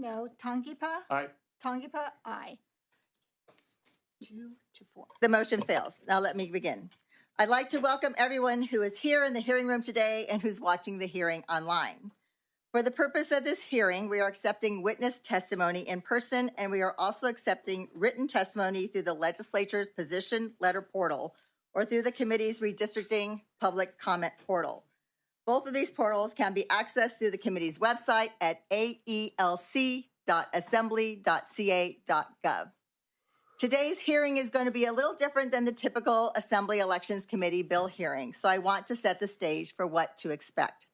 no. Tangipa? Aye. Tangipa, aye. 2-4. The motion fails. Now let me begin. I'd like to welcome everyone who is here in the hearing room today and who's watching the hearing online. For the purpose of this hearing, we are accepting witness testimony in person, and we are also accepting written testimony through the legislature's position letter portal or through the committee's redistricting public comment portal. Both of these portals can be accessed through the committee's website at aelc.assembly.ca.gov. Today's hearing is going to be a little different than the typical Assembly Elections Committee bill hearing, so I want to set the stage for what to expect.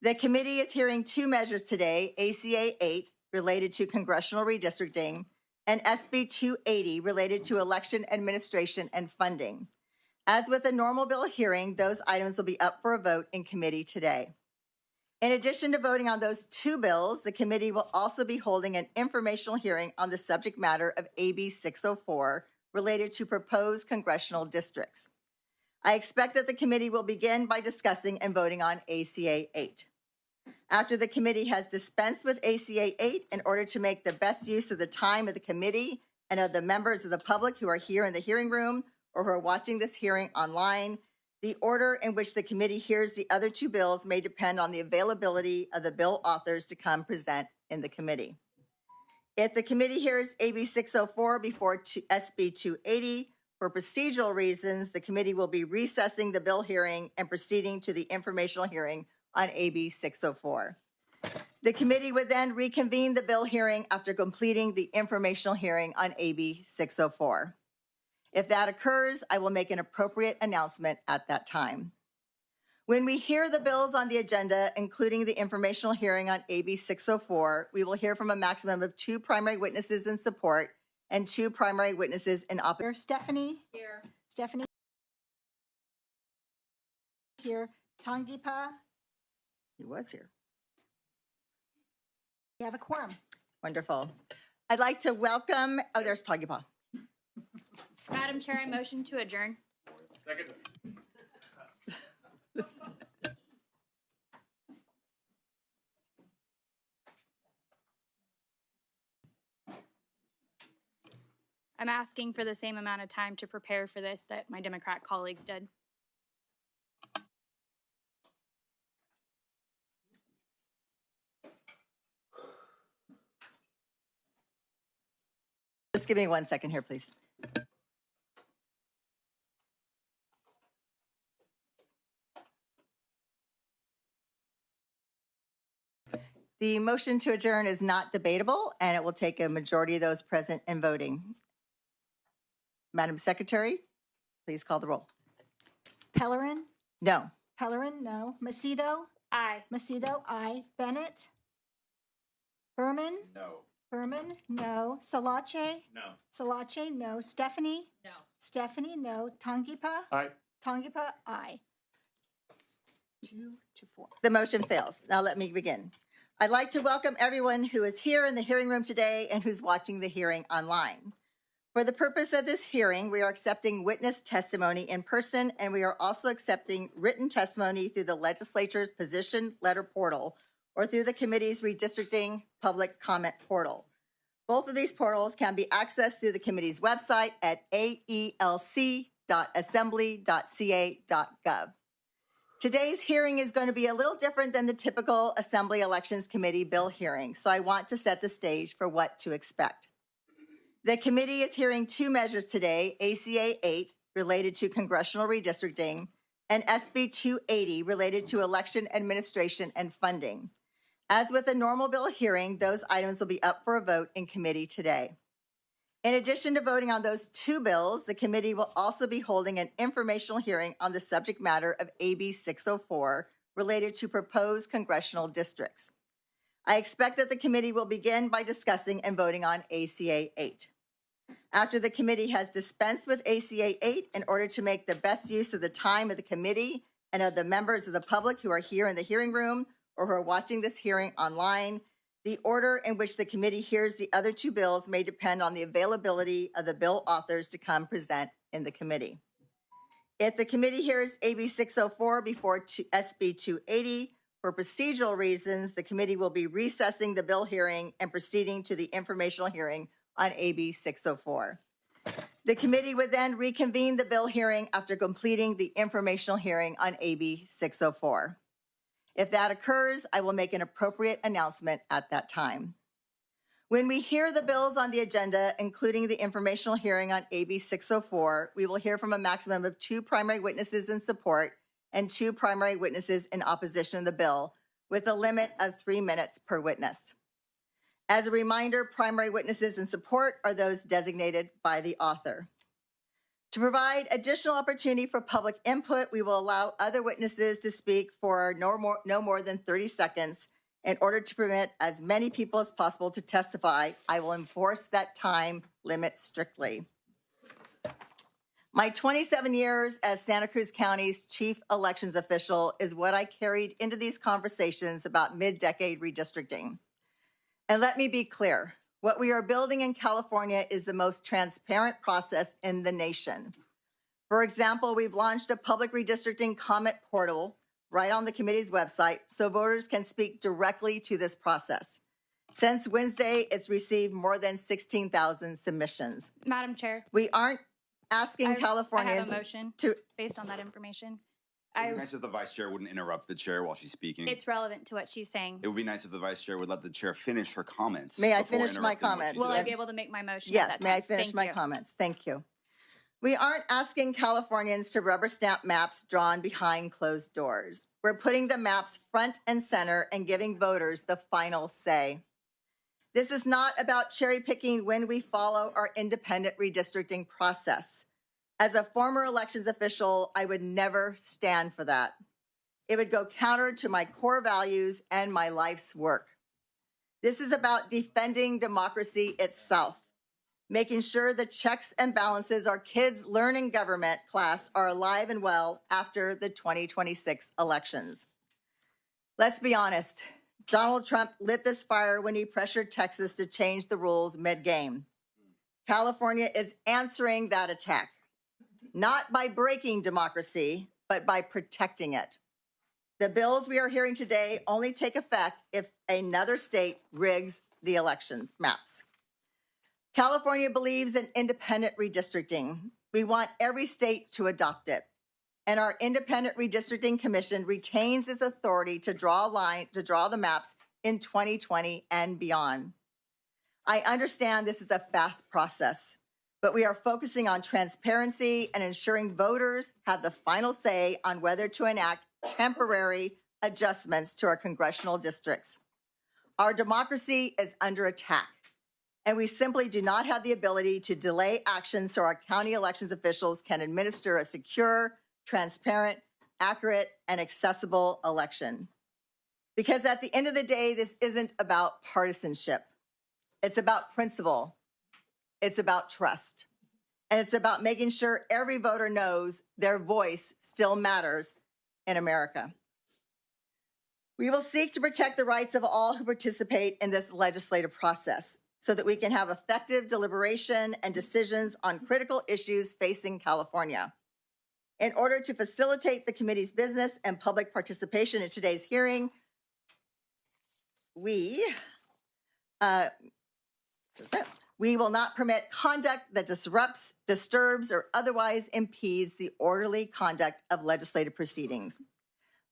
The committee is hearing two measures today, ACA 8, related to congressional redistricting, and SB 280, related to election administration and funding. As with a normal bill hearing, those items will be up for a vote in committee today. In addition to voting on those two bills, the committee will also be holding an informational hearing on the subject matter of AB 604 related to proposed congressional districts. I expect that the committee will begin by discussing and voting on ACA 8. After the committee has dispensed with ACA 8 in order to make the best use of the time of the committee and of the members of the public who are here in the hearing room or who are watching this hearing online, the order in which the committee hears the other two bills may depend on the availability of the bill authors to come present in the committee. If the committee hears AB 604 before SB 280, for procedural reasons, the committee will be recessing the bill hearing and proceeding to the informational hearing on AB 604. The committee would then reconvene the bill hearing after completing the informational hearing on AB 604. If that occurs, I will make an appropriate announcement at that time. When we hear the bills on the agenda, including the informational hearing on AB 604, we will hear from a maximum of 2 primary witnesses in support and 2 primary witnesses in opposition. Stephanie? Here. Stephanie? Here. Tangipa? He was here. We have a quorum. Wonderful. I'd like to welcome, oh, there's Tangipa. Madam Chair, I motion to adjourn. Second. I'm asking for the same amount of time to prepare for this that my Democrat colleagues did. Just give me 1 second here, please. The motion to adjourn is not debatable, and it will take a majority of those present and voting. Madam Secretary, please call the roll. Pellerin? No. Pellerin, no. Macedo? Aye. Macedo, aye. Bennett? Berman? No. Berman, no. Salache? No. Salache, no. Stephanie? No. Stephanie, no. Tangipa? Aye. Tangipa, aye. 2-4. The motion fails. Now let me begin. I'd like to welcome everyone who is here in the hearing room today and who's watching the hearing online. For the purpose of this hearing, we are accepting witness testimony in person, and we are also accepting written testimony through the legislature's position letter portal or through the committee's redistricting public comment portal. Both of these portals can be accessed through the committee's website at aelc.assembly.ca.gov. Today's hearing is going to be a little different than the typical Assembly Elections Committee bill hearing, so I want to set the stage for what to expect. The committee is hearing two measures today, ACA 8, related to congressional redistricting, and SB 280, related to election administration and funding. As with a normal bill hearing, those items will be up for a vote in committee today. In addition to voting on those two bills, the committee will also be holding an informational hearing on the subject matter of AB 604 related to proposed congressional districts. I expect that the committee will begin by discussing and voting on ACA 8. After the committee has dispensed with ACA 8 in order to make the best use of the time of the committee and of the members of the public who are here in the hearing room or who are watching this hearing online, the order in which the committee hears the other two bills may depend on the availability of the bill authors to come present in the committee. If the committee hears AB 604 before SB 280, for procedural reasons, the committee will be recessing the bill hearing and proceeding to the informational hearing on AB 604. The committee would then reconvene the bill hearing after completing the informational hearing on AB 604. If that occurs, I will make an appropriate announcement at that time. When we hear the bills on the agenda, including the informational hearing on AB 604, we will hear from a maximum of 2 primary witnesses in support and 2 primary witnesses in opposition to the bill, with a limit of 3 minutes per witness. As a reminder, primary witnesses in support are those designated by the author. To provide additional opportunity for public input, we will allow other witnesses to speak for no more than 30 seconds. In order to permit as many people as possible to testify, I will enforce that time limit strictly. My 27 years as Santa Cruz County's chief elections official is what I carried into these conversations about mid-decade redistricting. And let me be clear, what we are building in California is the most transparent process in the nation. For example, we've launched a public redistricting comment portal right on the committee's website so voters can speak directly to this process. Since Wednesday, it's received more than 16,000 submissions. Madam Chair, We aren't asking Californians I have a motion to. based on that information. It would be nice if the vice chair wouldn't interrupt the chair while she's speaking. It's relevant to what she's saying. It would be nice if the vice chair would let the chair finish her comments. May I before finish my interrupting what comments? she Will I says. be able to make my motion? Yes, at that may I time? finish Thank my you. comments? Thank you. We aren't asking Californians to rubber stamp maps drawn behind closed doors. We're putting the maps front and center and giving voters the final say. This is not about cherry picking when we follow our independent redistricting process. As a former elections official, I would never stand for that. It would go counter to my core values and my life's work. This is about defending democracy itself, making sure the checks and balances our kids learn in government class are alive and well after the 2026 elections. Let's be honest, Donald Trump lit this fire when he pressured Texas to change the rules mid-game. California is answering that attack, not by breaking democracy, but by protecting it. The bills we are hearing today only take effect if another state rigs the election maps. California believes in independent redistricting. We want every state to adopt it. And our Independent Redistricting Commission retains its authority to draw the maps in 2020 and beyond. I understand this is a fast process, but we are focusing on transparency and ensuring voters have the final say on whether to enact temporary adjustments to our congressional districts. Our democracy is under attack, and we simply do not have the ability to delay action so our county elections officials can administer a secure, transparent, accurate, and accessible election. Because at the end of the day, this isn't about partisanship. It's about principle. It's about trust. And it's about making sure every voter knows their voice still matters in America. We will seek to protect the rights of all who participate in this legislative process so that we can have effective deliberation and decisions on critical issues facing California. In order to facilitate the committee's business and public participation in today's hearing, we will not permit conduct that disrupts, disturbs, or otherwise impedes the orderly conduct of legislative proceedings.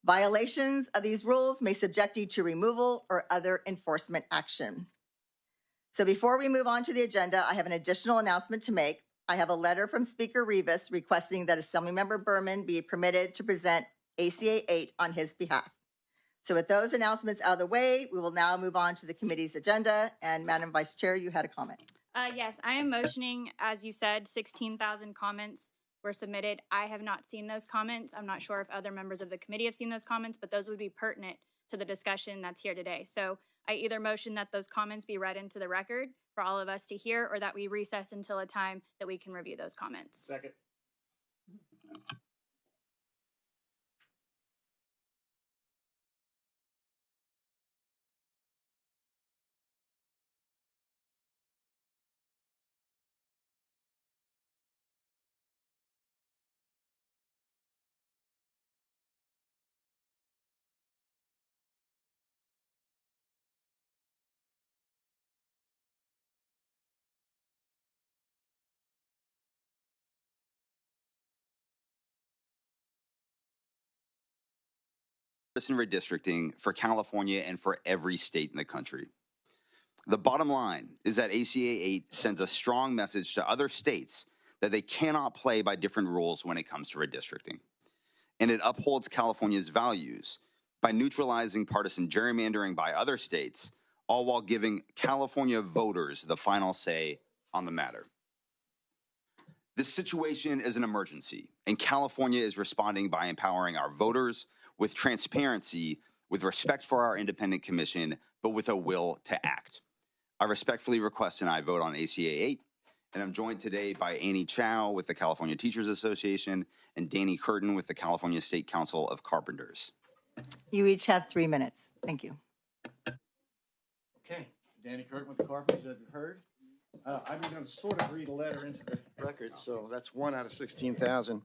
Violations of these rules may subject you to removal or other enforcement action. So before we move on to the agenda, I have an additional announcement to make. I have a letter from Speaker Rivas requesting that Assemblymember Berman be permitted to present ACA 8 on his behalf. So with those announcements out of the way, we will now move on to the committee's agenda. And Madam Vice Chair, you had a comment. Yes, I am motioning, as you said, 16,000 comments were submitted. I have not seen those comments. I'm not sure if other members of the committee have seen those comments, but those would be pertinent to the discussion that's here today. So I either motion that those comments be read into the record for all of us to hear, or that we recess until a time that we can review those comments. Second. bipartisan redistricting for California and for every state in the country. The bottom line is that ACA 8 sends a strong message to other states that they cannot play by different rules when it comes to redistricting. And it upholds California's values by neutralizing partisan gerrymandering by other states, all while giving California voters the final say on the matter. This situation is an emergency, and California is responding by empowering our voters with transparency, with respect for our independent commission, but with a will to act. I respectfully request an aye vote on ACA 8, and I'm joined today by Annie Chow with the California Teachers Association and Danny Curtin with the California State Council of Carpenters. You each have 3 minutes. Thank you. Okay, Danny Curtin with the Carpenters, as you heard. I'm going to sort of read a letter into the record, so that's 1 out of 16,000.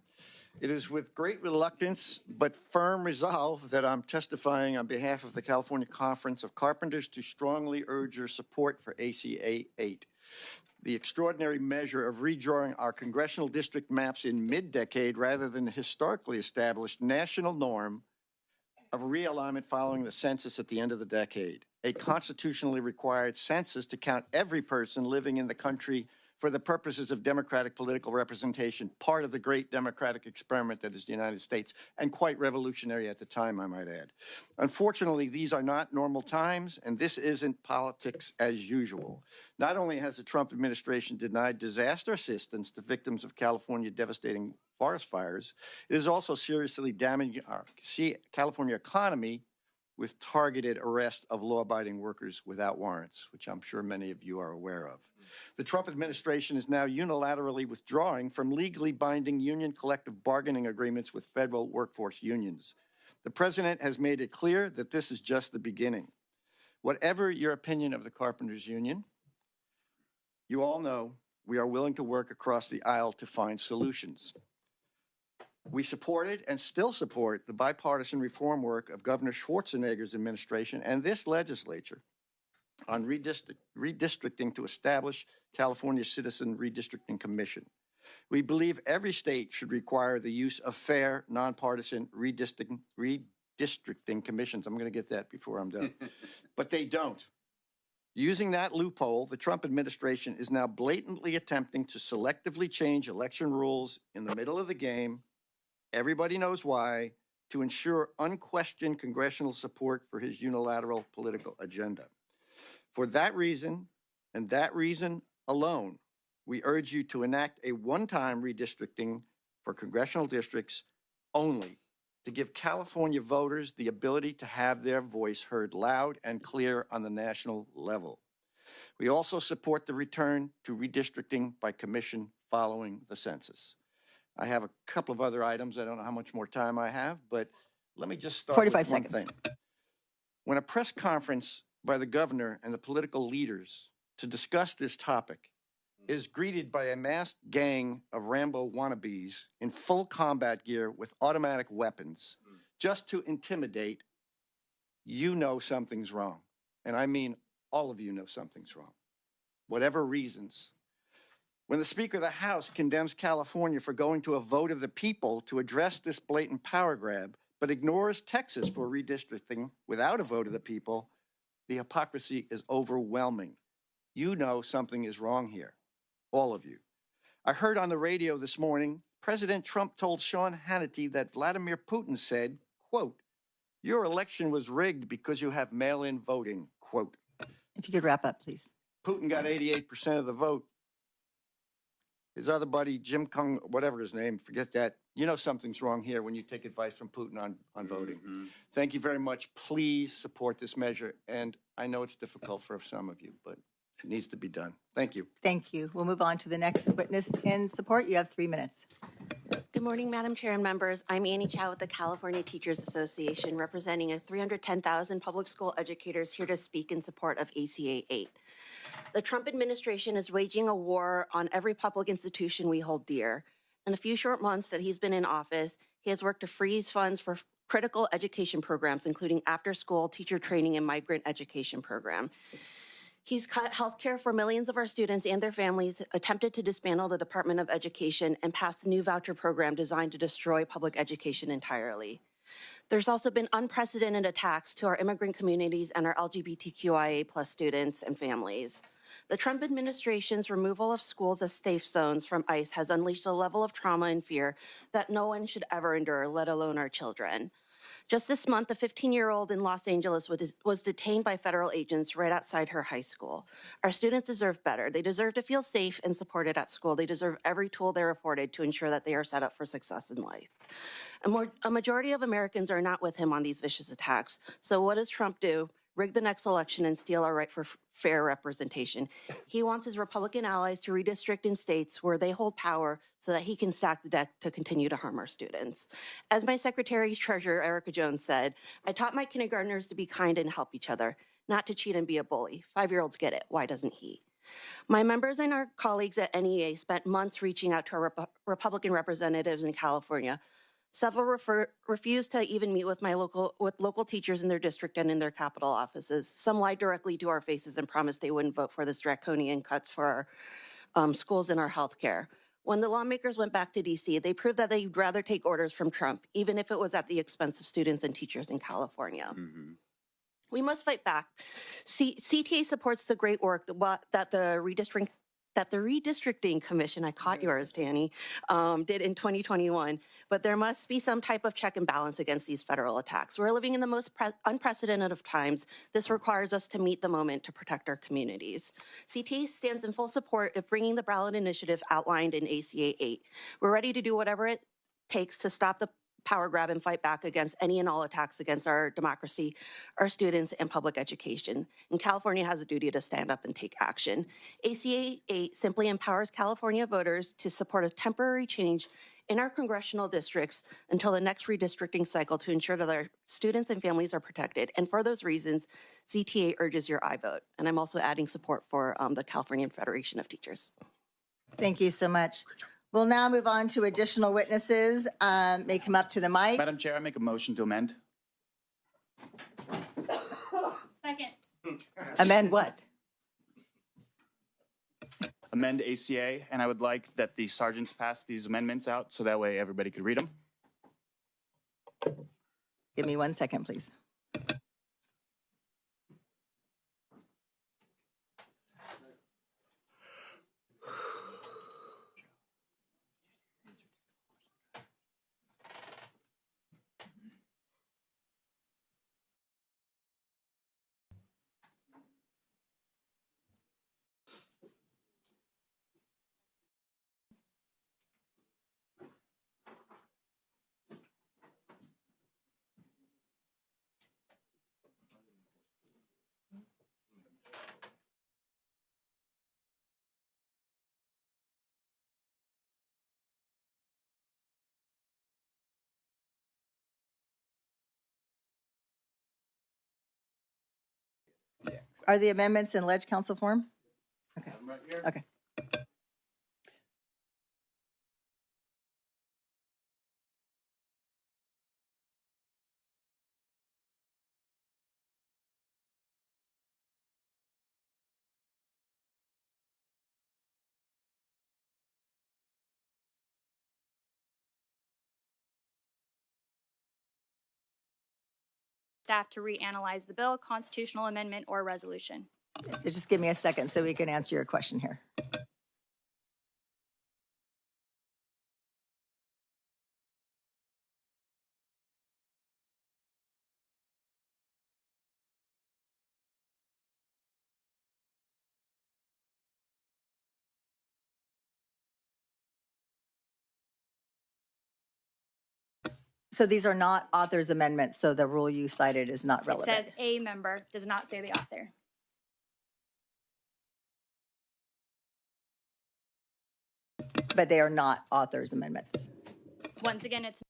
It is with great reluctance but firm resolve that I'm testifying on behalf of the California Conference of Carpenters to strongly urge your support for ACA 8. The extraordinary measure of redrawing our congressional district maps in mid-decade rather than the historically established national norm of realignment following the census at the end of the decade, a constitutionally required census to count every person living in the country for the purposes of democratic political representation, part of the great democratic experiment that is the United States, and quite revolutionary at the time, I might add. Unfortunately, these are not normal times, and this isn't politics as usual. Not only has the Trump administration denied disaster assistance to victims of California devastating forest fires, it is also seriously damaging our California economy with targeted arrest of law-abiding workers without warrants, which I'm sure many of you are aware of. The Trump administration is now unilaterally withdrawing from legally binding union collective bargaining agreements with federal workforce unions. The president has made it clear that this is just the beginning. Whatever your opinion of the Carpenters Union, you all know we are willing to work across the aisle to find solutions. We supported and still support the bipartisan reform work of Governor Schwarzenegger's administration and this legislature on redistricting to establish California Citizen Redistricting Commission. We believe every state should require the use of fair, nonpartisan redistricting commissions. I'm going to get that before I'm done. But they don't. Using that loophole, the Trump administration is now blatantly attempting to selectively change election rules in the middle of the game. Everybody knows why, to ensure unquestioned congressional support for his unilateral political agenda. For that reason, and that reason alone, we urge you to enact a one-time redistricting for congressional districts only to give California voters the ability to have their voice heard loud and clear on the national level. We also support the return to redistricting by commission following the census. I have a couple of other items. I don't know how much more time I have, but let me just start 45 with one seconds. thing. When a press conference by the governor and the political leaders to discuss this topic is greeted by a masked gang of Rambo wannabes in full combat gear with automatic weapons just to intimidate, you know something's wrong. And I mean, all of you know something's wrong. Whatever reasons. When the Speaker of the House condemns California for going to a vote of the people to address this blatant power grab, but ignores Texas for redistricting without a vote of the people, the hypocrisy is overwhelming. You know something is wrong here, all of you. I heard on the radio this morning, President Trump told Sean Hannity that Vladimir Putin said, quote, "Your election was rigged because you have mail-in voting," quote. If you could wrap up, please. Putin got 88% of the vote. His other buddy, Jim Kung, whatever his name, forget that. You know something's wrong here when you take advice from Putin on voting. Thank you very much. Please support this measure. And I know it's difficult for some of you, but it needs to be done. Thank you. Thank you. We'll move on to the next witness in support. You have 3 minutes. Good morning, Madam Chair and members. I'm Annie Chow with the California Teachers Association, representing 310,000 public school educators here to speak in support of ACA 8. The Trump administration is waging a war on every public institution we hold dear. In the few short months that he's been in office, he has worked to freeze funds for critical education programs, including after-school teacher training and migrant education program. He's cut healthcare for millions of our students and their families, attempted to dismantle the Department of Education, and passed a new voucher program designed to destroy public education entirely. There's also been unprecedented attacks to our immigrant communities and our LGBTQIA+ students and families. The Trump administration's removal of schools as safe zones from ICE has unleashed a level of trauma and fear that no one should ever endure, let alone our children. Just this month, a 15-year-old in Los Angeles was detained by federal agents right outside her high school. Our students deserve better. They deserve to feel safe and supported at school. They deserve every tool they're afforded to ensure that they are set up for success in life. A majority of Americans are not with him on these vicious attacks. So what does Trump do? Rig the next election and steal our right for fair representation. He wants his Republican allies to redistrict in states where they hold power so that he can stack the deck to continue to harm our students. As my Secretary's Treasurer, Erica Jones, said, I taught my kindergartners to be kind and help each other, not to cheat and be a bully. 5-year-olds get it. Why doesn't he? My members and our colleagues at NEA spent months reaching out to our Republican representatives in California. Several refused to even meet with local teachers in their district and in their capital offices. Some lied directly to our faces and promised they wouldn't vote for this draconian cuts for our schools and our health care. When the lawmakers went back to DC, they proved that they'd rather take orders from Trump, even if it was at the expense of students and teachers in California. Mm-hmm. We must fight back. CTA supports the great work that the Redistricting Commission, I caught yours, Danny, did in 2021, but there must be some type of check and balance against these federal attacks. We're living in the most unprecedented of times. This requires us to meet the moment to protect our communities. CTA stands in full support of bringing the ballot initiative outlined in ACA 8. We're ready to do whatever it takes to stop the power grab and fight back against any and all attacks against our democracy, our students, and public education. And California has a duty to stand up and take action. ACA 8 simply empowers California voters to support a temporary change in our congressional districts until the next redistricting cycle to ensure that our students and families are protected. And for those reasons, CTA urges your I vote. And I'm also adding support for the California Federation of Teachers. Thank you so much. We'll now move on to additional witnesses. May come up to the mic. Madam Chair, I make a motion to amend. Second. Amend what? Amend ACA, and I would like that the sergeants pass these amendments out so that way everybody could read them. Give me 1 second, please. Are the amendments in ledge council form? Okay. Right here. Okay. Staff to reanalyze the bill, constitutional amendment, or resolution. Just give me a second so we can answer your question here. So these are not author's amendments, so the rule you cited is not It relevant. says a member, does not say the author. But they are not author's amendments. Once again, it's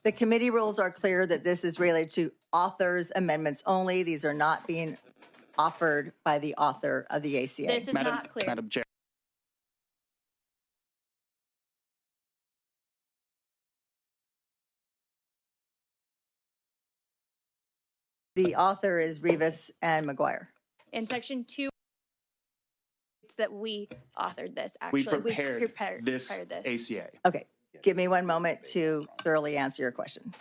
The committee rules are clear that this is related to author's amendments only. These are not being offered by the author of the ACA. this is not clear. Madam Chair. The author is Rivas and McGuire. In section 2, it's that we authored this, We actually. prepared this prepared this. ACA. Okay, give me one moment to thoroughly answer your question.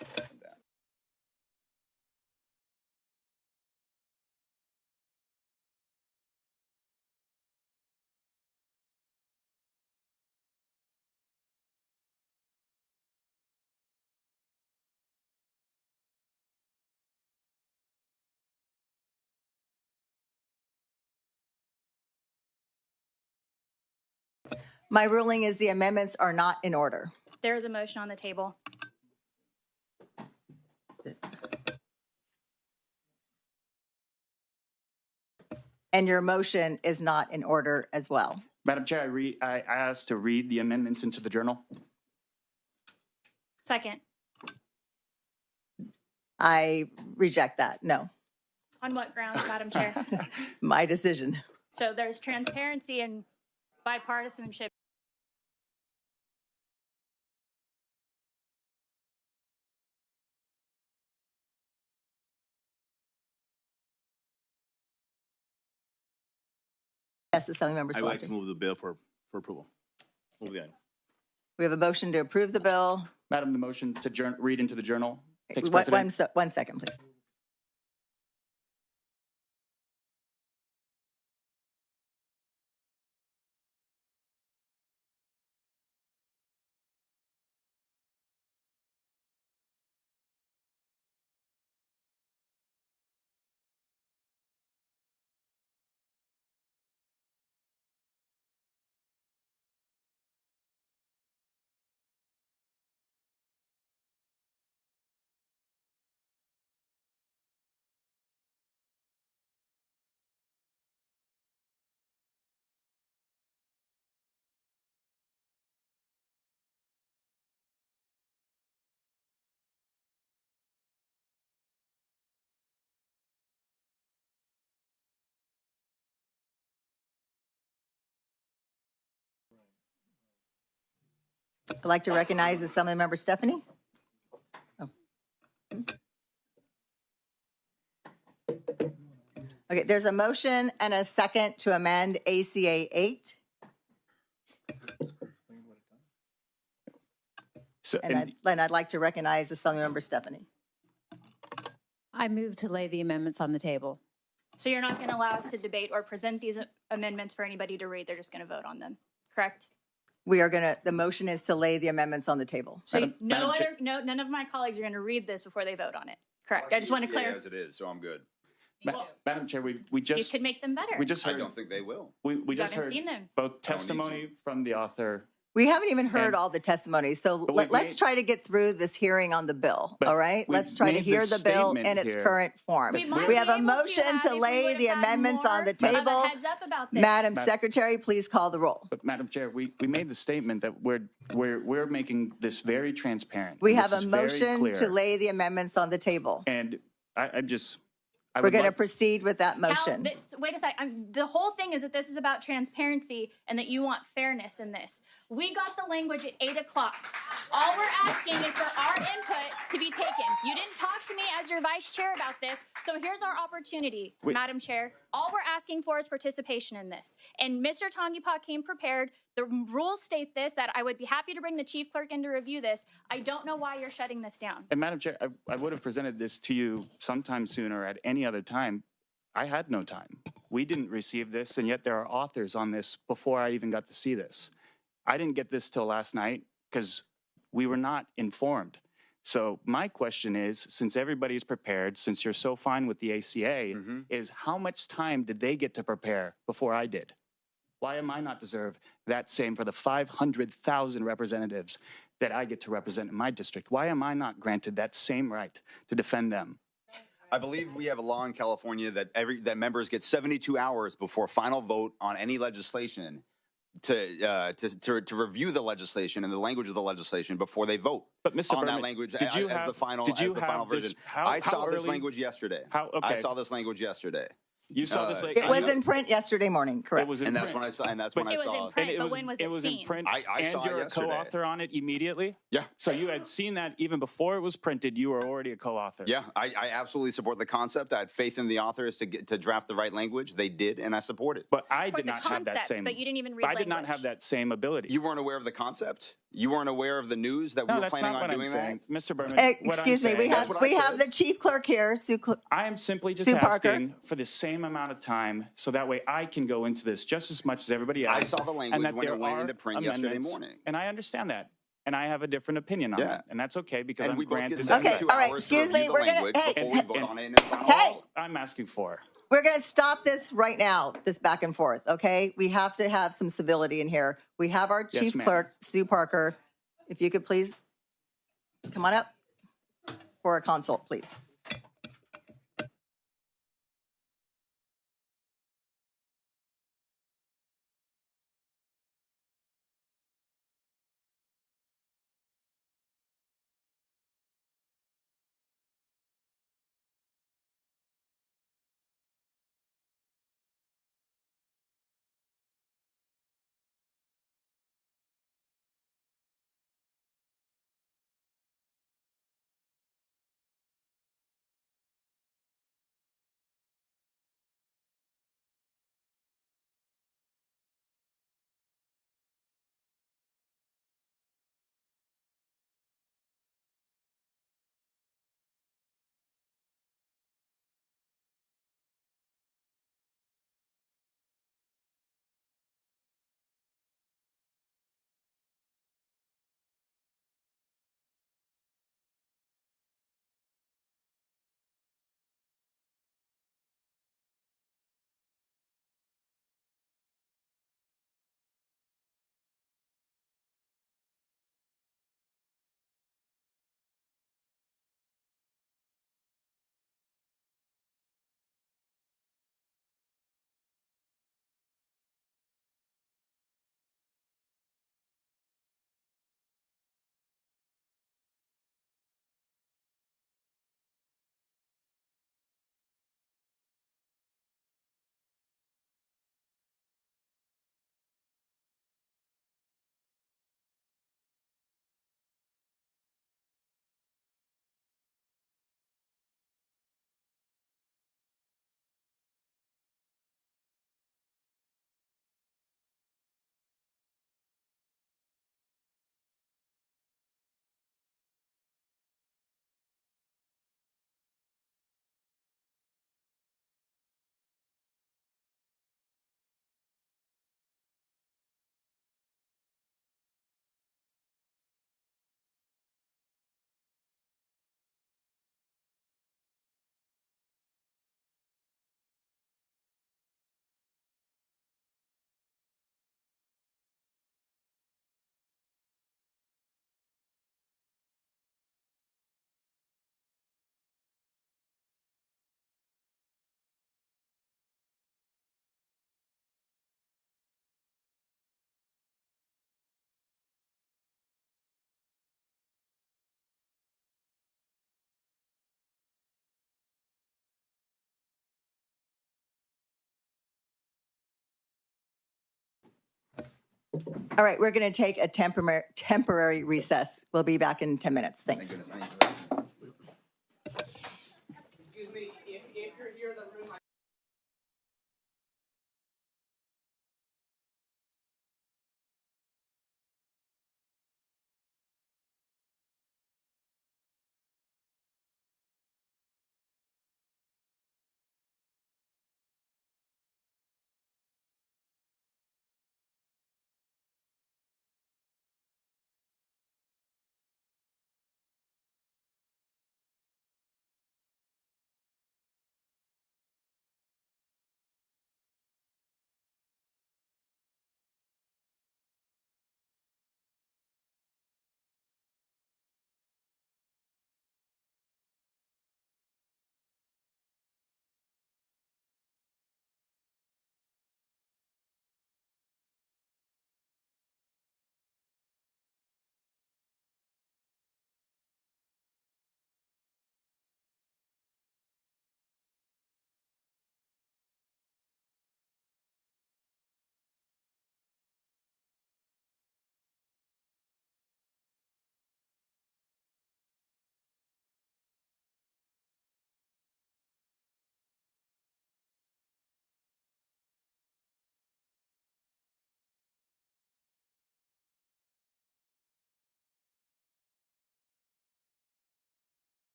My ruling is the amendments are not in order. There is a motion on the table. And your motion is not in order as well. Madam Chair, I asked to read the amendments into the journal. Second. I reject that. No, On what grounds, Madam Chair? my decision. So there's transparency and bipartisanship. Yes, Assemblymember I would like to Salati. move the bill for approval. Move the item. We have a motion to approve the bill. Madam, the motion to read into the journal takes One precedent. one second, please. I'd like to recognize Assemblymember Stephanie. Oh. Okay, there's a motion and a second to amend ACA 8. So, And I'd like to recognize Assemblymember Stephanie. I move to lay the amendments on the table. So you're not going to allow us to debate or present these amendments for anybody to read. They're just going to vote on them, correct? The motion is to lay the amendments on the table. So Madam Chair- none of my colleagues are going to read this before they vote on it, correct? I just want to ACA clarify. as it is, so I'm good. Madam Chair, we You just could make them better. we just I heard don't think they will. we just haven't heard seen them. both need testimony from the author. We haven't even heard And- all the testimony, so But we've let's made- try to get through this hearing on the bill, But all right? we've Let's try to made hear this the bill statement in its here. current form. We might We have be a able motion have to if we lay would've the had amendments on the more of a table. heads up about this. Madam Secretary, please call the roll. But Madam Chair, we made the statement that we're making this very transparent. We This have a is very motion to clear. lay the amendments on the table. And I We're would going to like- proceed with that Cal, motion. wait a second. The whole thing is that this is about transparency and that you want fairness in this. We got the language at 8 o'clock. All we're asking is for our input to be taken. You didn't talk to me as your vice chair about this, so here's our opportunity, Wait. Madam Chair. All we're asking for is participation in this. And Mr. Tangipa came prepared. The rules state this, that I would be happy to bring the chief clerk in to review this. I don't know why you're shutting this down. And Madam Chair, I would have presented this to you sometime sooner at any other time. I had no time. We didn't receive this, and yet there are authors on this before I even got to see this. I didn't get this till last night because we were not informed. So my question is, since everybody's prepared, since you're so fine with the ACA, is how much time did they get to prepare before I did? Why am I not deserve that same for the 500,000 representatives that I get to represent in my district? Why am I not granted that same right to defend them? I believe we have a law in California that that members get 72 hours before final vote on any legislation to review the legislation and the language of the legislation before they vote But Mr. on that Berman, language did you as have- the final did you as the have final this- version. how- I how saw this early- language yesterday. How- I okay. saw this language yesterday. You saw this like It was in print yesterday morning, correct? It was in And that's print. when I saw. And that's But when I It was saw. in print, And but when was it was in seen? print. I and saw it you're a yesterday. co-author on it immediately. Yeah. So you had seen that even before it was printed. You were already a co-author. Yeah, I absolutely support the concept. I had faith in the authors to draft the right language. They did, and I support it. But I Support did the not have that concept, same. but you didn't even read I did not language. have that same ability. You weren't aware of the concept? You weren't aware of the news that we no, were that's planning not on what doing I'm that? saying, Mr. Berman. what I'm Excuse me, we saying have is- what I we have said. the chief clerk here, I am simply just Sue Parker. asking for the same amount of time, so that way I can go into this just as much as everybody else. I saw the language and that when it there went are into print yesterday amendments, morning. and I understand that, and I have a different opinion on Yeah. that, and that's okay because And I'm we both granted. get that 72 all right, hours excuse to me, review the we're gonna- language hey, before we and- vote and- on it in its final Hey. vote. I'm asking for. we're going to stop this right now, this back and forth, okay? We have to have some civility in here. We have our Yes, chief ma'am. clerk, Sue Parker. If you could please come on up for a consult, please. All right, we're going to take a temporary recess. We'll be back in 10 minutes. Thanks. Thank goodness, I need to-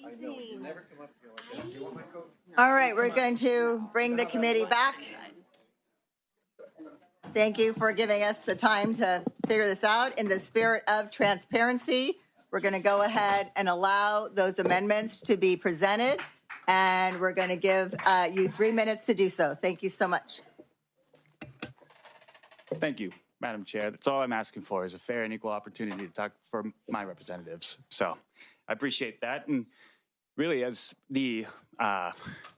amazing. All right, we're going to bring the committee back. Thank you for giving us the time to figure this out. In the spirit of transparency, we're going to go ahead and allow those amendments to be presented, and we're going to give you 3 minutes to do so. Thank you so much. Thank you, Madam Chair. That's all I'm asking for is a fair and equal opportunity to talk for my representatives. So I appreciate that. And really, as the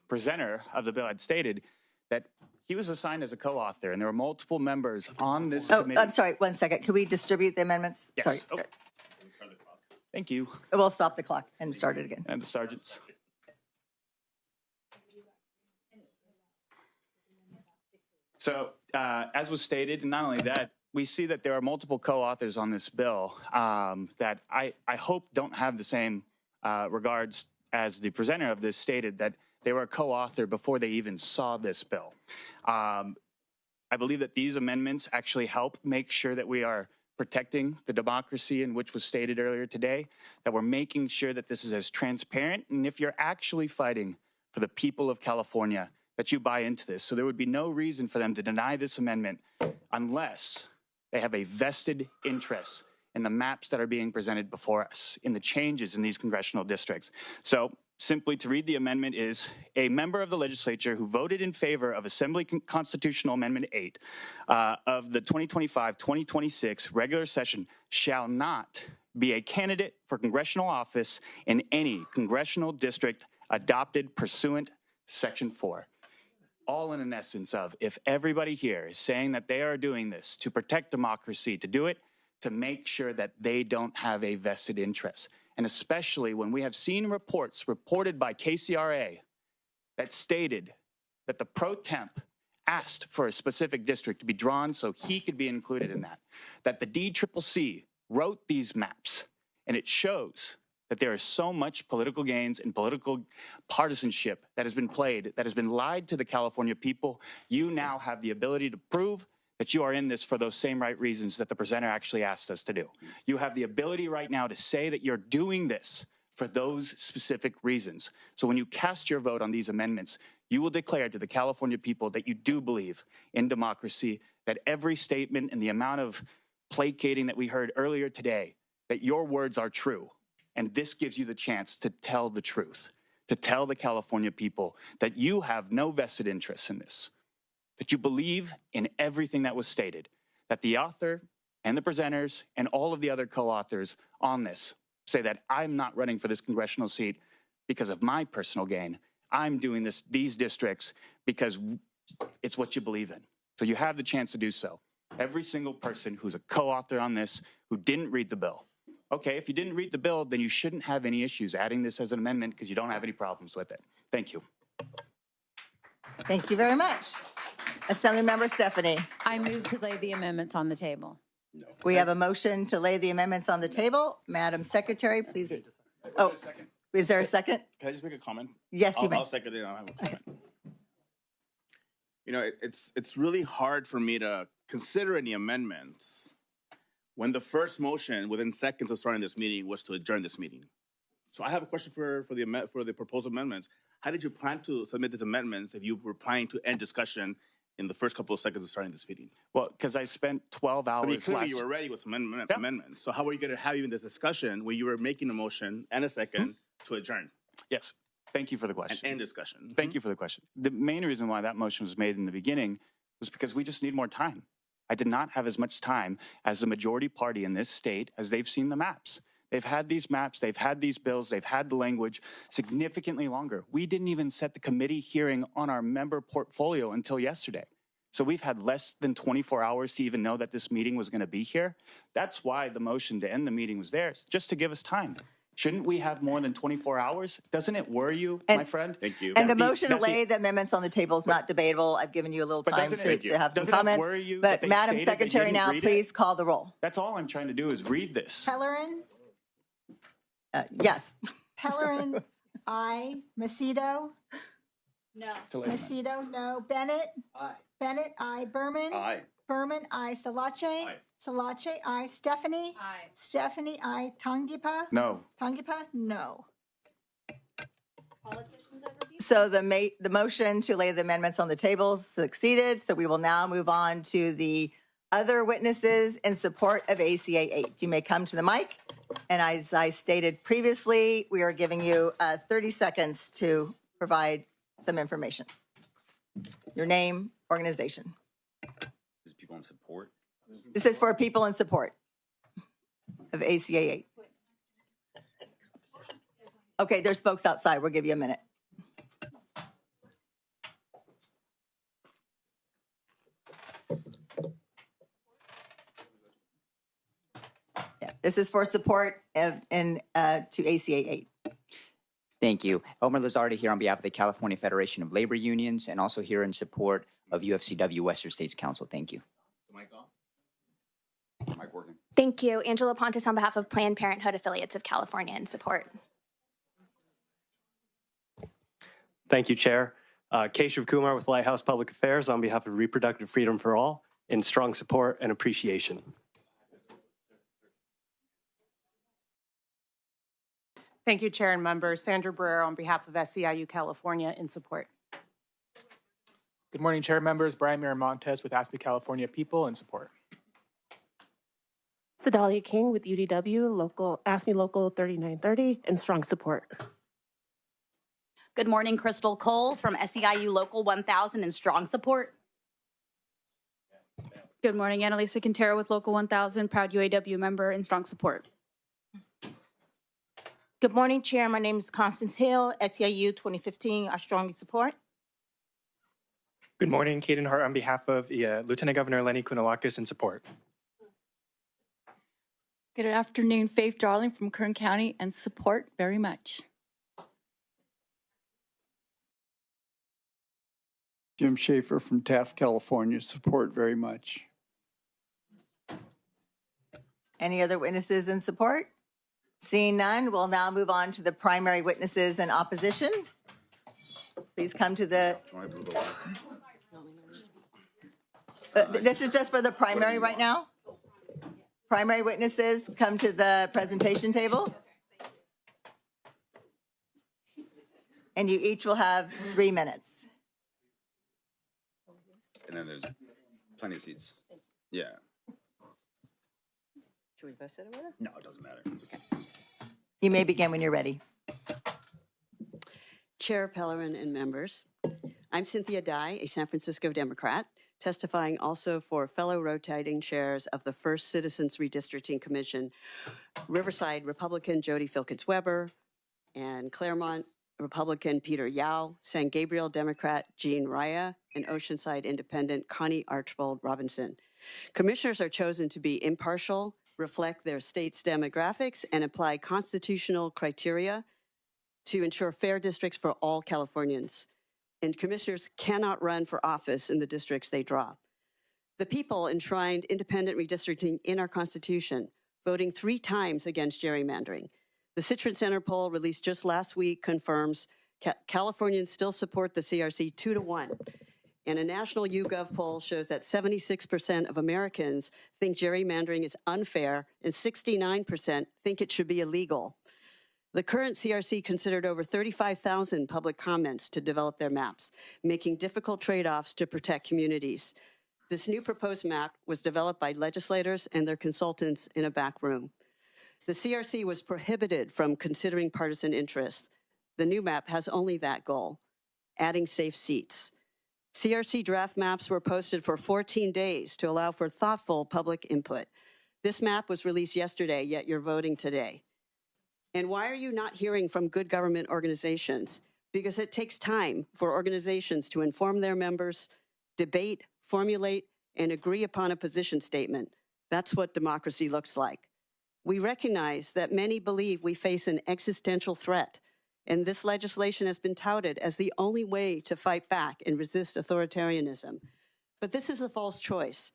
presenter of the bill had stated, that he was assigned as a co-author, and there were multiple members on this committee. I'm sorry, 1 second. Can we distribute the amendments? Yes. Sorry. Oh. Thank you. We'll stop the clock and start it again. And the sergeants. So, as was stated, and not only that, we see that there are multiple co-authors on this bill that I hope don't have the same regards as the presenter of this stated, that they were a co-author before they even saw this bill. I believe that these amendments actually help make sure that we are protecting the democracy, in which was stated earlier today, that we're making sure that this is as transparent, and if you're actually fighting for the people of California, that you buy into this. So there would be no reason for them to deny this amendment unless they have a vested interest in the maps that are being presented before us, in the changes in these congressional districts. So simply to read the amendment is, a member of the legislature who voted in favor of Assembly Constitutional Amendment 8 of the 2025-2026 regular session shall not be a candidate for congressional office in any congressional district adopted pursuant Section 4. All in an essence of, if everybody here is saying that they are doing this to protect democracy, to do it, to make sure that they don't have a vested interest. And especially when we have seen reports reported by KCRA that stated that the pro temp asked for a specific district to be drawn so he could be included in that the DCCC wrote these maps, and it shows that there is so much political gains and political partisanship that has been played, that has been lied to the California people. You now have the ability to prove that you are in this for those same right reasons that the presenter actually asked us to do. You have the ability right now to say that you're doing this for those specific reasons. So when you cast your vote on these amendments, you will declare to the California people that you do believe in democracy, that every statement and the amount of placating that we heard earlier today, that your words are true. And this gives you the chance to tell the truth, to tell the California people that you have no vested interest in this, that you believe in everything that was stated, that the author and the presenters and all of the other co-authors on this say that I'm not running for this congressional seat because of my personal gain. I'm doing these districts because it's what you believe in. So you have the chance to do so. Every single person who's a co-author on this who didn't read the bill. Okay, if you didn't read the bill, then you shouldn't have any issues adding this as an amendment because you don't have any problems with it. Thank you. Thank you very much. Assemblymember Stephanie. I move to lay the amendments on the table. We have a motion to lay the amendments on the table. Madam Secretary, please. Oh, is there a second? Can I just make a comment? Yes, you may. I'll second it. I'll have a comment. You know, it's really hard for me to consider any amendments when the first motion within seconds of starting this meeting was to adjourn this meeting. So I have a question for the proposed amendments. How did you plan to submit these amendments if you were planning to end discussion in the first couple of seconds of starting this meeting? Well, because I spent 12 hours I mean, clearly last... you were ready with some amendments. So how were you going to have even this discussion when you were making a motion and a second to adjourn? Yes. Thank you for the question. And end discussion. Thank you for the question. The main reason why that motion was made in the beginning was because we just need more time. I did not have as much time as the majority party in this state as they've seen the maps. They've had these maps, they've had these bills, they've had the language significantly longer. We didn't even set the committee hearing on our member portfolio until yesterday. So we've had less than 24 hours to even know that this meeting was going to be here. That's why the motion to end the meeting was there, just to give us time. Shouldn't we have more than 24 hours? Doesn't it worry you, my friend? Thank you. And the motion to lay the amendments on the table is not debatable. I've given you a little time to have some comments. But Madam Secretary, now please call the roll. That's all I'm trying to do is read this. Pellerin, Yes. Pellerin, aye. Macedo, No. Macedo, no. Bennett, Aye. Bennett, aye. Berman, Aye. Berman, aye. Salache, Aye. Salache, aye. Stephanie, Aye. Stephanie, aye. Tangipa, No. Tangipa, no. So the motion to lay the amendments on the table succeeded. So we will now move on to the other witnesses in support of ACA 8. You may come to the mic. And as I stated previously, we are giving you 30 seconds to provide some information. Your name, organization. This is people in support. This is for people in support of ACA 8. Okay, there's folks outside. We'll give you a minute. Yeah, this is for support to ACA 8. Thank you. Elmer Lazardi here on behalf of the California Federation of Labor Unions and also here in support of UFCW Western States Council. Thank you. Mic off? Mic working. Thank you. Angela Pontus on behalf of Planned Parenthood Affiliates of California in support. Thank you, Chair. Keshav Kumar with Lighthouse Public Affairs on behalf of Reproductive Freedom for All in strong support and appreciation. Thank you, Chair and members. Sandra Barrera on behalf of SEIU California in support. Good morning, Chair members. Brian Miramontes with ASPE California People in support. Sedalia King with UDW, ASME Local 3930 in strong support. Good morning, Crystal Coles from SEIU Local 1000 in strong support. Good morning, Annalisa Quintero with Local 1000, proud UAW member in strong support. Good morning, Chair. My name is Constance Hill, SEIU 2015, I strongly support. Good morning, Kaden Hart on behalf of Lieutenant Governor Lenny Kounalakis in support. Good afternoon, Faith Darling from Kern County and support very much. Jim Schaefer from Taft, California, support very much. Any other witnesses in support? Seeing none, we'll now move on to the primary witnesses in opposition. Please come to the... this is just for the primary right now. Primary witnesses, come to the presentation table. And you each will have 3 minutes. And then there's plenty of seats. Yeah. Should we post it over? No, it doesn't matter. Okay. You may begin when you're ready. Chair Pellerin and members, I'm Cynthia Dye, a San Francisco Democrat, testifying also for fellow rotating chairs of the First Citizens Redistricting Commission, Riverside Republican Jody Filkins Weber, and Claremont Republican Peter Yao, San Gabriel Democrat Jean Raya, and Oceanside Independent Connie Archbold Robinson. Commissioners are chosen to be impartial, reflect their state's demographics, and apply constitutional criteria to ensure fair districts for all Californians. And commissioners cannot run for office in the districts they draw. The people enshrined independent redistricting in our Constitution, voting 3 times against gerrymandering. The Citrus Center poll released just last week confirms Californians still support the CRC 2-1. And a national YouGov poll shows that 76% of Americans think gerrymandering is unfair and 69% think it should be illegal. The current CRC considered over 35,000 public comments to develop their maps, making difficult trade-offs to protect communities. This new proposed map was developed by legislators and their consultants in a back room. The CRC was prohibited from considering partisan interests. The new map has only that goal, adding safe seats. CRC draft maps were posted for 14 days to allow for thoughtful public input. This map was released yesterday, yet you're voting today. And why are you not hearing from good government organizations? Because it takes time for organizations to inform their members, debate, formulate, and agree upon a position statement. That's what democracy looks like. We recognize that many believe we face an existential threat, and this legislation has been touted as the only way to fight back and resist authoritarianism. But this is a false choice.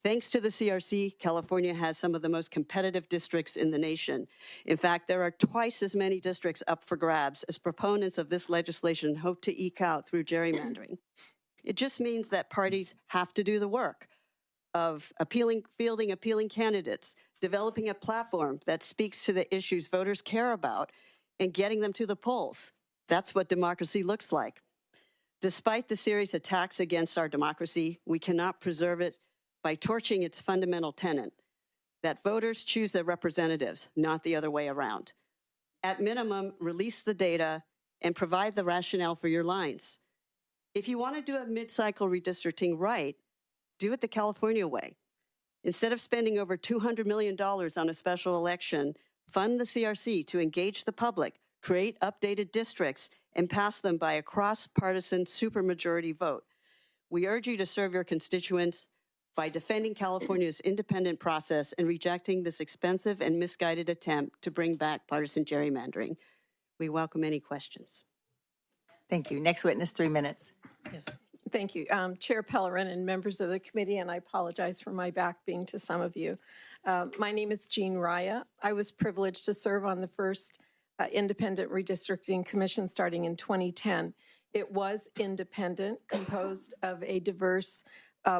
Thanks to the CRC, California has some of the most competitive districts in the nation. In fact, there are twice as many districts up for grabs as proponents of this legislation hope to eke out through gerrymandering. It just means that parties have to do the work of fielding appealing candidates, developing a platform that speaks to the issues voters care about, and getting them to the polls. That's what democracy looks like. Despite the serious attacks against our democracy, we cannot preserve it by torching its fundamental tenet, that voters choose their representatives, not the other way around. At minimum, release the data and provide the rationale for your lines. If you want to do a mid-cycle redistricting right, do it the California way. Instead of spending over $200 million on a special election, fund the CRC to engage the public, create updated districts, and pass them by a cross-partisan supermajority vote. We urge you to serve your constituents by defending California's independent process and rejecting this expensive and misguided attempt to bring back partisan gerrymandering. We welcome any questions. Thank you. Next witness, 3 minutes. Yes, thank you. Chair Pellerin and members of the committee, and I apologize for my back being to some of you. My name is Jean Raya. I was privileged to serve on the first Independent Redistricting Commission starting in 2010. It was independent, composed of a diverse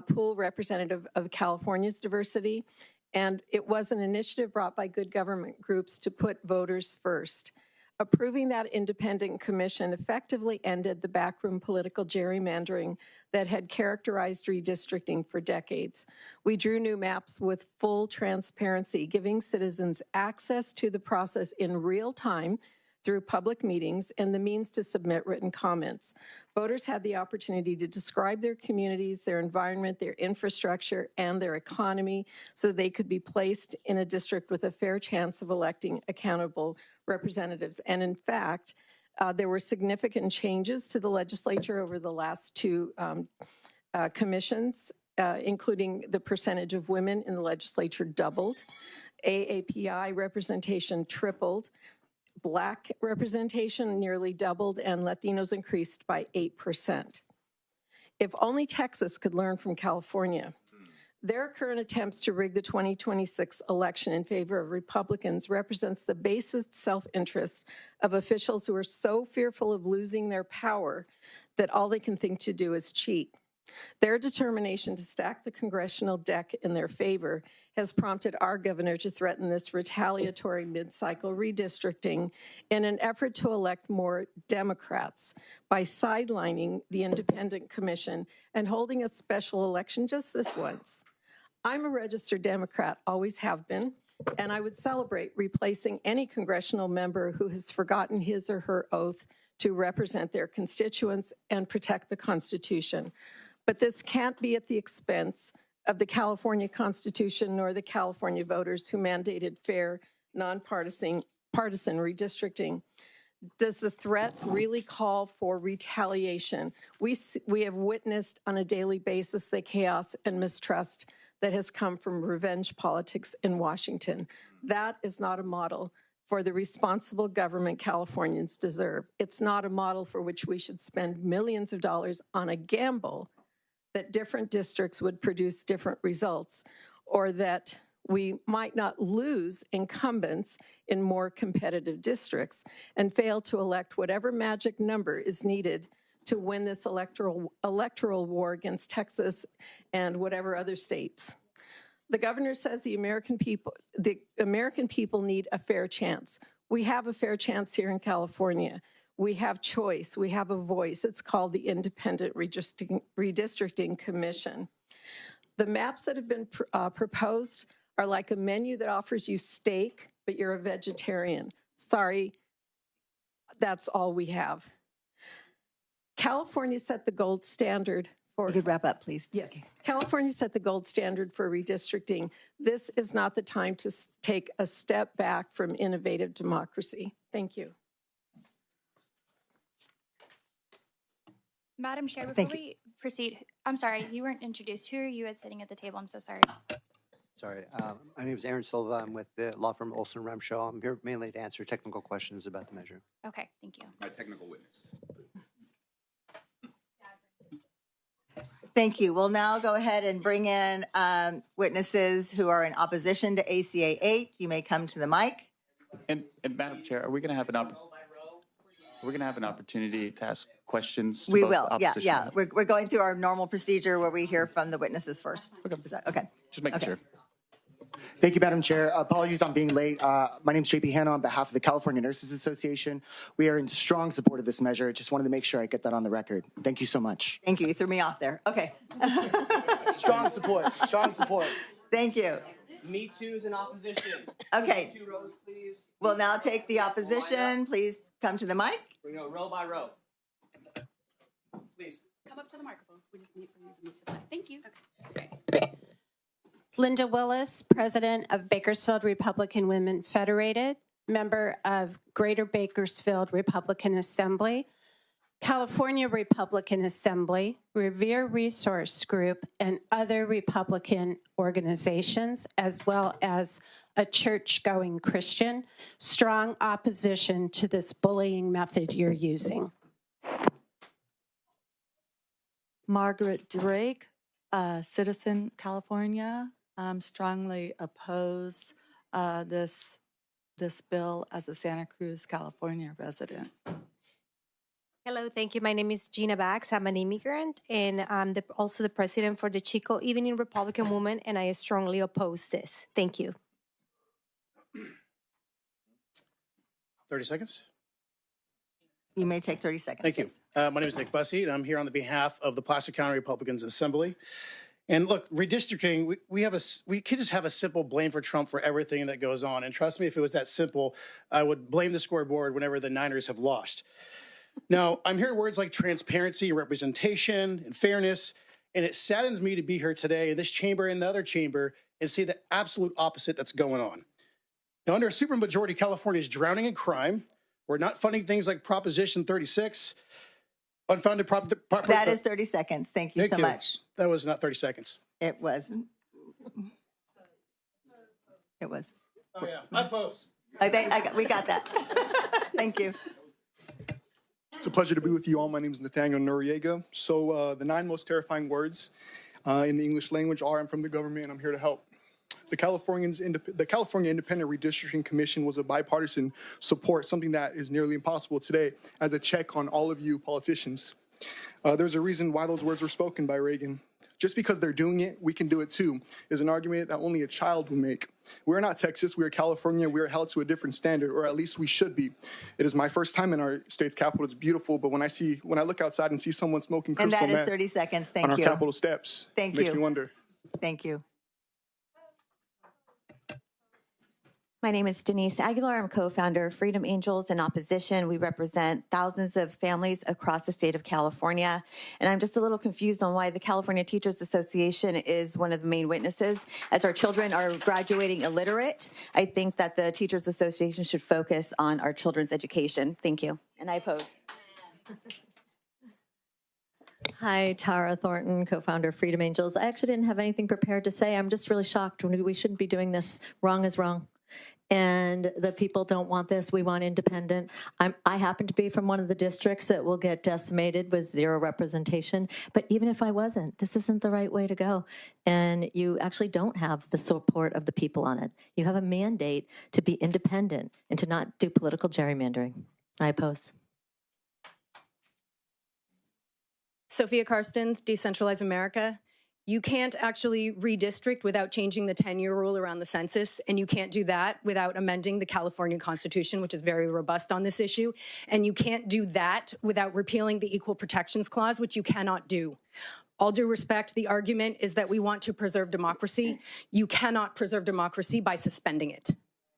pool representative of California's diversity, and it was an initiative brought by good government groups to put voters first. Approving that independent commission effectively ended the backroom political gerrymandering that had characterized redistricting for decades. We drew new maps with full transparency, giving citizens access to the process in real time through public meetings and the means to submit written comments. Voters had the opportunity to describe their communities, their environment, their infrastructure, and their economy so they could be placed in a district with a fair chance of electing accountable representatives. And in fact, there were significant changes to the legislature over the last two commissions, including the percentage of women in the legislature doubled, AAPI representation tripled, Black representation nearly doubled, and Latinos increased by 8%. If only Texas could learn from California. Their current attempts to rig the 2026 election in favor of Republicans represents the basest self-interest of officials who are so fearful of losing their power that all they can think to do is cheat. Their determination to stack the congressional deck in their favor has prompted our governor to threaten this retaliatory mid-cycle redistricting in an effort to elect more Democrats by sidelining the independent commission and holding a special election just this once. I'm a registered Democrat, always have been, and I would celebrate replacing any congressional member who has forgotten his or her oath to represent their constituents and protect the Constitution. But this can't be at the expense of the California Constitution nor the California voters who mandated fair, nonpartisan redistricting. Does the threat really call for retaliation? We have witnessed on a daily basis the chaos and mistrust that has come from revenge politics in Washington. That is not a model for the responsible government Californians deserve. It's not a model for which we should spend millions of dollars on a gamble that different districts would produce different results, or that we might not lose incumbents in more competitive districts and fail to elect whatever magic number is needed to win this electoral war against Texas and whatever other states. The governor says the American people need a fair chance. We have a fair chance here in California. We have choice. We have a voice. It's called the Independent Redistricting Commission. The maps that have been proposed are like a menu that offers you steak, but you're a vegetarian. Sorry, that's all we have. California set the gold standard for— You could wrap up, please. Yes. California set the gold standard for redistricting. This is not the time to take a step back from innovative democracy. Thank you. Madam Chair, before we proceed, I'm sorry, you weren't introduced. Who are you sitting at the table? I'm so sorry. Sorry, my name is Aaron Silva. I'm with the law firm Olson Remshaw. I'm here mainly to answer technical questions about the measure. Okay, thank you. My technical witness. Thank you. We'll now go ahead and bring in witnesses who are in opposition to ACA 8. You may come to the mic. And Madam Chair, are we going to have an opportunity to ask questions? We both will. opposition? Yeah. We're going through our normal procedure where we hear from the witnesses first. Okay. Okay. Just making sure. Thank you, Madam Chair. Apologies on being late. My name is JP Hanna on behalf of the California Nurses Association. We are in strong support of this measure. Just wanted to make sure I get that on the record. Thank you so much. Thank you. You threw me off there. Okay. Strong support. Strong support. Thank you. Me too's in opposition. Okay. 2 rows, please. We'll now take the opposition. Please come to the mic. We go row by row. Please. Come up to the microphone. We just need for you to move to the side. Thank you. Okay. Linda Willis, President of Bakersfield Republican Women Federated, member of Greater Bakersfield Republican Assembly, California Republican Assembly, Revere Resource Group, and other Republican organizations, as well as a church-going Christian. Strong opposition to this bullying method you're using. Margaret Drake, citizen, California. Strongly oppose this bill as a Santa Cruz, California resident. Hello, thank you. My name is Gina Bax. I'm an immigrant, and I'm also the president for the Chico Evening Republican Women, and I strongly oppose this. Thank you. 30 seconds. You may take 30 seconds. Thank you. My name is Nick Bussey, and I'm here on the behalf of the Placer County Republicans Assembly. And look, redistricting, we could just have a simple blame for Trump for everything that goes on. And trust me, if it was that simple, I would blame the scoreboard whenever the Niners have lost. Now, I'm hearing words like transparency and representation and fairness, and it saddens me to be here today in this chamber and the other chamber and see the absolute opposite that's going on. Now, under a supermajority, California is drowning in crime. We're not funding things like Proposition 36, unfounded That is 30 seconds. Thank you so much. That was not 30 seconds. It wasn't. It was. Oh, yeah. I oppose. We got that. Thank you. It's a pleasure to be with you all. My name is Nathaniel Noriega. So the 9 most terrifying words in the English language are, I'm from the government and I'm here to help. The California Independent Redistricting Commission was a bipartisan support, something that is nearly impossible today as a check on all of you politicians. There's a reason why those words were spoken by Reagan. Just because they're doing it, we can do it too, is an argument that only a child will make. We're not Texas, we are California, we are held to a different standard, or at least we should be. It is my first time in our state's capital, it's beautiful, but when I look outside and see someone smoking crystal And that is meth 30 seconds, thank on you. our Capitol steps, Thank makes you. me wonder. Thank you. My name is Denise Aguilar. I'm co-founder of Freedom Angels in Opposition. We represent thousands of families across the state of California. And I'm just a little confused on why the California Teachers Association is one of the main witnesses. As our children are graduating illiterate, I think that the Teachers Association should focus on our children's education. Thank you. And I oppose. Hi, Tara Thornton, co-founder of Freedom Angels. I actually didn't have anything prepared to say. I'm just really shocked. We shouldn't be doing this. Wrong is wrong. And the people don't want this. We want independent. I happen to be from one of the districts that will get decimated with 0 representation. But even if I wasn't, this isn't the right way to go. And you actually don't have the support of the people on it. You have a mandate to be independent and to not do political gerrymandering. I oppose. Sophia Karstens, Decentralize America. You can't actually redistrict without changing the 10-year rule around the census, and you can't do that without amending the California Constitution, which is very robust on this issue. And you can't do that without repealing the Equal Protections Clause, which you cannot do. All due respect, the argument is that we want to preserve democracy. You cannot preserve democracy by suspending it.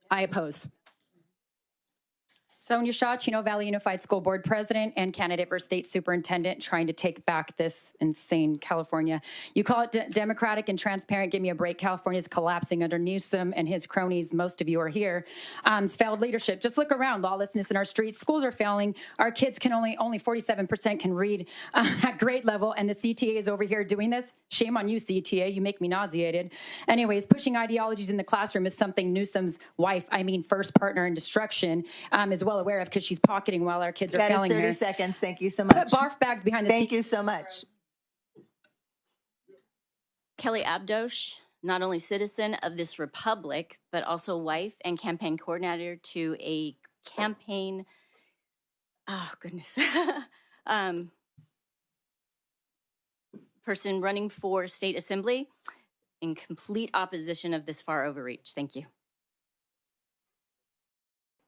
I oppose. Sonia Shaw, Chino Valley Unified School Board President and candidate for State Superintendent, trying to take back this insane California. You call it democratic and transparent. Give me a break. California's collapsing under Newsom and his cronies. Most of you are here. Failed leadership. Just look around. Lawlessness in our streets. Schools are failing. Our kids can only 47% can read at grade level, and the CTA is over here doing this. Shame on you, CTA. You make me nauseated. Anyways, pushing ideologies in the classroom is something Newsom's wife, first partner in destruction, is well aware of because she's pocketing while our kids are failing here. That is 30 seconds. Thank you so much. Put barf bags behind the Thank you so much. Kelly Abdosh, not only citizen of this republic, but also wife and campaign coordinator to a campaign, person running for state assembly. in complete opposition of this far overreach. Thank you.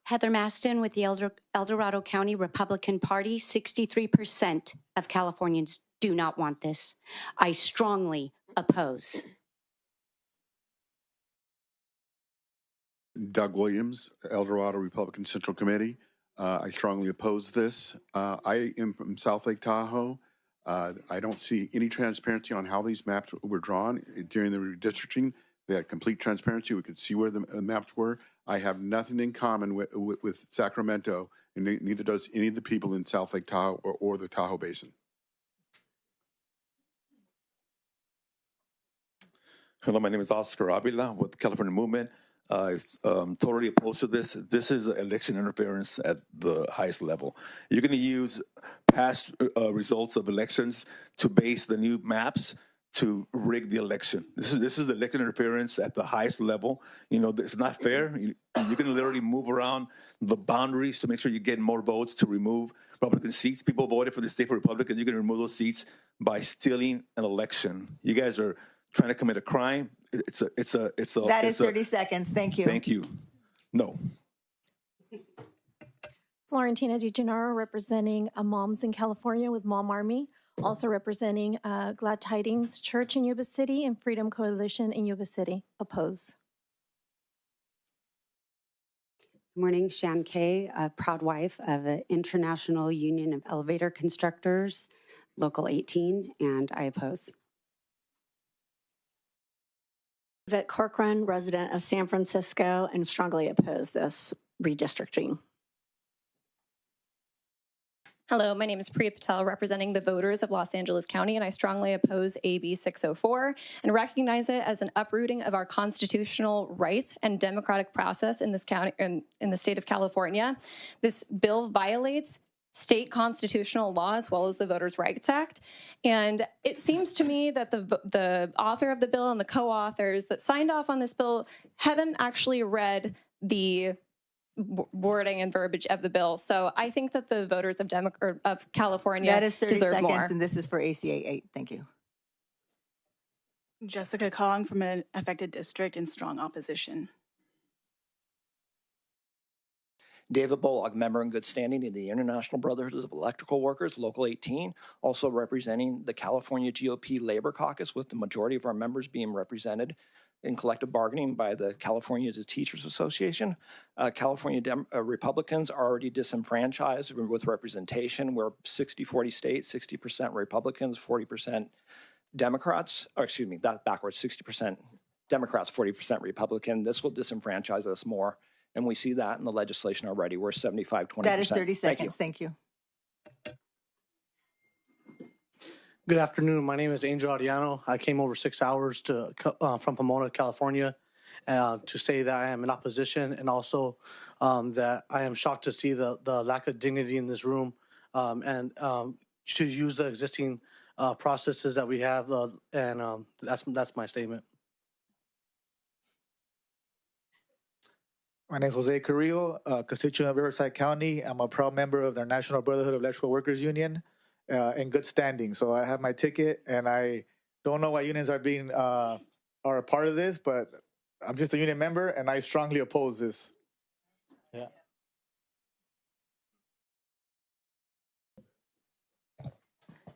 Heather Maston with the El Dorado County Republican Party. 63% of Californians do not want this. I strongly oppose. Doug Williams, El Dorado Republican Central Committee. I strongly oppose this. I am from South Lake Tahoe. I don't see any transparency on how these maps were drawn during the redistricting. They had complete transparency. We could see where the maps were. I have nothing in common with Sacramento, and neither does any of the people in South Lake Tahoe or the Tahoe Basin. Hello, my name is Oscar Avila with the California Movement. Totally opposed to this. This is election interference at the highest level. You're going to use past results of elections to base the new maps to rig the election. This is election interference at the highest level. You know, it's not fair. You can literally move around the boundaries to make sure you get more votes to remove Republican seats. People voted for the state for Republicans. You're going to remove those seats by stealing an election. You guys are trying to commit a crime. That is 30 seconds. Thank you. Thank you. No. Florentina DeGennaro representing Moms in California with Mom Army. Also representing Glad Tidings Church in Yuba City and Freedom Coalition in Yuba City. Oppose. Good morning, Shan Kay, a proud wife of the International Union of Elevator Constructors, Local 18, and I oppose. Yvette Corcoran, resident of San Francisco, and strongly oppose this redistricting. Hello, my name is Priya Patel, representing the voters of Los Angeles County, and I strongly oppose AB 604 and recognize it as an uprooting of our constitutional rights and democratic process in this county, in the state of California. This bill violates state constitutional law as well as the Voters' Rights Act. And it seems to me that the author of the bill and the co-authors that signed off on this bill haven't actually read the wording and verbiage of the bill. So I think that the voters of California That is 30 deserve seconds, more. and this is for ACA 8. Thank you. Jessica Kong from an affected district in strong opposition. David Bullock, member in good standing of the International Brotherhood of Electrical Workers, Local 18, also representing the California GOP Labor Caucus, with the majority of our members being represented in collective bargaining by the California Teachers Association. California Republicans are already disenfranchised with representation. We're 60-40 state, 60% Republicans, 40% Democrats, or excuse me, that's backwards, 60% Democrats, 40% Republican. This will disenfranchise us more. And we see that in the legislation already. We're 75-20%. That is 30 seconds. Thank you. Good afternoon. My name is Angel Ariano. I came over 6 hours from Pomona, California, to say that I am in opposition, and also that I am shocked to see the lack of dignity in this room, and to use the existing processes that we have, and that's my statement. My name is Jose Carrillo, constituent of Riverside County. I'm a proud member of the National Brotherhood of Electrical Workers Union, in good standing. So I have my ticket, and I don't know why unions are a part of this, but I'm just a union member, and I strongly oppose this. Yeah.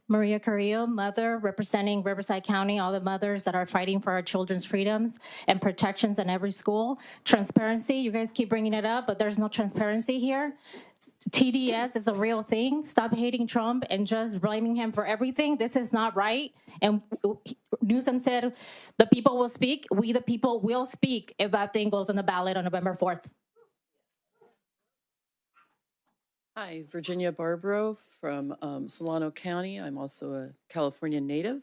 Maria Carrillo, mother, representing Riverside County, all the mothers that are fighting for our children's freedoms and protections in every school. Transparency, you guys keep bringing it up, but there's no transparency here. TDS is a real thing. Stop hating Trump and just blaming him for everything. This is not right. And Newsom said, the people will speak. We, the people, will speak if that thing goes on the ballot on November 4th. Hi, Virginia Barbaro from Solano County. I'm also a California native,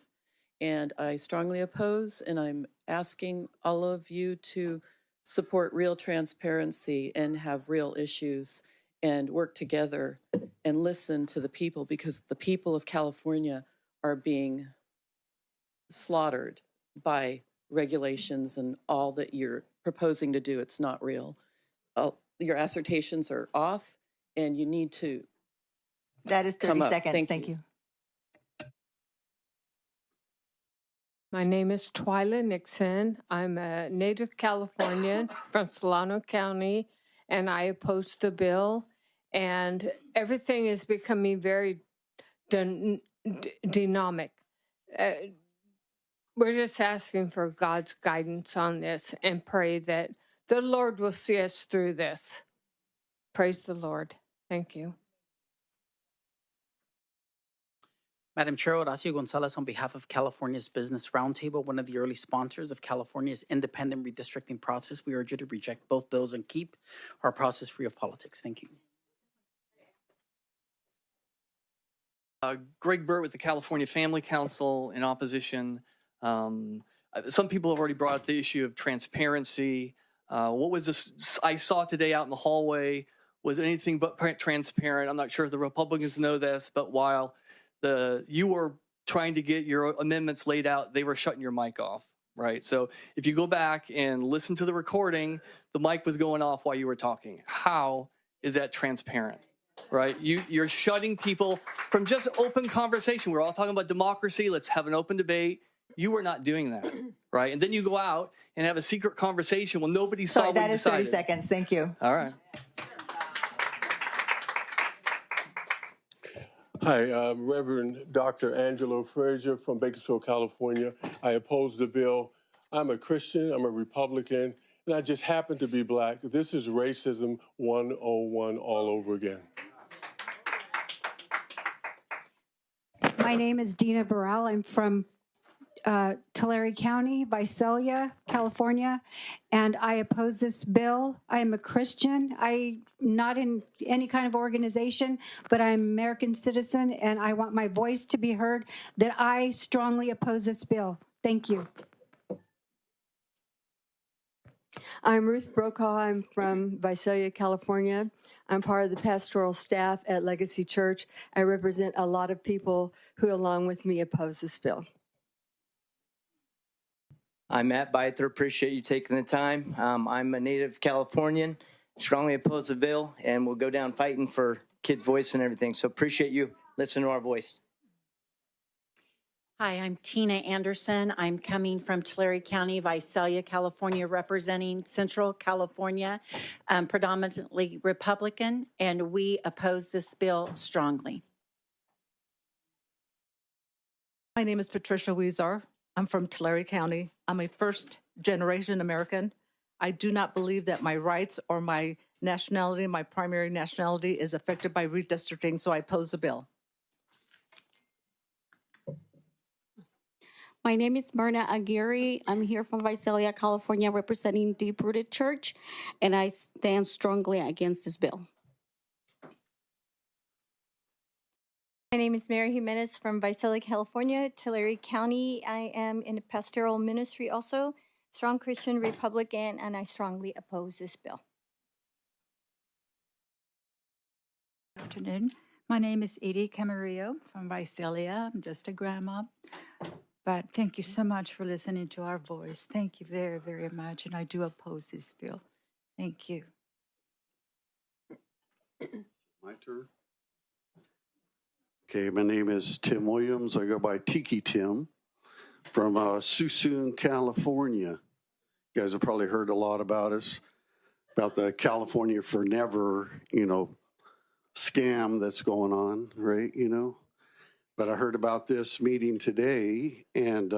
and I strongly oppose, and I'm asking all of you to support real transparency and have real issues and work together and listen to the people, because the people of California are being slaughtered by regulations and all that you're proposing to do. It's not real. Your assertions are off, and you need to. That is 30 seconds. Thank you. My name is Twyla Nixon. I'm a native Californian from Solano County, and I oppose the bill. And everything is becoming very dynamic. We're just asking for God's guidance on this and pray that the Lord will see us through this. Praise the Lord. Thank you. Madam Chair, Horacio Gonzalez on behalf of California's Business Roundtable, one of the early sponsors of California's independent redistricting process. We urge you to reject both bills and keep our process free of politics. Thank you. Greg Burt with the California Family Council in opposition. Some people have already brought up the issue of transparency. What was this I saw today out in the hallway was anything but transparent. I'm not sure if the Republicans know this, but while you were trying to get your amendments laid out, they were shutting your mic off, right? So if you go back and listen to the recording, the mic was going off while you were talking. How is that transparent? Right? You're shutting people from just open conversation. We're all talking about democracy. Let's have an open debate. You were not doing that, right? And then you go out and have a secret conversation when nobody saw what you decided. That is 30 seconds. Thank you. All right. Hi, Reverend Dr. Angelo Frazier from Bakersfield, California. I oppose the bill. I'm a Christian, I'm a Republican, and I just happen to be black. This is racism 101 all over again. My name is Dina Burrell. I'm from Tulare County, Visalia, California, and I oppose this bill. I am a Christian. I'm not in any kind of organization, but I'm an American citizen, and I want my voice to be heard that I strongly oppose this bill. Thank you. I'm Ruth Brokaw. I'm from Visalia, California. I'm part of the pastoral staff at Legacy Church. I represent a lot of people who, along with me, oppose this bill. I'm Matt Beither. Appreciate you taking the time. I'm a native Californian, strongly oppose the bill, and we'll go down fighting for kids' voice and everything. So appreciate you listening to our voice. Hi, I'm Tina Anderson. I'm coming from Tulare County, Visalia, California, representing Central California, predominantly Republican, and we oppose this bill strongly. My name is Patricia Weezer. I'm from Tulare County. I'm a first-generation American. I do not believe that my rights or my nationality, my primary nationality, is affected by redistricting, so I oppose the bill. My name is Myrna Aguirre. I'm here from Visalia, California, representing Deep Rooted Church, and I stand strongly against this bill. My name is Mary Jimenez from Visalia, California, Tulare County. I am in a pastoral ministry also, strong Christian Republican, and I strongly oppose this bill. Good afternoon. My name is Edie Camarillo from Visalia. I'm just a grandma. But thank you so much for listening to our voice. Thank you very, very much. And I do oppose this bill. Thank you. My turn. Okay, my name is Tim Williams. I go by Tiki Tim from Suisun, California. You guys have probably heard a lot about us, about the California for Never, scam that's going on, right, But I heard about this meeting today, and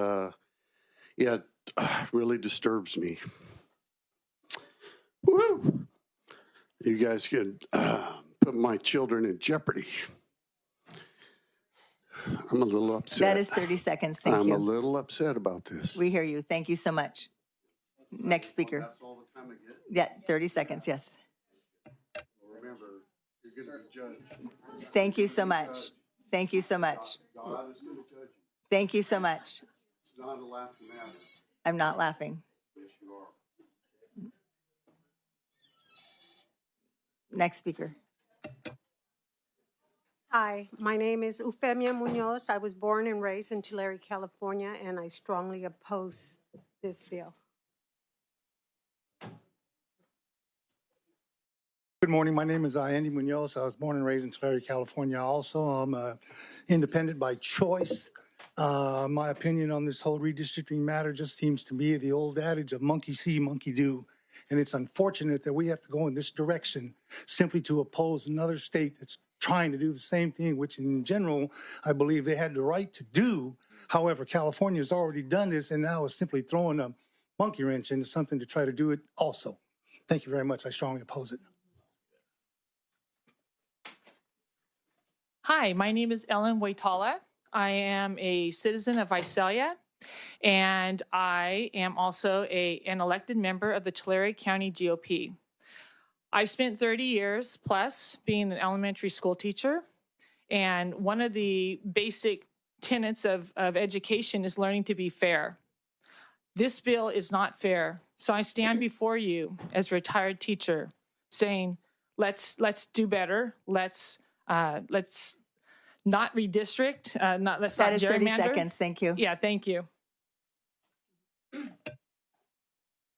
it really disturbs me. Woo! You guys could put my children in jeopardy. I'm a little upset. That is 30 seconds. Thank you. I'm a little upset about this. We hear you. Thank you so much. Next speaker. That's all the time I get? Yeah, 30 seconds. Yes. Remember, you're going to be judged. Thank you so much. Thank you so much. God is going to judge you. Thank you so much. It's not a laughing matter. I'm not laughing. Yes, you are. Next speaker. Hi, my name is Eufemia Munoz. I was born and raised in Tulare, California, and I strongly oppose this bill. Good morning. My name is Andy Munoz. I was born and raised in Tulare, California also. I'm independent by choice. My opinion on this whole redistricting matter just seems to be the old adage of monkey see, monkey do. And it's unfortunate that we have to go in this direction simply to oppose another state that's trying to do the same thing, which in general, I believe they had the right to do. However, California has already done this and now is simply throwing a monkey wrench into something to try to do it also. Thank you very much. I strongly oppose it. Hi, my name is Ellen Waitala. I am a citizen of Visalia, and I am also an elected member of the Tulare County GOP. I've spent 30 years plus being an elementary school teacher, and one of the basic tenets of education is learning to be fair. This bill is not fair, so I stand before you as a retired teacher saying, let's do better. Let's not redistrict. Let's That not is 30 gerrymander. seconds. Thank you. Yeah, thank you.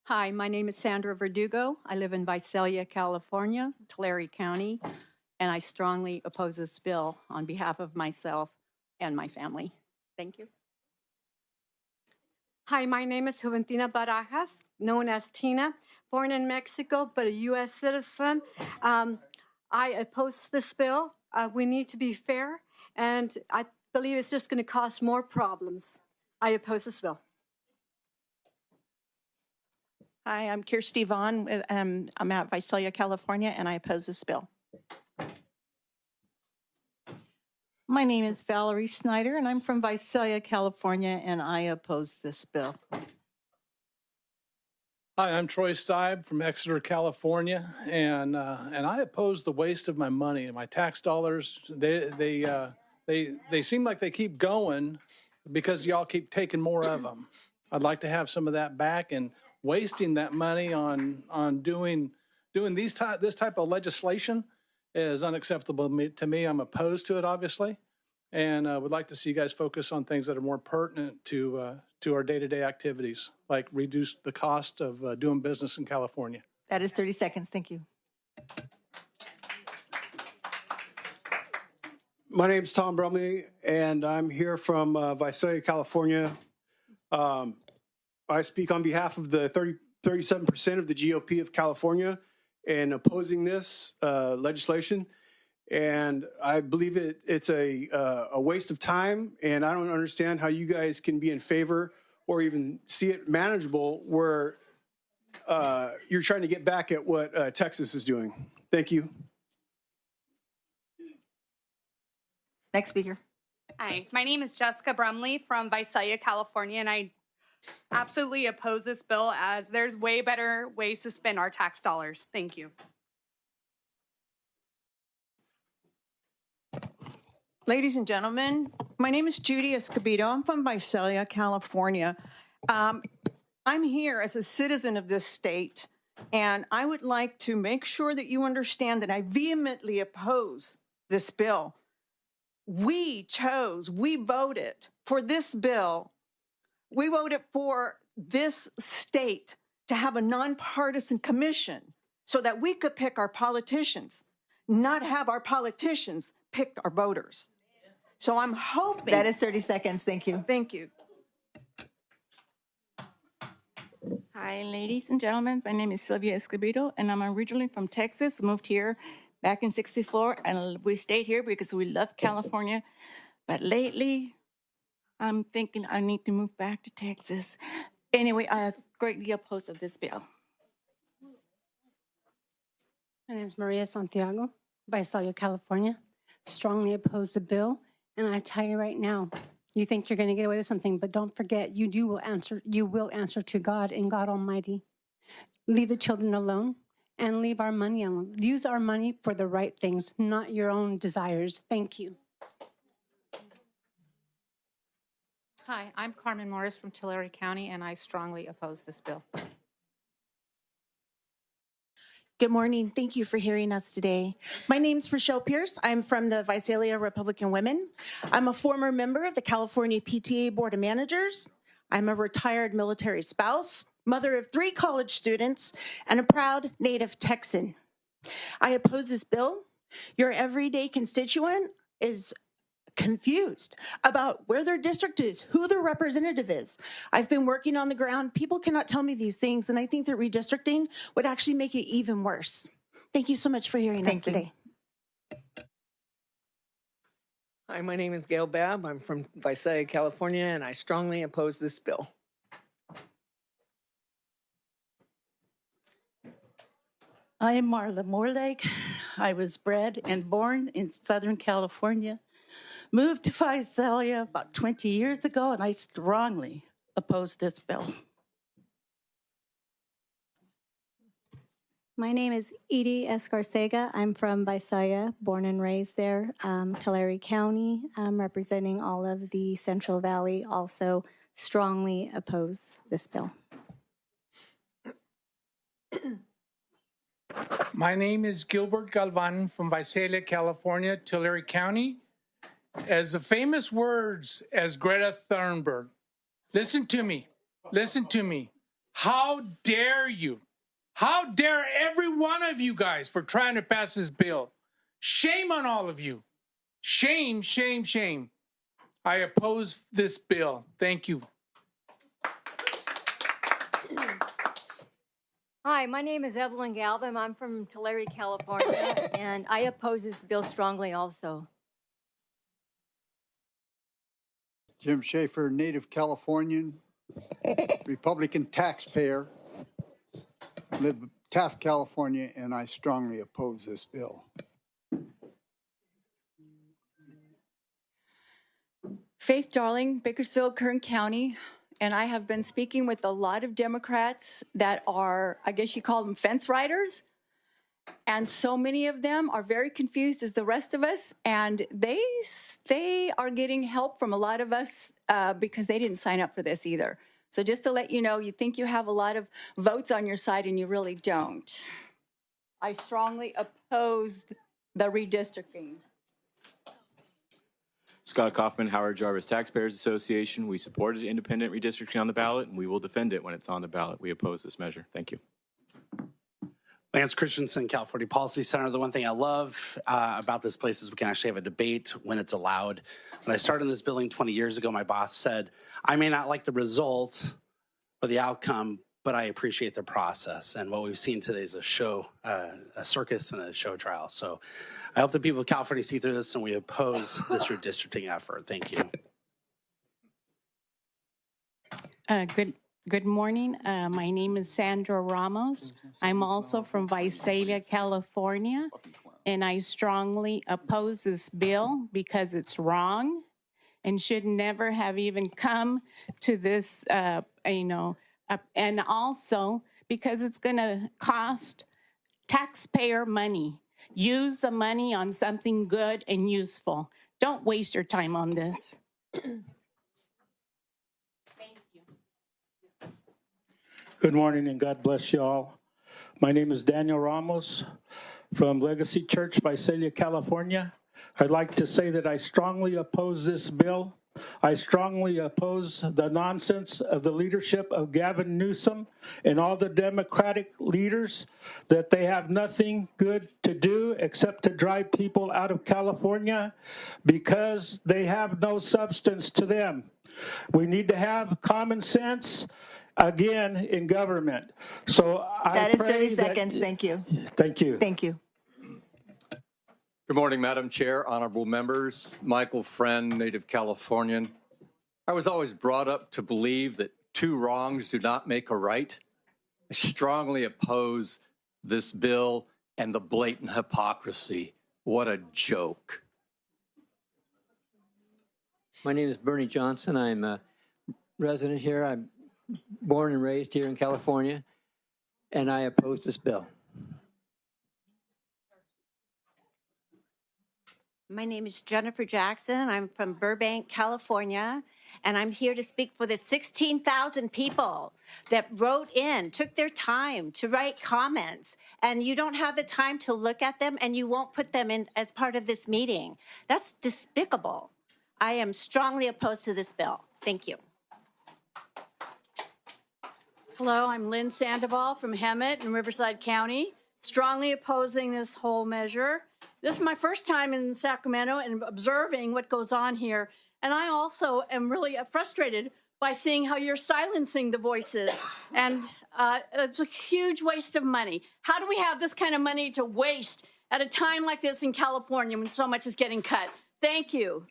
Hi, my name is Sandra Verdugo. I live in Visalia, California, Tulare County, and I strongly oppose this bill on behalf of myself and my family. Thank you. Hi, my name is Juventina Barajas, known as Tina, born in Mexico, but a U.S. citizen. I oppose this bill. We need to be fair, and I believe it's just going to cause more problems. I oppose this bill. Hi, I'm Kirsty Vaughn. I'm at Visalia, California, and I oppose this bill. My name is Valerie Snyder, and I'm from Visalia, California, and I oppose this bill. Hi, I'm Troy Stibe from Exeter, California, and I oppose the waste of my money and my tax dollars. They seem like they keep going because y'all keep taking more of them. I'd like to have some of that back, and wasting that money on doing this type of legislation is unacceptable to me. I'm opposed to it, obviously, and would like to see you guys focus on things that are more pertinent to our day-to-day activities, like reduce the cost of doing business in California. That is 30 seconds. Thank you. My name is Tom Brumley, and I'm here from Visalia, California. I speak on behalf of the 37% of the GOP of California in opposing this legislation. And I believe it's a waste of time, and I don't understand how you guys can be in favor or even see it manageable where you're trying to get back at what Texas is doing. Thank you. Next speaker. Hi, my name is Jessica Brumley from Visalia, California, and I absolutely oppose this bill as there's way better ways to spend our tax dollars. Thank you. Ladies and gentlemen, my name is Judy Escobedo. I'm from Visalia, California. I'm here as a citizen of this state, and I would like to make sure that you understand that I vehemently oppose this bill. We voted for this bill. We voted for this state to have a nonpartisan commission so that we could pick our politicians, not have our politicians pick our voters. So I'm hoping... That is 30 seconds. Thank you. Thank you. Hi, ladies and gentlemen. My name is Sylvia Escobedo, and I'm originally from Texas, moved here back in '64, and we stayed here because we love California. But lately, I'm thinking I need to move back to Texas. Anyway, I greatly oppose of this bill. My name is Maria Santiago, Visalia, California. Strongly oppose the bill. And I tell you right now, you think you're going to get away with something, but don't forget, you will answer to God and God Almighty. Leave the children alone and leave our money alone. Use our money for the right things, not your own desires. Thank you. Hi, I'm Carmen Morris from Tulare County, and I strongly oppose this bill. Good morning. Thank you for hearing us today. My name's Rochelle Pierce. I'm from the Visalia Republican Women. I'm a former member of the California PTA Board of Managers. I'm a retired military spouse, mother of 3 college students, and a proud native Texan. I oppose this bill. Your everyday constituent is confused about where their district is, who their representative is. I've been working on the ground. People cannot tell me these things, and I think that redistricting would actually make it even worse. Thank you so much for hearing us today. Hi, my name is Gail Babb. I'm from Visalia, California, and I strongly oppose this bill. I am Marla Morleg. I was bred and born in Southern California, moved to Visalia about 20 years ago, and I strongly oppose this bill. My name is Edie Escarcega. I'm from Visalia, born and raised there, Tulare County. I'm representing all of the Central Valley, also strongly oppose this bill. My name is Gilbert Galvan from Visalia, California, Tulare County. As the famous words as Greta Thunberg, listen to me, how dare you? How dare every one of you guys for trying to pass this bill? Shame on all of you. Shame, shame, shame. I oppose this bill. Thank you. Hi, my name is Evelyn Galvin. I'm from Tulare, California, and I oppose this bill strongly also. Jim Schaefer, native Californian, Republican taxpayer, live in Taft, California, and I strongly oppose this bill. Faith Darling, Bakersfield, Kern County, and I have been speaking with a lot of Democrats that are, I guess you call them fence riders, and so many of them are very confused as the rest of us, and they are getting help from a lot of us because they didn't sign up for this either. So just to let you know, you think you have a lot of votes on your side and you really don't. I strongly oppose the redistricting. Scott Kaufman, Howard Jarvis Taxpayers Association. We supported independent redistricting on the ballot, and we will defend it when it's on the ballot. We oppose this measure. Thank you. Lance Christensen, California Policy Center. The one thing I love about this place is we can actually have a debate when it's allowed. When I started in this building 20 years ago, my boss said, I may not like the result or the outcome, but I appreciate the process. And what we've seen today is a show, a circus and a show trial. So I hope the people of California see through this and we oppose this redistricting effort. Thank you. Good morning. My name is Sandra Ramos. I'm also from Visalia, California, and I strongly oppose this bill because it's wrong and should never have even come to this, and also because it's going to cost taxpayer money. Use the money on something good and useful. Don't waste your time on this. Good morning and God bless you all. My name is Daniel Ramos from Legacy Church, Visalia, California. I'd like to say that I strongly oppose this bill. I strongly oppose the nonsense of the leadership of Gavin Newsom and all the Democratic leaders that they have nothing good to do except to drive people out of California because they have no substance to them. We need to have common sense again in government. So That is 30 seconds. Thank you. Thank you. Thank you. Good morning, Madam Chair, honorable members. Michael Friend, native Californian. I was always brought up to believe that two wrongs do not make a right. I strongly oppose this bill and the blatant hypocrisy. What a joke. My name is Bernie Johnson. I'm a resident here. I'm born and raised here in California, and I oppose this bill. My name is Jennifer Jackson. I'm from Burbank, California, and I'm here to speak for the 16,000 people that wrote in, took their time to write comments, and you don't have the time to look at them, and you won't put them in as part of this meeting. That's despicable. I am strongly opposed to this bill. Thank you. Hello, I'm Lynn Sandoval from Hemet in Riverside County, strongly opposing this whole measure. This is my first time in Sacramento and observing what goes on here. And I also am really frustrated by seeing how you're silencing the voices. And it's a huge waste of money. How do we have this kind of money to waste at a time like this in California when so much is getting cut? Thank you.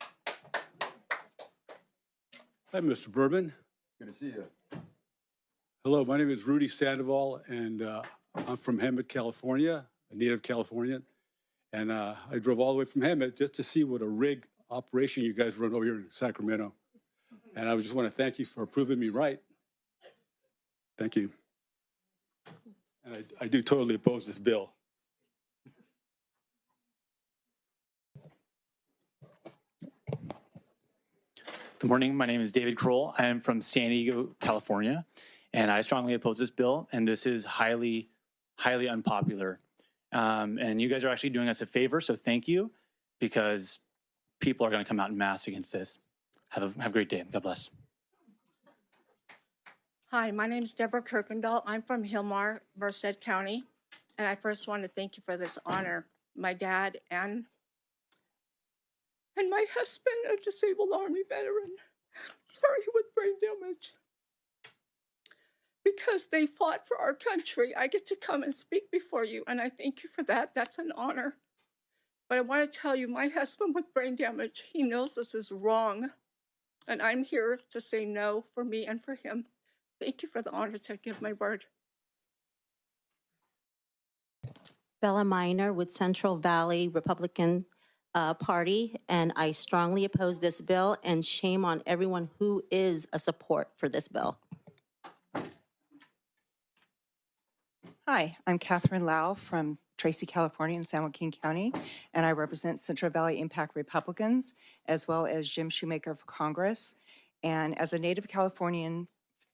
Hi, Mr. Berman. Good to see you. Hello, my name is Rudy Sandoval, and I'm from Hemet, California, a native Californian. And I drove all the way from Hemet just to see what a rig operation you guys run over here in Sacramento. And I just want to thank you for proving me right. Thank you. And I do totally oppose this bill. Good morning. My name is David Kroll. I am from San Diego, California, and I strongly oppose this bill. And this is highly, highly unpopular. And you guys are actually doing us a favor, so thank you, because people are going to come out in mass against this. Have a great day. God bless. Hi, my name is Deborah Kirkendall. I'm from Hillmar, Merced County, and I first want to thank you for this honor. My dad and my husband, a disabled Army veteran, sorry, with brain damage. Because they fought for our country, I get to come and speak before you, and I thank you for that. That's an honor. But I want to tell you, my husband with brain damage, he knows this is wrong, and I'm here to say no for me and for him. Thank you for the honor to give my word. Bella Minor with Central Valley Republican Party, and I strongly oppose this bill, and shame on everyone who is a support for this bill. Hi, I'm Catherine Lau from Tracy, California in San Joaquin County, and I represent Central Valley Impact Republicans, as well as Jim Shoemaker for Congress. And as a native Californian,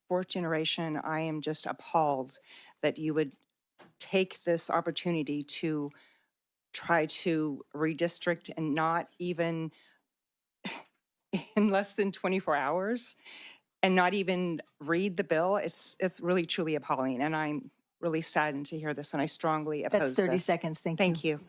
fourth generation, I am just appalled that you would take this opportunity to try to redistrict and not even in less than 24 hours and not even read the bill. It's really truly appalling, and I'm really saddened to hear this, and I strongly oppose this. That's 30 seconds. Thank you.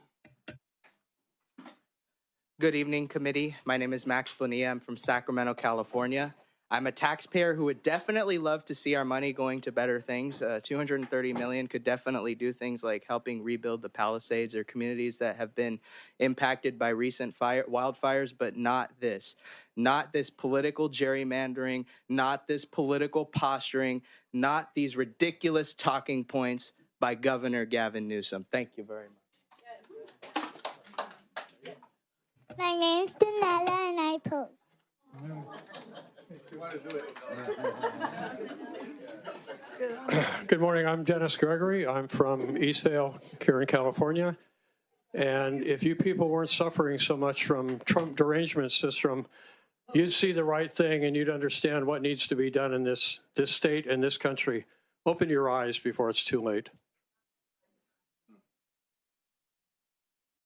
Good evening, committee. My name is Max Bonilla. I'm from Sacramento, California. I'm a taxpayer who would definitely love to see our money going to better things. $230 million could definitely do things like helping rebuild the Palisades or communities that have been impacted by recent wildfires, but not this. Not this political gerrymandering, not this political posturing, not these ridiculous talking points by Governor Gavin Newsom. Thank you very much. My name's Danella, and I oppose. Good morning. I'm Dennis Gregory. I'm from Eastvale, here in California. And if you people weren't suffering so much from Trump derangement system, you'd see the right thing and you'd understand what needs to be done in this state and this country. Open your eyes before it's too late.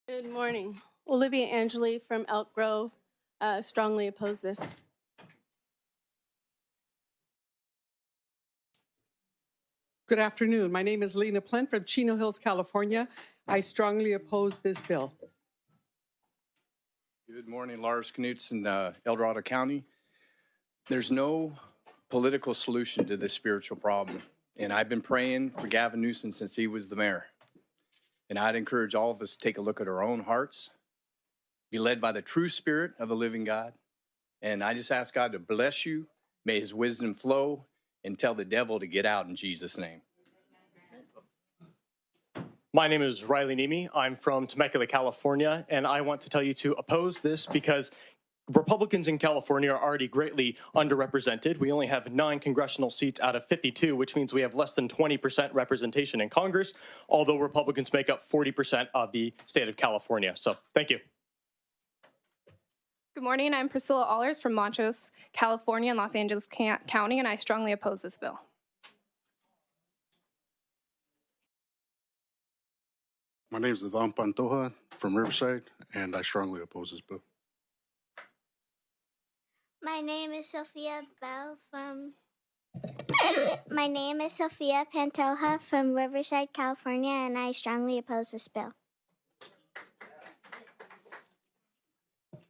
Good morning. Olivia Angeli from Elk Grove. Strongly oppose this. Good afternoon. My name is Lena Plent from Chino Hills, California. I strongly oppose this bill. Good morning, Lars Knutson, El Dorado County. There's no political solution to this spiritual problem. And I've been praying for Gavin Newsom since he was the mayor. And I'd encourage all of us to take a look at our own hearts, be led by the true spirit of the living God. And I just ask God to bless you. May his wisdom flow, and tell the devil to get out in Jesus' name. My name is Riley Nemi. I'm from Temecula, California, and I want to tell you to oppose this because Republicans in California are already greatly underrepresented. We only have 9 congressional seats out of 52, which means we have less than 20% representation in Congress, although Republicans make up 40% of the state of California. So thank you. Good morning. I'm Priscilla Allers from Montrose, California, in Los Angeles County, and I strongly oppose this bill. My name is Adam Pantoja from Riverside, and I strongly oppose this bill. My name is Sophia Bell from... My name is Sophia Pantoja from Riverside, California, and I strongly oppose this bill.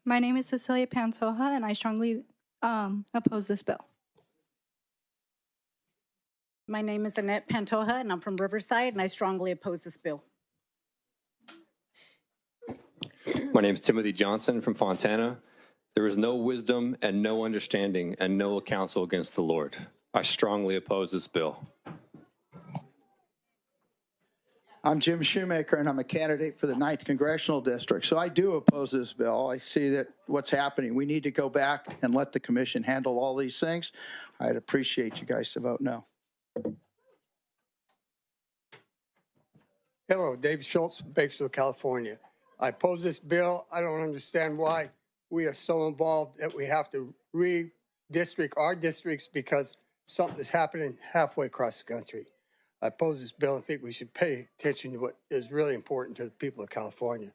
My name is Cecilia Pantoja, and I strongly oppose this bill. My name is Annette Pantoja, and I'm from Riverside, and I strongly oppose this bill. My name is Timothy Johnson from Fontana. There is no wisdom and no understanding and no counsel against the Lord. I strongly oppose this bill. I'm Jim Shoemaker, and I'm a candidate for the 9th Congressional District. So I do oppose this bill. I see that what's happening. We need to go back and let the commission handle all these things. I'd appreciate you guys to vote no. Hello, Dave Schultz, Bakersfield, California. I oppose this bill. I don't understand why we are so involved that we have to redistrict our districts because something is happening halfway across the country. I oppose this bill and think we should pay attention to what is really important to the people of California.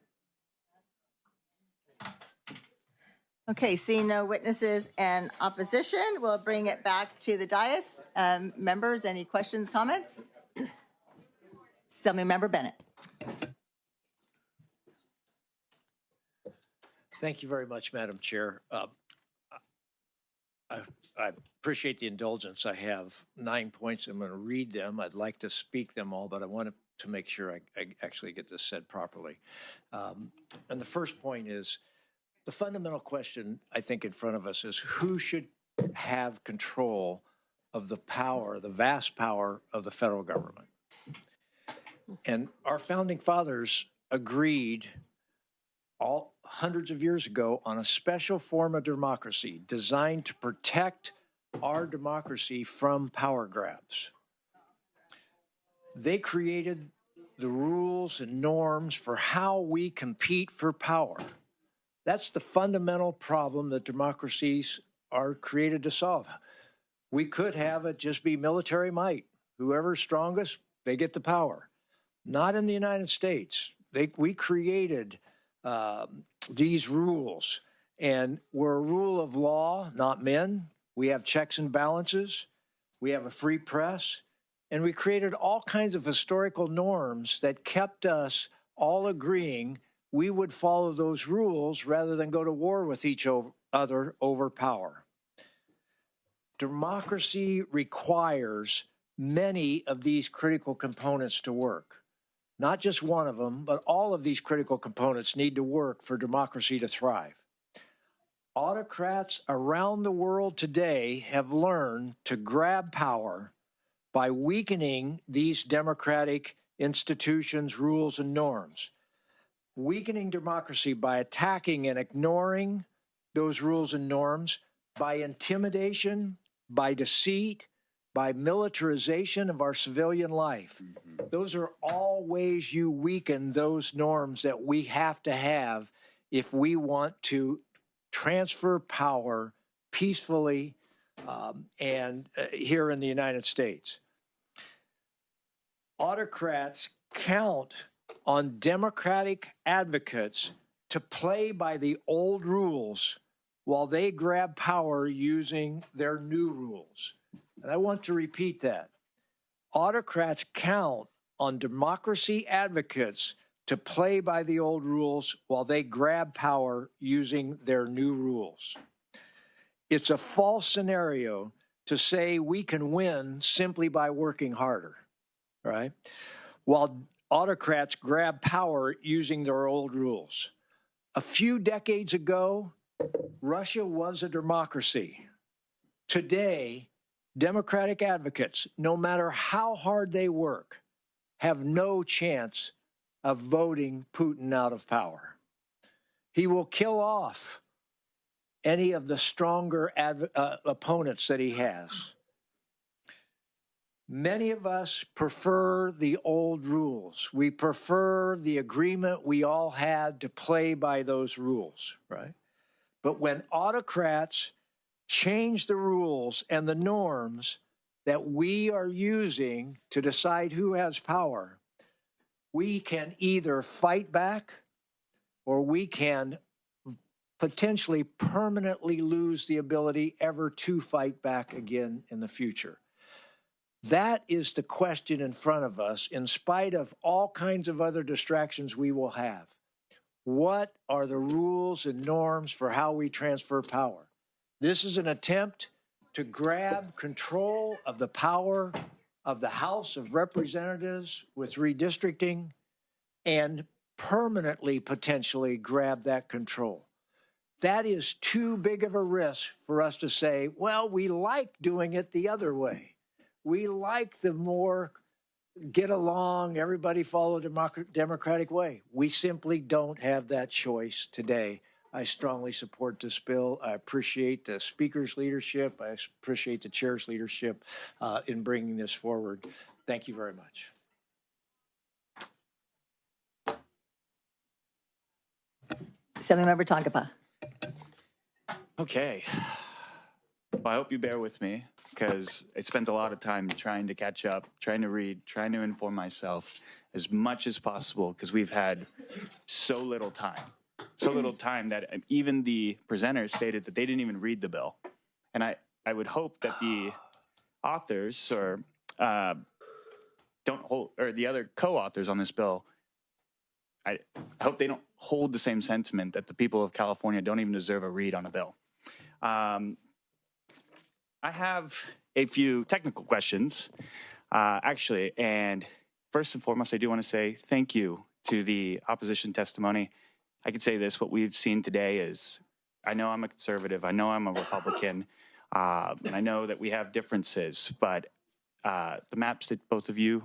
Okay, seeing no witnesses and opposition, we'll bring it back to the dais. Members, any questions, comments? Assemblymember Bennett. Thank you very much, Madam Chair. I appreciate the indulgence. I have 9 points. I'm going to read them. I'd like to speak them all, but I wanted to make sure I actually get this said properly. And the first point is, the fundamental question I think in front of us is who should have control of the power, the vast power of the federal government? And our founding fathers agreed all hundreds of years ago on a special form of democracy designed to protect our democracy from power grabs. They created the rules and norms for how we compete for power. That's the fundamental problem that democracies are created to solve. We could have it just be military might. Whoever's strongest, they get the power. Not in the United States. We created these rules, and we're a rule of law, not men. We have checks and balances. We have a free press, and we created all kinds of historical norms that kept us all agreeing we would follow those rules rather than go to war with each other over power. Democracy requires many of these critical components to work. Not just one of them, but all of these critical components need to work for democracy to thrive. Autocrats around the world today have learned to grab power by weakening these democratic institutions, rules, and norms. Weakening democracy by attacking and ignoring those rules and norms, by intimidation, by deceit, by militarization of our civilian life. Those are all ways you weaken those norms that we have to have if we want to transfer power peacefully and here in the United States. Autocrats count on democratic advocates to play by the old rules while they grab power using their new rules. And I want to repeat that. Autocrats count on democracy advocates to play by the old rules while they grab power using their new rules. It's a false scenario to say we can win simply by working harder, right? While autocrats grab power using their old rules. A few decades ago, Russia was a democracy. Today, democratic advocates, no matter how hard they work, have no chance of voting Putin out of power. He will kill off any of the stronger opponents that he has. Many of us prefer the old rules. We prefer the agreement we all had to play by those rules, right? But when autocrats change the rules and the norms that we are using to decide who has power, we can either fight back or we can potentially permanently lose the ability ever to fight back again in the future. That is the question in front of us, in spite of all kinds of other distractions we will have. What are the rules and norms for how we transfer power? This is an attempt to grab control of the power of the House of Representatives with redistricting and permanently, potentially grab that control. That is too big of a risk for us to say, well, we like doing it the other way. We like the more get along, everybody follow the democratic way. We simply don't have that choice today. I strongly support this bill. I appreciate the speaker's leadership. I appreciate the chair's leadership in bringing this forward. Thank you very much. Assemblymember Tangipa. Okay. Well, I hope you bear with me because I spent a lot of time trying to catch up, trying to read, trying to inform myself as much as possible because we've had so little time that even the presenters stated that they didn't even read the bill. And I would hope that the authors or the other co-authors on this bill, I hope they don't hold the same sentiment that the people of California don't even deserve a read on a bill. I have a few technical questions, actually, and first and foremost, I do want to say thank you to the opposition testimony. I could say this, what we've seen today is, I know I'm a conservative, I know I'm a Republican, and I know that we have differences, but the maps that both of you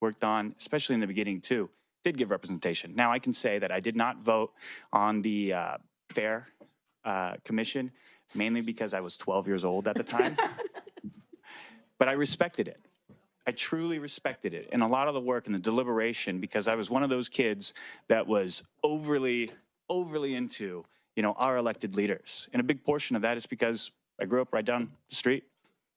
worked on, especially in the beginning too, did give representation. Now I can say that I did not vote on the Fair Commission, mainly because I was 12 years old at the time. But I respected it. I truly respected it. And a lot of the work and the deliberation, because I was one of those kids that was overly into, our elected leaders. And a big portion of that is because I grew up right down the street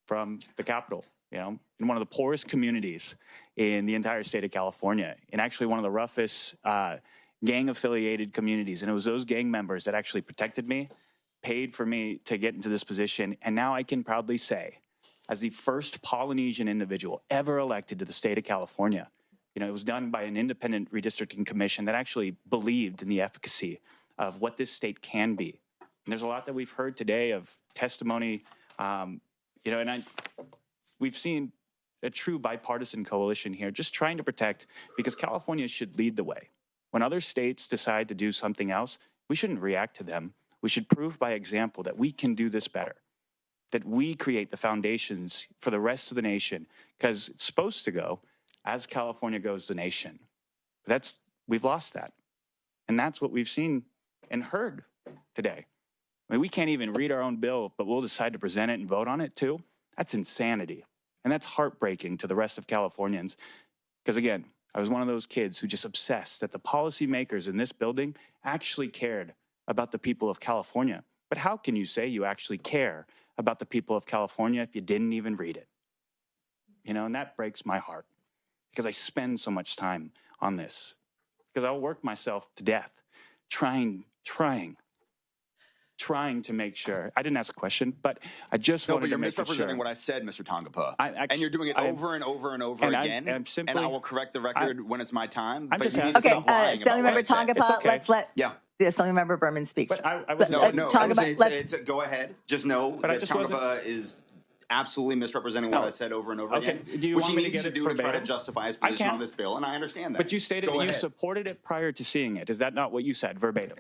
from the Capitol, in one of the poorest communities in the entire state of California, and actually one of the roughest gang-affiliated communities. And it was those gang members that actually protected me, paid for me to get into this position. And now I can proudly say, as the first Polynesian individual ever elected to the state of California, it was done by an independent redistricting commission that actually believed in the efficacy of what this state can be. And there's a lot that we've heard today of testimony, we've seen a true bipartisan coalition here just trying to protect, because California should lead the way. When other states decide to do something else, we shouldn't react to them. We should prove by example that we can do this better, that we create the foundations for the rest of the nation, because it's supposed to go as California goes the nation. We've lost that. And that's what we've seen and heard today. We can't even read our own bill, but we'll decide to present it and vote on it too. That's insanity. And that's heartbreaking to the rest of Californians. Because again, I was one of those kids who just obsessed that the policymakers in this building actually cared about the people of California. But how can you say you actually care about the people of California if you didn't even read it? And that breaks my heart, because I spend so much time on this, because I'll work myself to death trying to make sure. I didn't ask a question, but I just wanted to make sure. No, but you're misrepresenting what I said, Mr. Tangipa. And you're doing it over and over and over again. And I will correct the record when it's my time. Okay, Assemblymember Tangipa, let's let the Assemblymember Berman speak. Go ahead. Just know that Tangipa is absolutely misrepresenting what I said over and over again. Do you want me to get it to try to justify his position on this bill, and I understand that. But you stated that you supported it prior to seeing it. Is that not what you said verbatim?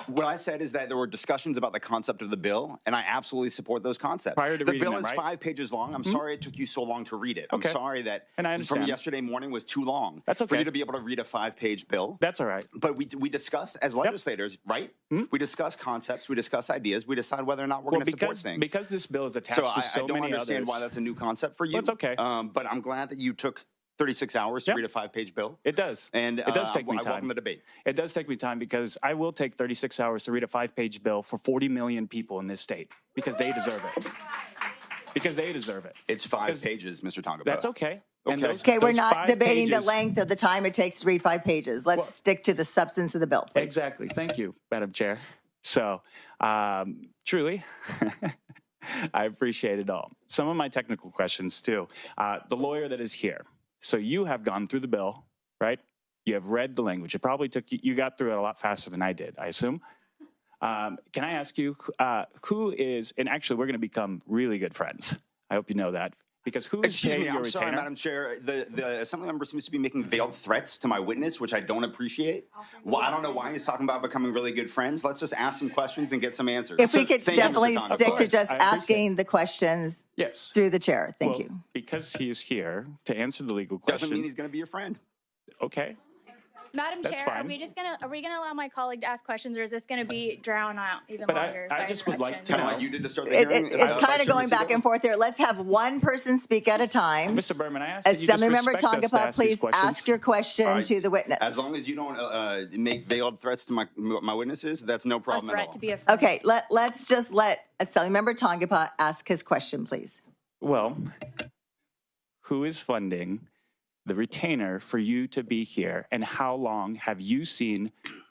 What I said is that there were discussions about the concept of the bill, and I absolutely support those concepts. Prior to the reading bill them, is right? 5 pages long. I'm sorry it took you so long to read it. I'm sorry that from yesterday morning was too long. That's okay. For you to be able to read a 5-page bill. That's all right. But we discuss, as legislators, right? We discuss concepts, we discuss ideas, we decide whether or not we're going to support things. Because this bill is attached to so many others. I don't understand why that's a new concept for you. Well, it's okay. But I'm glad that you took 36 hours to read a 5-page bill. It does. And it does take me time. I welcome the debate. It does take me time, because I will take 36 hours to read a 5-page bill for 40 million people in this state, because they deserve it. Because they deserve it. It's 5 pages, Mr. Tangipa. That's okay. Okay, we're not debating the length of the time it takes to read 5 pages. Let's stick to the substance of the bill, please. Exactly. Thank you, Madam Chair. So, truly, I appreciate it all. Some of my technical questions, too. The lawyer that is here. So you have gone through the bill, right? You have read the language. It probably took you got through it a lot faster than I did, I assume. Can I ask you who is, and actually we're going to become really good friends. I hope you know that. Because who is Excuse me, your I'm sorry, retainer? Madam Chair. The Assembly member seems to be making veiled threats to my witness, which I don't appreciate. Well, I don't know why he's talking about becoming really good friends. Let's just ask some questions and get some answers. If we could definitely stick to just I asking the questions through the chair. Thank you. Because he is here to answer the legal questions. Doesn't mean he's going to be your friend. Okay. Madam That's Chair, fine. are we gonna allow my colleague to ask questions, or is this gonna be drawn out even But longer? I just would like to Kind of know. like you did to start the hearing. It's kind of going back and forth there. Let's have one person speak at a time. Mr. Berman, I ask that you just Assemblymember respect us to Tangipa, ask these please questions. ask your question to the witness. As long as you don't make veiled threats to my witnesses, that's no problem at all. To be a friend. Okay, let's just let Assemblymember Tangipa ask his question, please. Well, who is funding the retainer for you to be here, and how long have you seen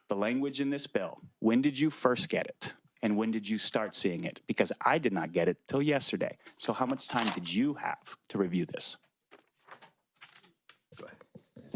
the language in this bill? When did you first get it? And when did you start seeing it? Because I did not get it till yesterday. So how much time did you have to review this?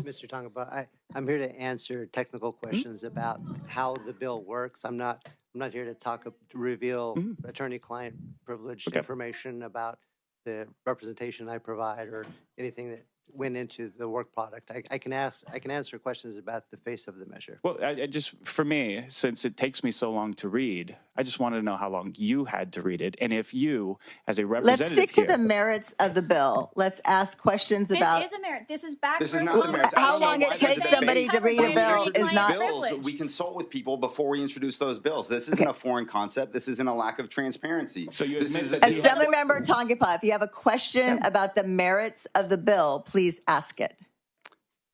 Mr. Tangipa, I'm here to answer technical questions about how the bill works. I'm not here to reveal attorney-client privileged information about the representation I provide or anything that went into the work product. I can answer questions about the face of the measure. Well, I just, for me, since it takes me so long to read, I just wanted to know how long you had to read it. And if you, as a representative Let's stick to the merits of the bill. Let's ask questions about. This is a merit. This is back. This is not the merits. How long it takes somebody to read a bill is not. Bills, we consult with people before we introduce those bills. This isn't a foreign concept. This isn't a lack of transparency. So you Assemblymember Tangipa, if you have a question about the merits of the bill, please ask it.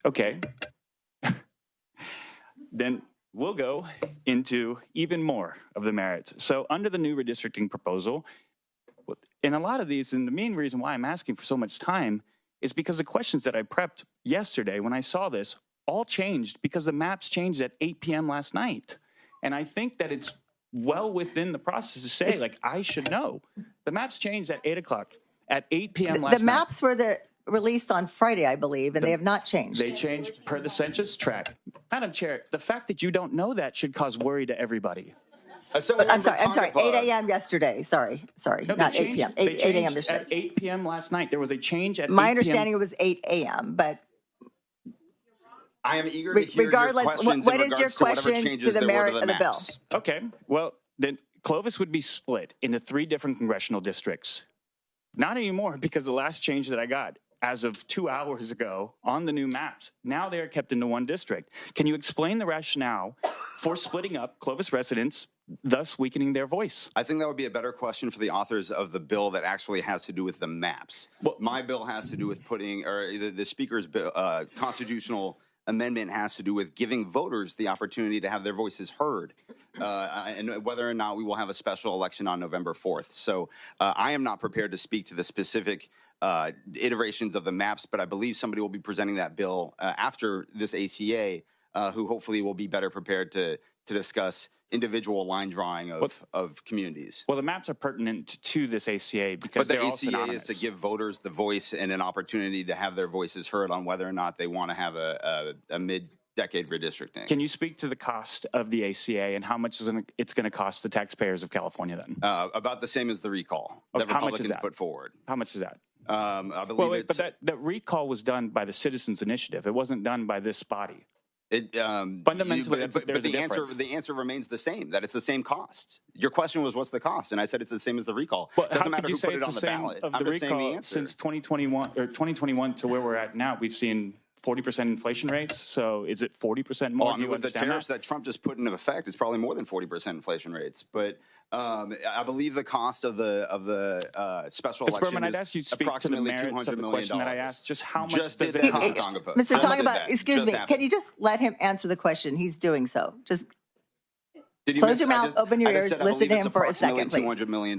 Okay. Then we'll go into even more of the merits. So under the new redistricting proposal, in a lot of these, and the main reason why I'm asking for so much time is because the questions that I prepped yesterday when I saw this all changed because the maps changed at 8 p.m. last night. And I think that it's well within the process to say, I should know. The maps changed at 8 o'clock, at 8 p.m. last night. The maps were released on Friday, I believe, and they have not changed. They changed per the census tract. Madam Chair, the fact that you don't know that should cause worry to everybody. I'm sorry, 8 a.m. yesterday. Sorry, No, not 8 p.m. 8 a.m. this at 8 p.m. last night. There was a change at 8 My p.m. understanding it was 8 a.m., but I am eager to hear regardless, your questions what in is your regards to whatever question changes to the there were merit to of the bill? maps. Okay, well, then Clovis would be split into 3 different congressional districts. Not anymore, because the last change that I got as of 2 hours ago on the new maps, now they are kept into 1 district. Can you explain the rationale for splitting up Clovis residents, thus weakening their voice? I think that would be a better question for the authors of the bill that actually has to do with the maps. My bill has to do with putting, or the Speaker's bill, constitutional amendment has to do with giving voters the opportunity to have their voices heard, and whether or not we will have a special election on November 4th. So I am not prepared to speak to the specific iterations of the maps, but I believe somebody will be presenting that bill after this ACA, who hopefully will be better prepared to discuss individual line drawing of communities. Well, the maps are pertinent to this ACA because they're all synonymous. But the ACA is to give voters the voice and an opportunity to have their voices heard on whether or not they want to have a mid-decade redistricting. Can you speak to the cost of the ACA and how much it's going to cost the taxpayers of California then? About the same as the recall that Republicans put forward. How much is that? I believe but that recall was done by the Citizens Initiative. It wasn't done by this body. Fundamentally, but the answer remains the same, that it's the same cost. Your question was, what's the cost? And I said it's the same as the recall. Well, it doesn't how matter could you who say put it it's on the the same ballot. of I'm the just saying the recall answer. since 2021 to where we're at now? We've seen 40% inflation rates. So is it 40% more? Well, I mean, with the tariffs that Trump just put into effect, it's probably more than 40% inflation rates. But I believe the cost of the special Mr. election Berman, I'd is ask you to speak to the approximately merits $200 of the million. question that I asked. Just how much Just does did it that, cost? Mr. Tangipa, excuse Just me, happened. can you just let him answer the question? He's doing so. Just Did you close miss- your I mouth, just- open your I just ears, said I listen to believe it's him for a second, approximately please. $200 million.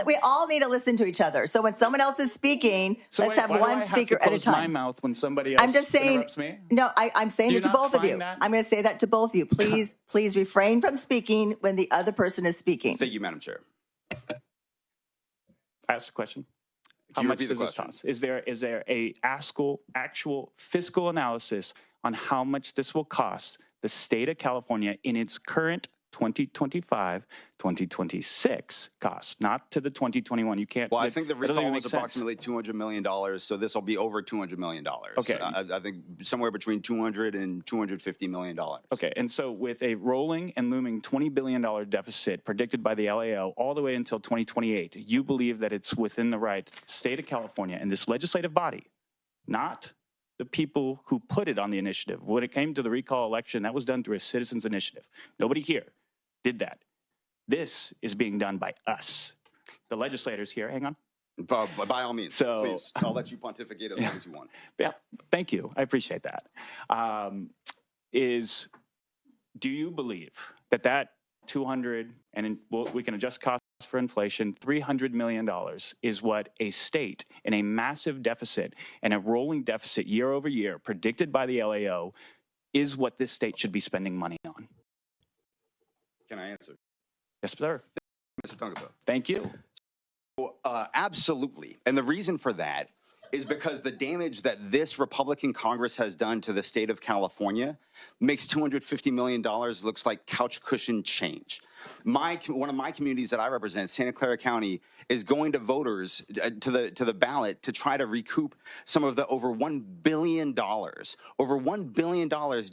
We all need to listen to each other. So when someone else is speaking, So let's wait, have why do one I have speaker to at a close my time. mouth when somebody else I'm just saying, interrupts me? no, I'm saying Do it to you not both of you. find that- I'm going to say that to both of you. Please refrain from speaking when the other person is speaking. Thank you, Madam Chair. Ask the question. How much does this cost? Is there a actual fiscal analysis on how much this will cost the state of California in its current 2025-2026 costs, not to the 2021? You can't. Well, I think the recall was approximately $200 million, so this will be over $200 million. Okay. I think somewhere between $200 and $250 million. Okay, and so with a rolling and looming $20 billion deficit predicted by the LAO all the way until 2028, you believe that it's within the right state of California and this legislative body, not the people who put it on the initiative. When it came to the recall election, that was done through a citizens initiative. Nobody here did that. This is being done by us. The legislators here, hang on. By all means, please. I'll let you pontificate as long as you want. Yeah, thank you. I appreciate that. Do you believe that 200, and we can adjust costs for inflation, $300 million is what a state in a massive deficit and a rolling deficit year over year predicted by the LAO is what this state should be spending money on? Can I answer? Yes, sir. Mr. Tangipa. Thank you. Absolutely. And the reason for that is because the damage that this Republican Congress has done to the state of California makes $250 million looks like couch cushion change. One of my communities that I represent, Santa Clara County, is going to voters to the ballot to try to recoup some of the over $1 billion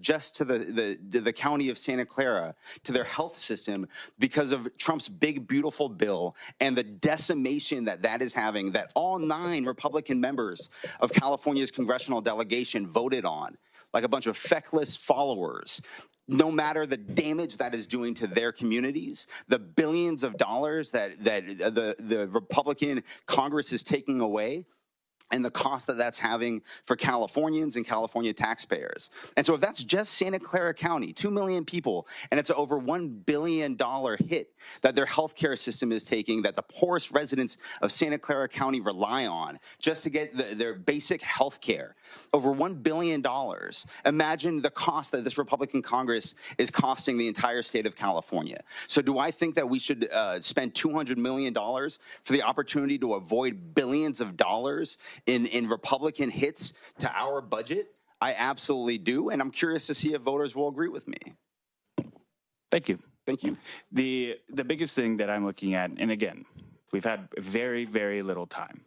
just to the county of Santa Clara, to their health system because of Trump's big, beautiful bill and the decimation that is having, that all 9 Republican members of California's congressional delegation voted on, like a bunch of feckless followers. No matter the damage that is doing to their communities, the billions of dollars that the Republican Congress is taking away, and the cost that's having for Californians and California taxpayers. And so if that's just Santa Clara County, 2 million people, and it's an over $1 billion hit that their healthcare system is taking, that the poorest residents of Santa Clara County rely on just to get their basic health care, over $1 billion. Imagine the cost that this Republican Congress is costing the entire state of California. So do I think that we should spend $200 million for the opportunity to avoid billions of dollars in Republican hits to our budget? I absolutely do, and I'm curious to see if voters will agree with me. Thank you. Thank you. The biggest thing that I'm looking at, and again, we've had very, very little time.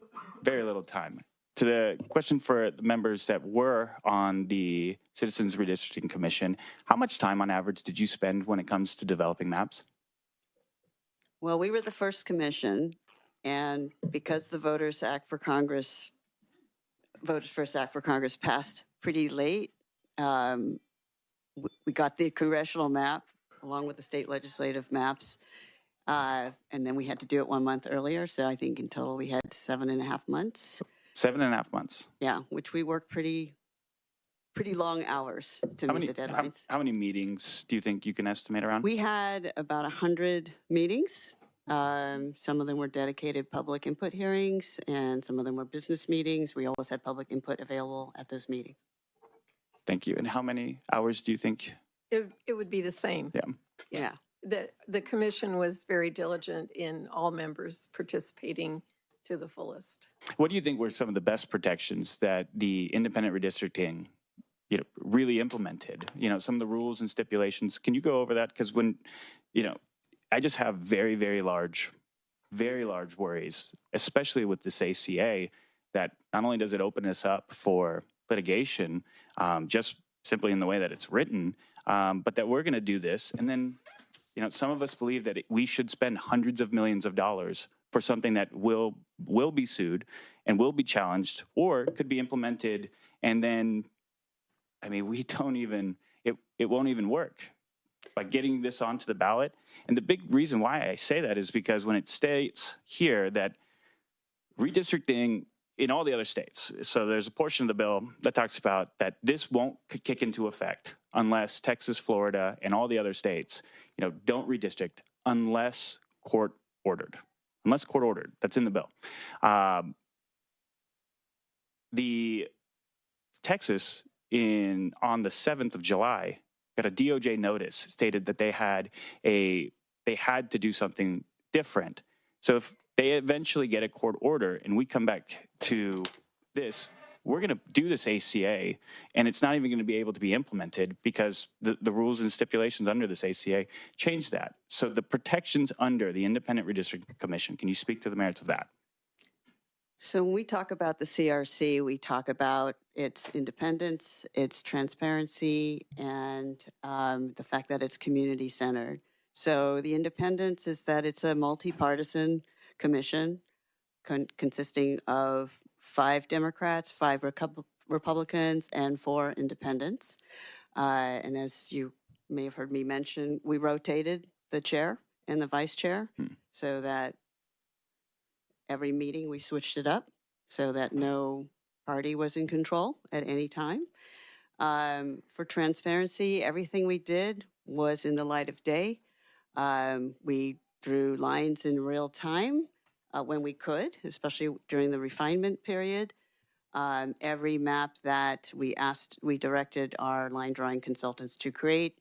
To the question for the members that were on the Citizens Redistricting Commission, how much time on average did you spend when it comes to developing maps? Well, we were the first commission, and because the Voters First Act for Congress passed pretty late, we got the congressional map along with the state legislative maps, and then we had to do it 1 month earlier. So I think in total we had 7.5 months. 7.5 months. Yeah, which we worked pretty long hours to meet the deadlines. How many meetings do you think you can estimate around? We had about 100 meetings. Some of them were dedicated public input hearings, and some of them were business meetings. We always had public input available at those meetings. Thank you. And how many hours do you think? It would be the same. Yeah. The commission was very diligent in all members participating to the fullest. What do you think were some of the best protections that the independent redistricting really implemented? Some of the rules and stipulations. Can you go over that? Because when, I just have very, very large worries, especially with this ACA, that not only does it open us up for litigation, just simply in the way that it's written, but that we're going to do this. And then, some of us believe that we should spend hundreds of millions of dollars for something that will be sued and will be challenged or could be implemented. And then, we don't even, it won't even work. By getting this onto the ballot. And the big reason why I say that is because when it states here that redistricting in all the other states, so there's a portion of the bill that talks about that this won't kick into effect unless Texas, Florida, and all the other states, don't redistrict unless court ordered. Unless court ordered. That's in the bill. The Texas on the 7th of July got a DOJ notice stated that they had to do something different. So if they eventually get a court order and we come back to this, we're going to do this ACA, and it's not even going to be able to be implemented because the rules and stipulations under this ACA change that. So the protections under the Independent Redistricting Commission, can you speak to the merits of that? So when we talk about the CRC, we talk about its independence, its transparency, and the fact that it's community-centered. So the independence is that it's a multi-partisan commission consisting of 5 Democrats, 5 Republicans, and 4 independents. And as you may have heard me mention, we rotated the chair and the vice chair so that every meeting we switched it up so that no party was in control at any time. For transparency, everything we did was in the light of day. We drew lines in real time when we could, especially during the refinement period. Every map that we directed our line drawing consultants to create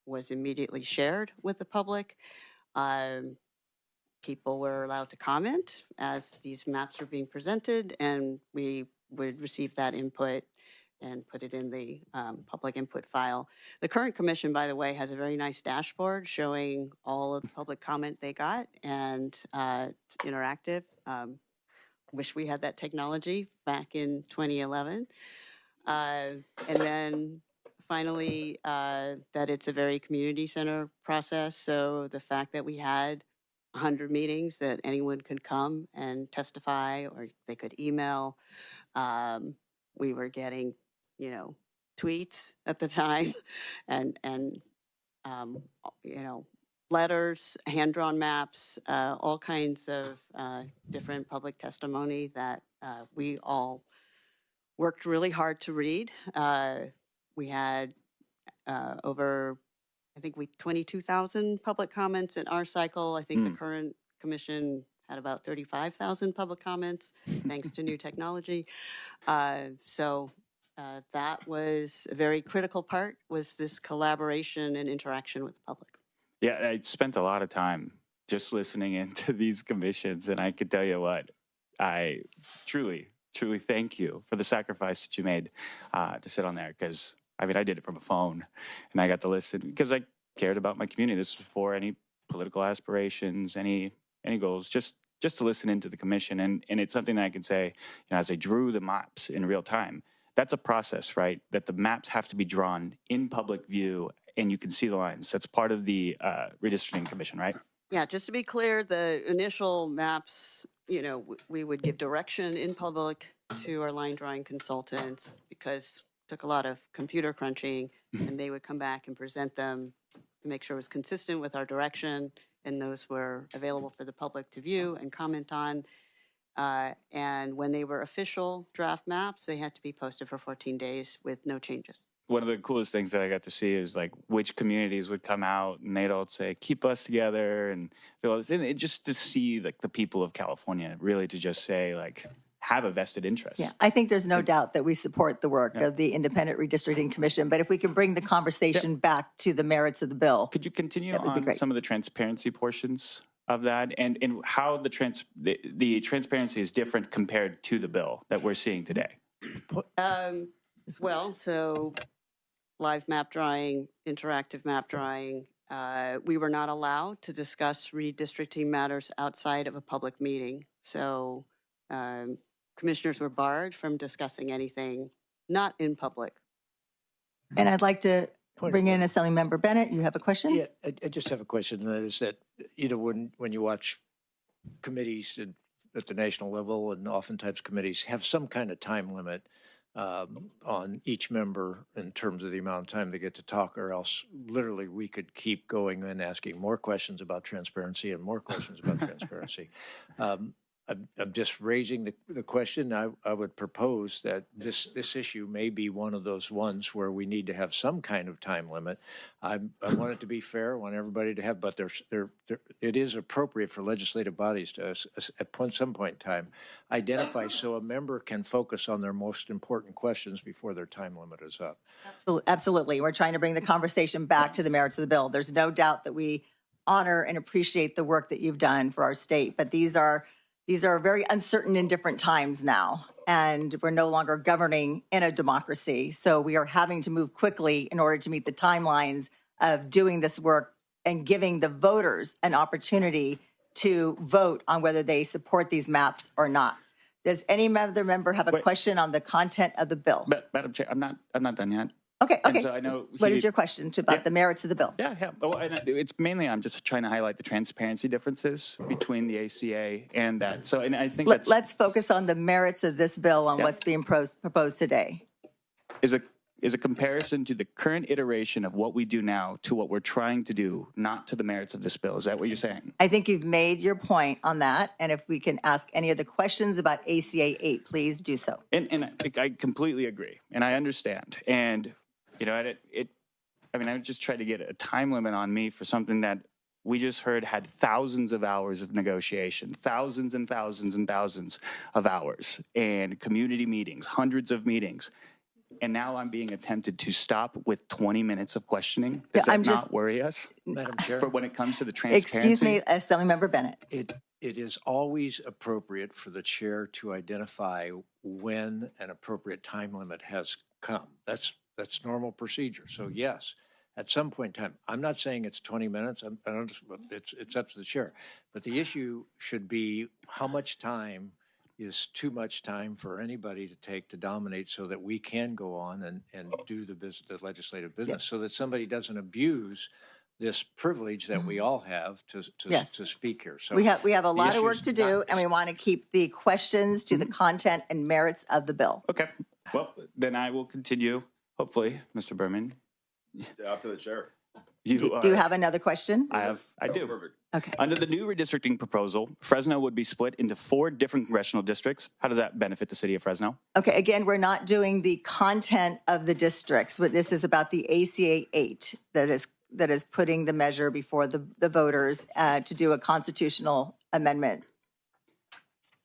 was immediately shared with the public. People were allowed to comment as these maps were being presented, and we would receive that input and put it in the public input file. The current commission, by the way, has a very nice dashboard showing all of the public comment they got, and interactive. Wish we had that technology back in 2011. And then finally, that it's a very community center process. So the fact that we had 100 meetings that anyone could come and testify, or they could email. We were getting, tweets at the time, and letters, hand-drawn maps, all kinds of different public testimony that we all worked really hard to read. We had over, I think 22,000 public comments in our cycle. I think the current commission had about 35,000 public comments, thanks to new technology. So that was a very critical part, was this collaboration and interaction with the public. Yeah, I spent a lot of time just listening into these commissions, and I could tell you what, I truly thank you for the sacrifice that you made to sit on there, because I did it from a phone, and I got to listen because I cared about my community. This was before any political aspirations, any goals, just to listen into the commission. And it's something that I can say, as I drew the maps in real time, that's a process, right? That the maps have to be drawn in public view, and you can see the lines. That's part of the Redistricting Commission, right? Yeah, just to be clear, the initial maps, we would give direction in public to our line drawing consultants, because it took a lot of computer crunching, and they would come back and present them to make sure it was consistent with our direction, and those were available for the public to view and comment on. And when they were official draft maps, they had to be posted for 14 days with no changes. One of the coolest things that I got to see is which communities would come out and they'd all say, keep us together. And just to see the people of California really to just say have a vested interest. Yeah, I think there's no doubt that we support the work of the Independent Redistricting Commission, but if we can bring the conversation back to the merits of the bill. Could you continue on some of the transparency portions of that, and how the transparency is different compared to the bill that we're seeing today? Well, so live map drawing, interactive map drawing, we were not allowed to discuss redistricting matters outside of a public meeting. So commissioners were barred from discussing anything not in public. And I'd like to bring in Assemblymember Bennett. You have a question? Yeah, I just have a question, and that is that, when you watch committees at the national level, and oftentimes committees have some kind of time limit on each member in terms of the amount of time they get to talk, or else literally we could keep going and asking more questions about transparency and more questions about transparency. I'm just raising the question. I would propose that this issue may be one of those ones where we need to have some kind of time limit. I want it to be fair. I want everybody to have, but it is appropriate for legislative bodies to, at some point in time, identify so a member can focus on their most important questions before their time limit is up. Absolutely. We're trying to bring the conversation back to the merits of the bill. There's no doubt that we honor and appreciate the work that you've done for our state, but these are these are very uncertain in different times now, and we're no longer governing in a democracy. So we are having to move quickly in order to meet the timelines of doing this work and giving the voters an opportunity to vote on whether they support these maps or not. Does any other member have a question on the content of the bill? Madam Chair, I'm not done yet. Okay. And so I know What is your question about the merits of the bill? Yeah. Well, and it's mainly I'm just trying to highlight the transparency differences between the ACA and that. So, and I think Let's focus on the merits of this bill on what's being proposed today. Is a comparison to the current iteration of what we do now to what we're trying to do, not to the merits of this bill. Is that what you're saying? I think you've made your point on that. And if we can ask any other questions about ACA 8, please do so. And I completely agree, and I understand. And you know, I mean, I would just try to get a time limit on me for something that we just heard had thousands of hours of negotiation, thousands and thousands and thousands of hours, and community meetings, hundreds of meetings. And now I'm being attempted to stop with 20 minutes of questioning. Does that not worry us? Madam Chair. For when it comes to the transparency? Excuse me, Assemblymember Bennett. It is always appropriate for the chair to identify when an appropriate time limit has come. That's normal procedure. So yes, at some point in time, I'm not saying it's 20 minutes. It's up to the chair. But the issue should be how much time is too much time for anybody to take to dominate so that we can go on and do the legislative business so that somebody doesn't abuse this privilege that we all have to speak here. So we have a lot of work to do, and we want to keep the questions to the content and merits of the bill. Okay. Well, then I will continue, hopefully, Mr. Berman. Up to the chair. Do you have another question? I do. Perfect. Okay. Under the new redistricting proposal, Fresno would be split into 4 different congressional districts. How does that benefit the city of Fresno? Okay, again, we're not doing the content of the districts. But this is about the ACA 8 that is putting the measure before the voters to do a constitutional amendment.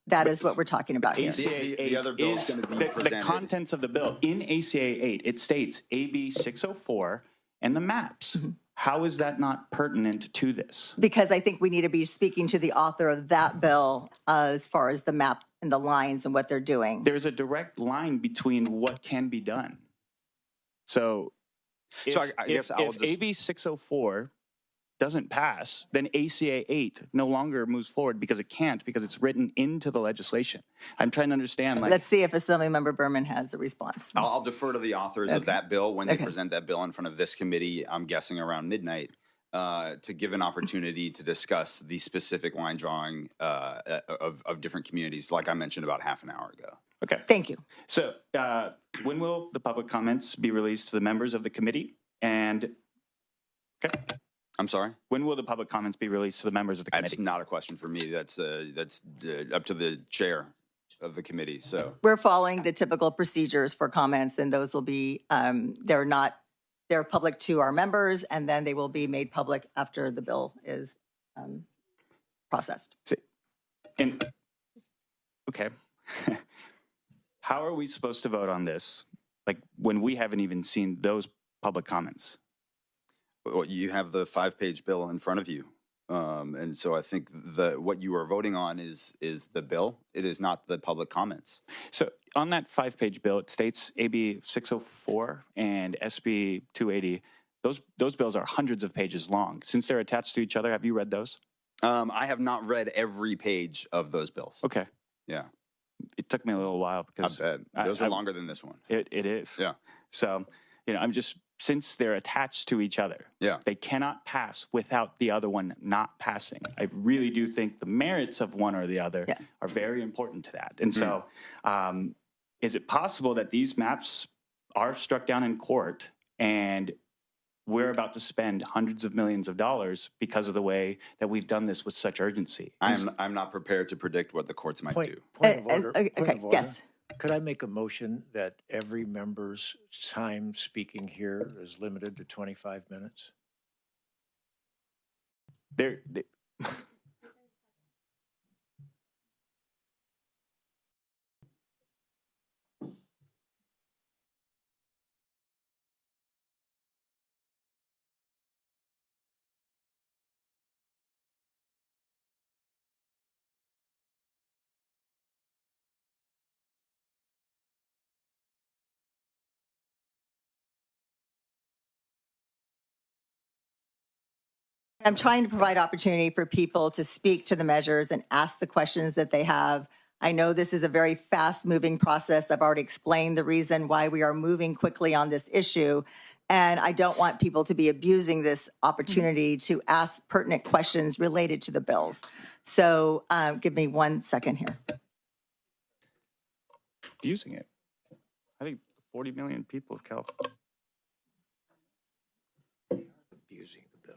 That is what we're talking about here. The other bill is going to be presented. The contents of the bill. In ACA 8, it states AB 604 and the maps. How is that not pertinent to this? Because I think we need to be speaking to the author of that bill as far as the map and the lines and what they're doing. There's a direct line between what can be done. So I guess I'll if AB 604 doesn't pass, then ACA 8 no longer moves forward because it can't, because it's written into the legislation. I'm trying to understand. Let's see if Assemblymember Berman has a response. I'll defer to the authors of that bill when they present that bill in front of this committee, I'm guessing around midnight, to give an opportunity to discuss the specific line drawing of different communities, like I mentioned about half an hour ago. Okay. Thank you. So when will the public comments be released to the members of the committee? And, okay. I'm sorry? When will the public comments be released to the members of the committee? That's not a question for me. That's up to the chair of the committee. So we're following the typical procedures for comments, and those will be they're public to our members, and then they will be made public after the bill is processed. And okay, how are we supposed to vote on this? Like when we haven't even seen those public comments? Well, you have the 5-page bill in front of you. And so I think what you are voting on is the bill. It is not the public comments. So on that 5-page bill, it states AB 604 and SB 280. Those bills are hundreds of pages long. Since they're attached to each other, have you read those? I have not read every page of those bills. Okay. Yeah. It took me a little while because I bet. Those are longer than this one. It is. Yeah. So, since they're attached to each other, they cannot pass without the other one not passing. I really do think the merits of one or the other are very important to that. And so is it possible that these maps are struck down in court and we're about to spend hundreds of millions of dollars because of the way that we've done this with such urgency? I'm not prepared to predict what the courts might do. Point of order. Point of order. Yes. Could I make a motion that every member's time speaking here is limited to 25 minutes? I'm trying to provide opportunity for people to speak to the measures and ask the questions that they have. I know this is a very fast-moving process. I've already explained the reason why we are moving quickly on this issue, and I don't want people to be abusing this opportunity to ask pertinent questions related to the bills. So give me 1 second here. Using it. I think 40 million people of California. Abusing the bill.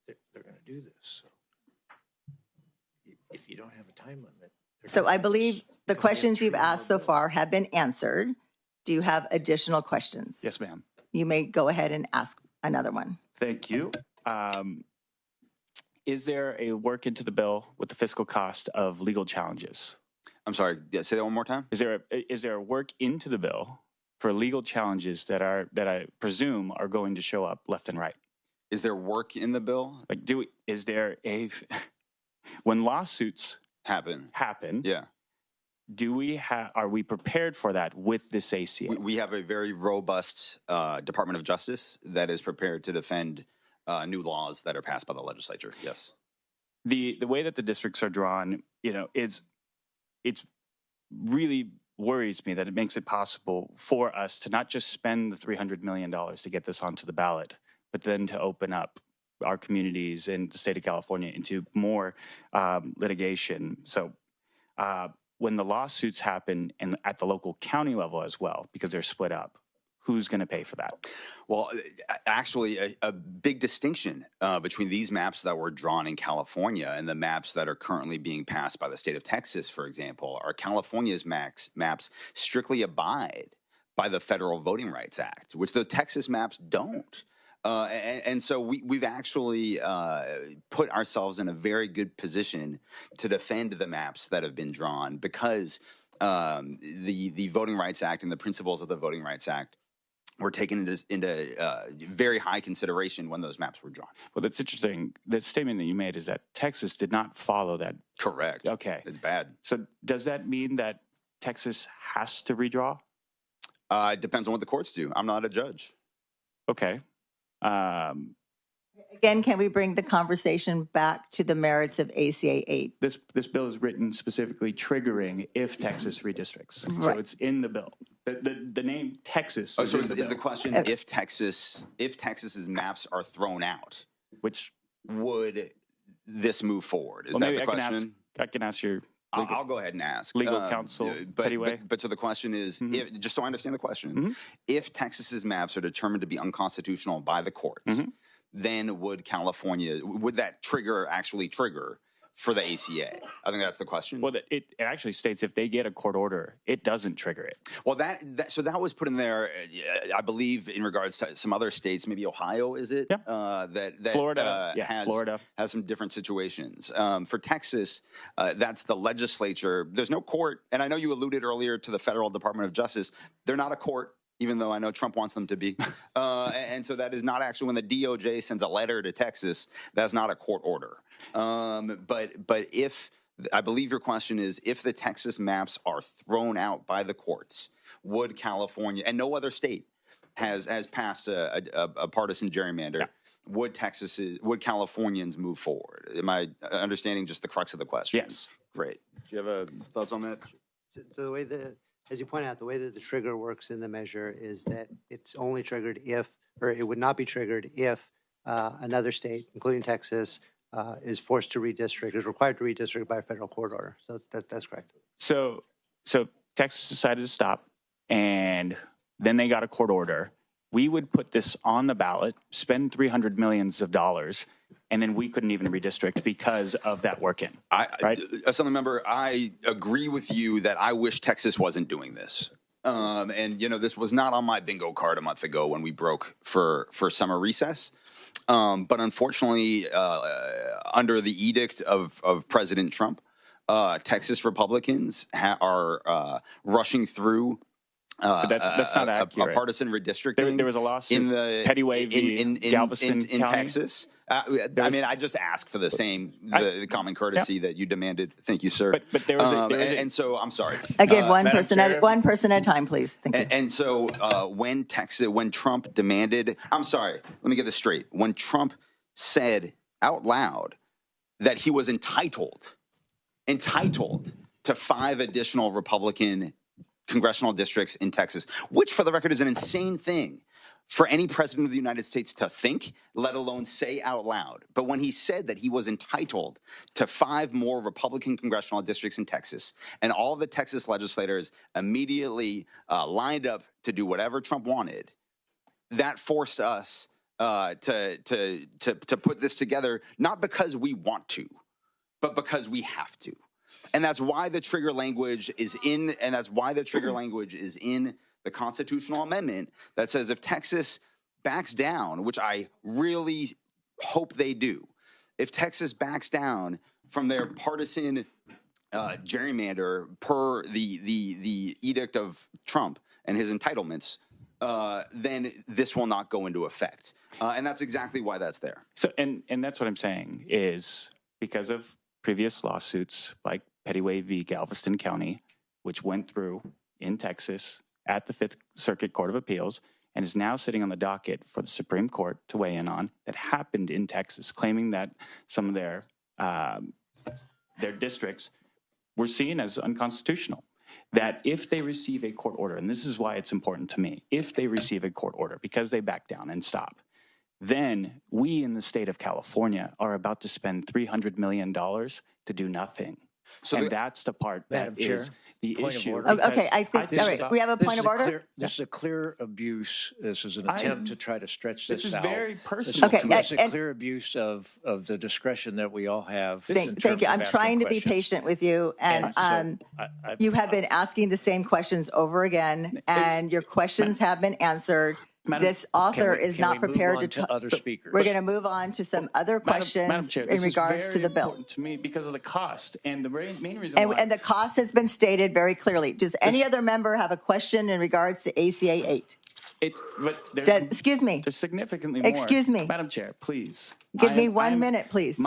They're going to do this. So if you don't have a time limit. So I believe the questions you've asked so far have been answered. Do you have additional questions? Yes, ma'am. You may go ahead and ask another one. Thank you. Is there a work into the bill with the fiscal cost of legal challenges? I'm sorry, say that one more time? Is there a work into the bill for legal challenges that I presume are going to show up left and right? Is there work in the bill? Like, is there a when lawsuits happen? Yeah. Are we prepared for that with this ACA? We have a very robust Department of Justice that is prepared to defend new laws that are passed by the legislature. Yes. The way that the districts are drawn, it's really worries me that it makes it possible for us to not just spend the $300 million to get this onto the ballot, but then to open up our communities in the state of California into more litigation. So when the lawsuits happen and at the local county level as well, because they're split up, who's going to pay for that? Well, actually, a big distinction between these maps that were drawn in California and the maps that are currently being passed by the state of Texas, for example, are California's maps strictly abide by the Federal Voting Rights Act, which the Texas maps don't. And so we've actually put ourselves in a very good position to defend the maps that have been drawn because the Voting Rights Act and the principles of the Voting Rights Act were taken into very high consideration when those maps were drawn. Well, that's interesting. The statement that you made is that Texas did not follow that. Correct. Okay. It's bad. So does that mean that Texas has to redraw? It depends on what the courts do. I'm not a judge. Okay. Again, can we bring the conversation back to the merits of ACA 8? This bill is written specifically triggering if Texas redistricts. Right. So it's in the bill. The name Texas. Oh, so is the question if Texas's maps are thrown out, which would this move forward? Is well, that maybe the question? I can ask your. I'll go ahead and ask. Legal counsel, anyway. But so the question is, if, just so I understand the question, if Texas's maps are determined to be unconstitutional by the courts, then would that actually trigger for the ACA? I think that's the question. Well, it actually states if they get a court order, it doesn't trigger it. Well, so that was put in there, I believe, in regards to some other states, maybe Ohio, is it? Yeah. That Florida, Florida has some different situations. For Texas, that's the legislature. There's no court, and I know you alluded earlier to the Federal Department of Justice. They're not a court, even though I know Trump wants them to be. And so that is not actually, when the DOJ sends a letter to Texas, that's not a court order. But if, I believe your question is, if the Texas maps are thrown out by the courts, would California, and no other state has passed a partisan gerrymander, would Californians move forward? Am I understanding just the crux of the question? Yes. Great. Do you have thoughts on that? So the way as you point out, the way that the trigger works in the measure is that it's only triggered if, or it would not be triggered if another state, including Texas, is forced to redistrict, is required to redistrict by a federal court order. So that's correct. So Texas decided to stop, and then they got a court order. We would put this on the ballot, spend $300 million, and then we couldn't even redistrict because of that work-in, right? Assemblymember, I agree with you that I wish Texas wasn't doing this. And, this was not on my bingo card a month ago when we broke for summer recess. But unfortunately, under the edict of President Trump, Texas Republicans are rushing through but that's not accurate. A partisan redistricting. There was a lawsuit in the Pettyway v. Galveston in County. Texas. I just asked for the common courtesy that you demanded. Thank you, sir. But there was and so I'm sorry. Again, one person at a time, please. Thank you. And so when Trump demanded, I'm sorry, let me get this straight. When Trump said out loud that he was entitled to 5 additional Republican congressional districts in Texas, which for the record is an insane thing for any president of the United States to think, let alone say out loud. But when he said that he was entitled to 5 more Republican congressional districts in Texas, and all the Texas legislators immediately lined up to do whatever Trump wanted, that forced us to put this together, not because we want to, but because we have to. And that's why the trigger language is in, the constitutional amendment that says if Texas backs down, which I really hope they do, if Texas backs down from their partisan gerrymander per the edict of Trump and his entitlements, then this will not go into effect. And that's exactly why that's there. So, and that's what I'm saying is because of previous lawsuits like Pettyway v. Galveston County, which went through in Texas at the Fifth Circuit Court of Appeals and is now sitting on the docket for the Supreme Court to weigh in on, that happened in Texas, claiming that some of their districts were seen as unconstitutional. That if they receive a court order, and this is why it's important to me, if they receive a court order because they back down and stop, then we in the state of California are about to spend $300 million to do nothing. So that's the part that is the issue. Okay, I think, all right, we have a point of order? This is a clear abuse. This is an attempt to try to stretch this out. This is very personal. Okay, It's a clear abuse of the discretion that we all have. Thank you. I'm trying to be patient with you, and you have been asking the same questions over again, and your questions have been answered. This author is not prepared to talk. Other speakers. We're going to move on to some other questions Madam Chair, in regards to the bill. Important to me because of the cost and the main reason why. And the cost has been stated very clearly. Does any other member have a question in regards to ACA 8? Excuse me. There's significantly more. Excuse me. Madam Chair, please. Give me 1 minute, please.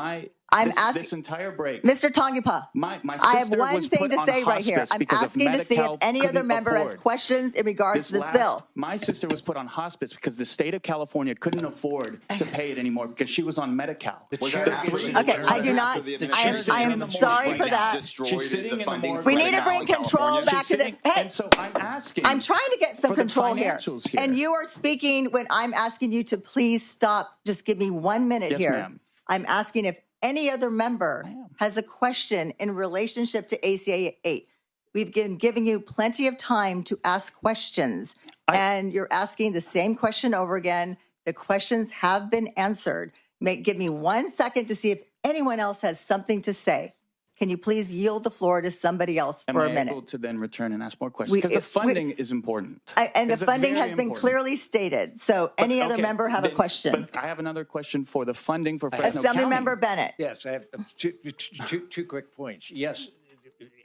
I'm asking this entire break. Mr. Tangipa, my I have sister one was thing put to on say right here. hospice I'm because of asking to see if Medi-Cal any other couldn't member has afford. questions in regards to this bill. My sister was put on hospice because the state of California couldn't afford to pay it anymore because she was on Medi-Cal. Okay, I do not. I am sorry for that. She's sitting in the morgue. We need to bring control back to this. Hey, and so I'm asking. I'm trying to get some control here. here. And you are speaking when I'm asking you to please stop. Just give me 1 minute Yes, here. ma'am. I'm asking if any other member has a question in relationship to ACA 8. We've been giving you plenty of time to ask questions, and you're asking the same question over again. The questions have been answered. Give me 1 second to see if anyone else has something to say. Can you please yield the floor to somebody else for a minute? Am I able to then return and ask more questions? Because the funding is important. And the funding has been clearly stated. So any other member have a question? But I have another question for the funding for Fresno County. Assemblymember Bennett. Yes, I have two quick points. Yes,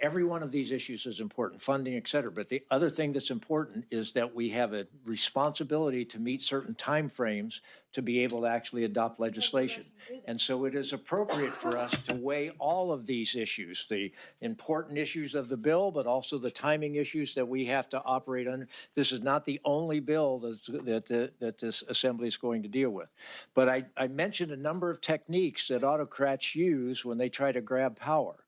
every one of these issues is important, funding, et cetera. But the other thing that's important is that we have a responsibility to meet certain timeframes to be able to actually adopt legislation. And so it is appropriate for us to weigh all of these issues, the important issues of the bill, but also the timing issues that we have to operate under. This is not the only bill that this assembly is going to deal with. But I mentioned a number of techniques that autocrats use when they try to grab power.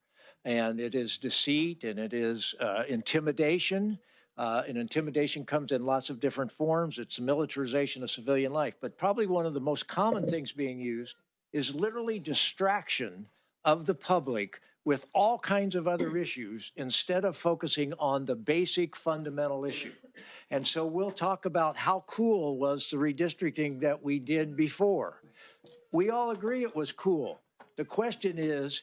And it is deceit, and it is intimidation. And intimidation comes in lots of different forms. It's militarization of civilian life. But probably one of the most common things being used is literally distraction of the public with all kinds of other issues instead of focusing on the basic fundamental issue. And so we'll talk about how cool was the redistricting that we did before. We all agree it was cool. The question is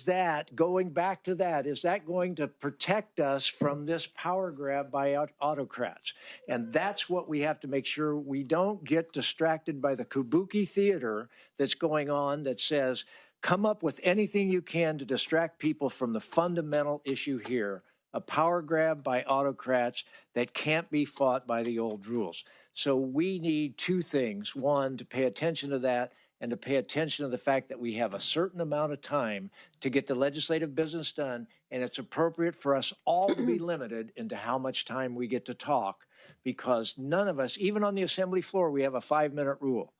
that, going back to that, is that going to protect us from this power grab by autocrats? And that's what we have to make sure we don't get distracted by the kabuki theater that's going on that says, come up with anything you can to distract people from the fundamental issue here, a power grab by autocrats that can't be fought by the old rules. So we need two things. One, to pay attention to that, and to pay attention to the fact that we have a certain amount of time to get the legislative business done, and it's appropriate for us all to be limited into how much time we get to talk, because none of us, even on the assembly floor, we have a 5-minute rule.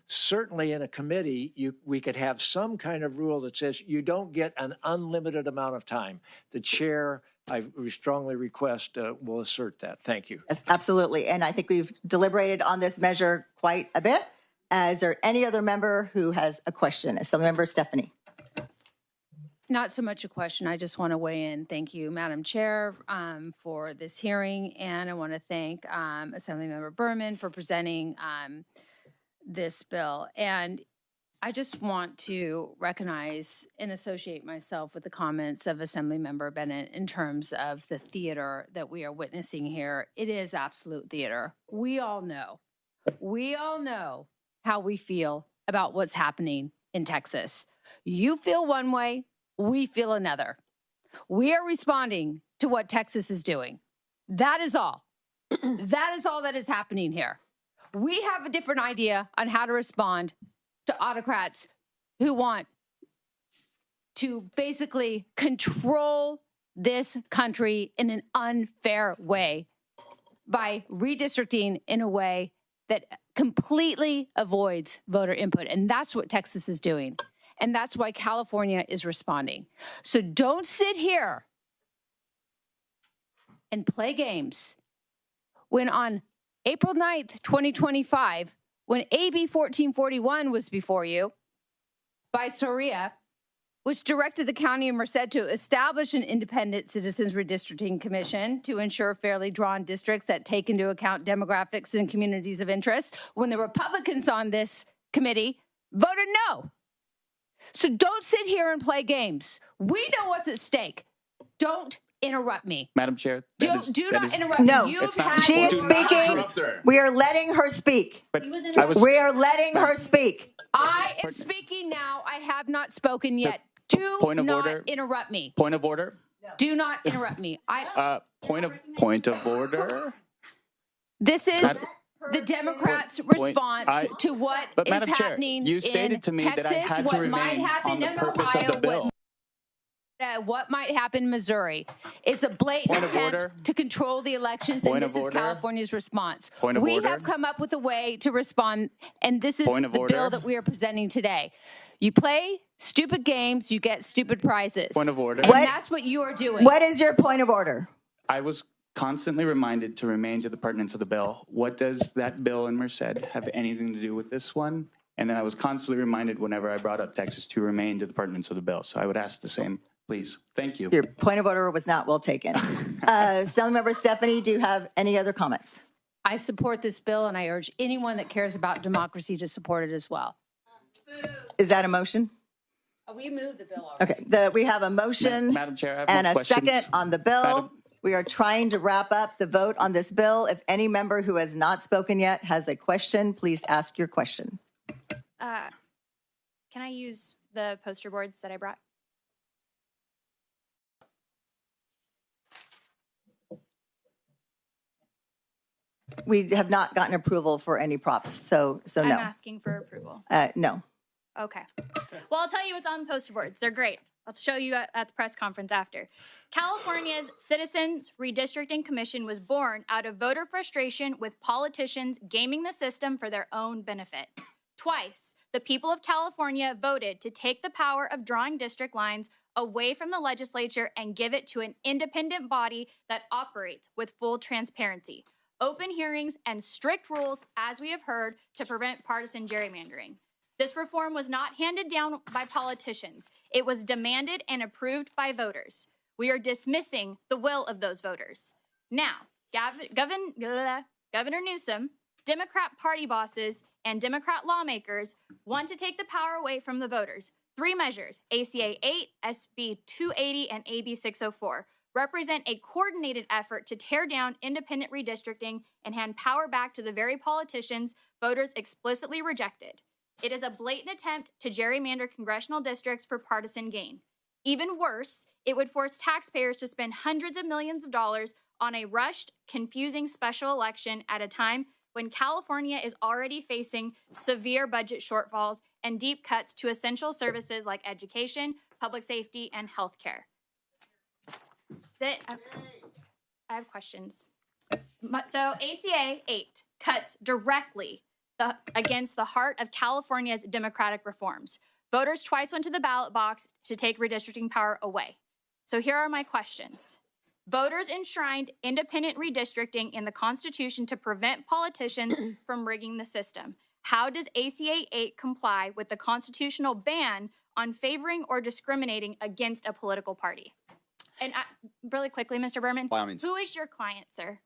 Certainly in a committee, we could have some kind of rule that says you don't get an unlimited amount of time. The chair, I strongly request, will assert that. Thank you. Yes, absolutely. And I think we've deliberated on this measure quite a bit. Is there any other member who has a question? Assemblymember Stephanie. Not so much a question. I just want to weigh in. Thank you, Madam Chair, for this hearing. And I want to thank Assemblymember Berman for presenting this bill. And I just want to recognize and associate myself with the comments of Assemblymember Bennett in terms of the theater that we are witnessing here. It is absolute theater. We all know how we feel about what's happening in Texas. You feel one way, we feel another. We are responding to what Texas is doing. That is all. That is all that is happening here. We have a different idea on how to respond to autocrats who want to basically control this country in an unfair way by redistricting in a way that completely avoids voter input. And that's what Texas is doing. And that's why California is responding. So don't sit here and play games when on April 9th, 2025, when AB 1441 was before you by Soria, which directed the County of Merced to establish an independent Citizens Redistricting Commission to ensure fairly drawn districts that take into account demographics and communities of interest, when the Republicans on this committee voted no. So don't sit here and play games. We know what's at stake. Don't interrupt me. Madam Chair. Do not interrupt me. No, she is speaking. We are letting her speak. We are letting her speak. I am speaking now. I have not spoken yet. Do not interrupt me. Point of order. Do not interrupt me. Point of order. This is the Democrats' response to what is happening you stated in to me Texas, that I had what to might remain happen on the in purpose Ohio, of the bill. what might happen in Missouri. It's a blatant attempt to control the elections, and this is California's response. We have come up with a way to respond, and this is the bill that we are presenting today. You play stupid games, you get stupid prizes. Point of order. And that's what you are doing. What is your point of order? I was constantly reminded to remain to the pertinence of the bill. What does that bill in Merced have anything to do with this one? And then I was constantly reminded whenever I brought up Texas to remain to the pertinence of the bill. So I would ask the same, please. Thank you. Your point of order was not well taken. Assemblymember Stephanie, do you have any other comments? I support this bill, and I urge anyone that cares about democracy to support it as well. Is that a motion? We moved the bill already. Okay, we have a motion Madam Chair, I have and more a questions. second on the bill. We are trying to wrap up the vote on this bill. If any member who has not spoken yet has a question, please ask your question. Can I use the poster boards that I brought? We have not gotten approval for any props, so no. I'm asking for approval. No. Okay. Well, I'll tell you what's on the poster boards. They're great. I'll show you at the press conference after. California's Citizens Redistricting Commission was born out of voter frustration with politicians gaming the system for their own benefit. Twice, the people of California voted to take the power of drawing district lines away from the legislature and give it to an independent body that operates with full transparency, open hearings, and strict rules, as we have heard, to prevent partisan gerrymandering. This reform was not handed down by politicians. It was demanded and approved by voters. We are dismissing the will of those voters. Now, Governor Newsom, Democrat party bosses, and Democrat lawmakers want to take the power away from the voters. 3 measures, ACA 8, SB 280, and AB 604, represent a coordinated effort to tear down independent redistricting and hand power back to the very politicians voters explicitly rejected. It is a blatant attempt to gerrymander congressional districts for partisan gain. Even worse, it would force taxpayers to spend hundreds of millions of dollars on a rushed, confusing special election at a time when California is already facing severe budget shortfalls and deep cuts to essential services like education, public safety, and healthcare. I have questions. So ACA 8 cuts directly against the heart of California's democratic reforms. Voters twice went to the ballot box to take redistricting power away. So here are my questions. Voters enshrined independent redistricting in the Constitution to prevent politicians from rigging the system. How does ACA 8 comply with the constitutional ban on favoring or discriminating against a political party? And really quickly, Mr. Berman, who is your client, sir?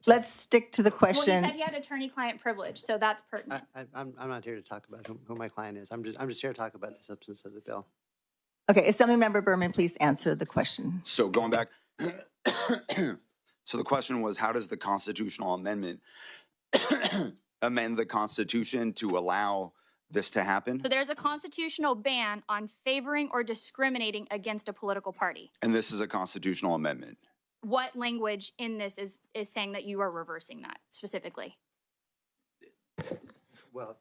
Let's stick to the question. Well, you said you had attorney-client privilege, so that's pertinent. I'm not here to talk about who my client is. I'm just here to talk about the substance of the bill. Okay, Assemblymember Berman, please answer the question. So going back, so the question was, how does the constitutional amendment amend the Constitution to allow this to happen? So there's a constitutional ban on favoring or discriminating against a political party. And this is a constitutional amendment. What language in this is saying that you are reversing that specifically? Well,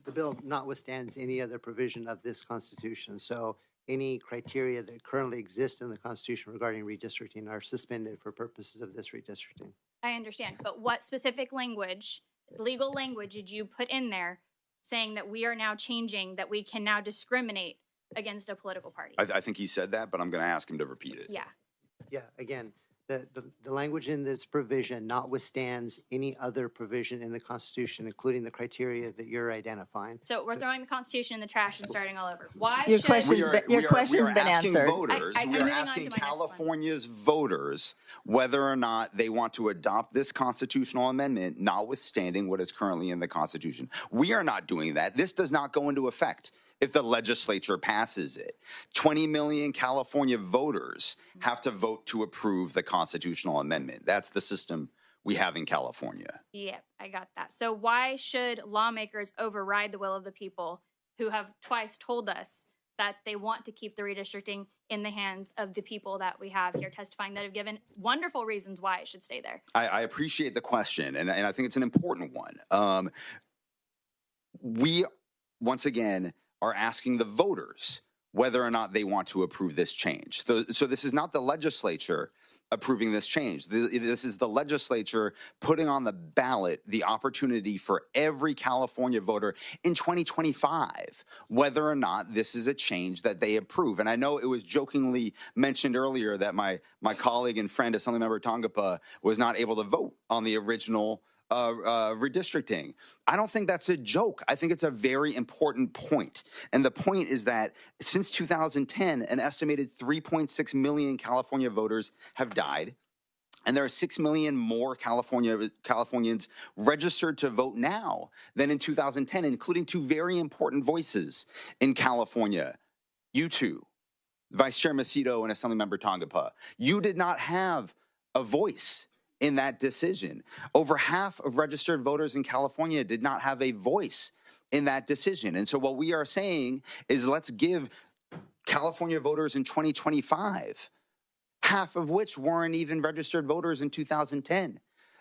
the bill notwithstands any other provision of this Constitution. So any criteria that currently exist in the Constitution regarding redistricting are suspended for purposes of this redistricting. I understand, but what specific language, legal language, did you put in there saying that we are now changing, that we can now discriminate against a political party? I think he said that, but I'm going to ask him to repeat it. Yeah. Yeah, again, the language in this provision notwithstands any other provision in the Constitution, including the criteria that you're identifying. So we're throwing the Constitution in the trash and starting all over. Why Your should... question's been answered. We are asking California's voters whether or not they want to adopt this constitutional amendment, notwithstanding what is currently in the Constitution. We are not doing that. This does not go into effect if the legislature passes it. 20 million California voters have to vote to approve the constitutional amendment. That's the system we have in California. Yeah, I got that. So why should lawmakers override the will of the people who have twice told us that they want to keep the redistricting in the hands of the people that we have here testifying, that have given wonderful reasons why it should stay there? I appreciate the question, and I think it's an important one. We, once again, are asking the voters whether or not they want to approve this change. So this is not the legislature approving this change. This is the legislature putting on the ballot the opportunity for every California voter in 2025, whether or not this is a change that they approve. And I know it was jokingly mentioned earlier that my colleague and friend, Assemblymember Tangipa, was not able to vote on the original redistricting. I don't think that's a joke. I think it's a very important point. And the point is that since 2010, an estimated 3.6 million California voters have died. And there are 6 million more Californians registered to vote now than in 2010, including two very important voices in California. You two, Vice Chair Macedo and Assemblymember Tangipa, you did not have a voice in that decision. Over half of registered voters in California did not have a voice in that decision. And so what we are saying is let's give California voters in 2025, half of which weren't even registered voters in 2010,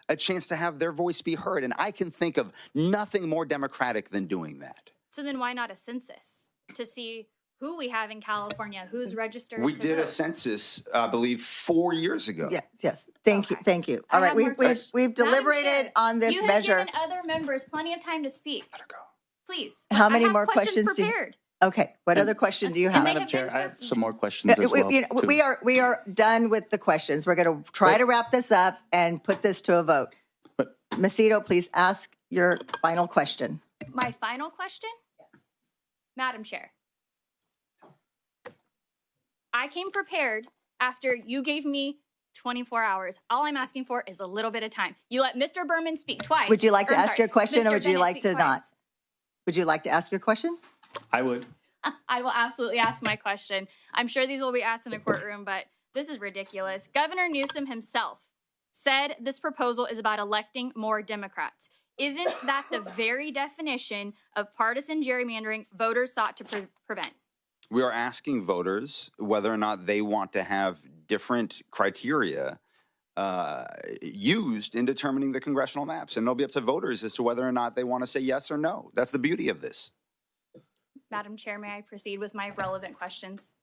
a chance to have their voice be heard. And I can think of nothing more democratic than doing that. So then why not a census to see who we have in California, who's registered We to did vote? a census, I believe, 4 years ago. Yes. Thank you. All right, we've deliberated on this measure. You have given other members plenty of time to speak. Let her go. Please. How many more questions do you? prepared. Okay, what other question do you have? Madam Chair, I have some more questions as well. We are done with the questions. We're going to try to wrap this up and put this to a vote. Macedo, please ask your final question. My final question? Madam Chair. I came prepared after you gave me 24 hours. All I'm asking for is a little bit of time. You let Mr. Berman speak twice. Would you like to ask your question, Mr. or would you Bennett like to speak not? twice. Would you like to ask your question? I would. I will absolutely ask my question. I'm sure these will be asked in a courtroom, but this is ridiculous. Governor Newsom himself said this proposal is about electing more Democrats. Isn't that the very definition of partisan gerrymandering voters sought to prevent? We are asking voters whether or not they want to have different criteria used in determining the congressional maps. And it'll be up to voters as to whether or not they want to say yes or no. That's the beauty of this. Madam Chair, may I proceed with my relevant questions?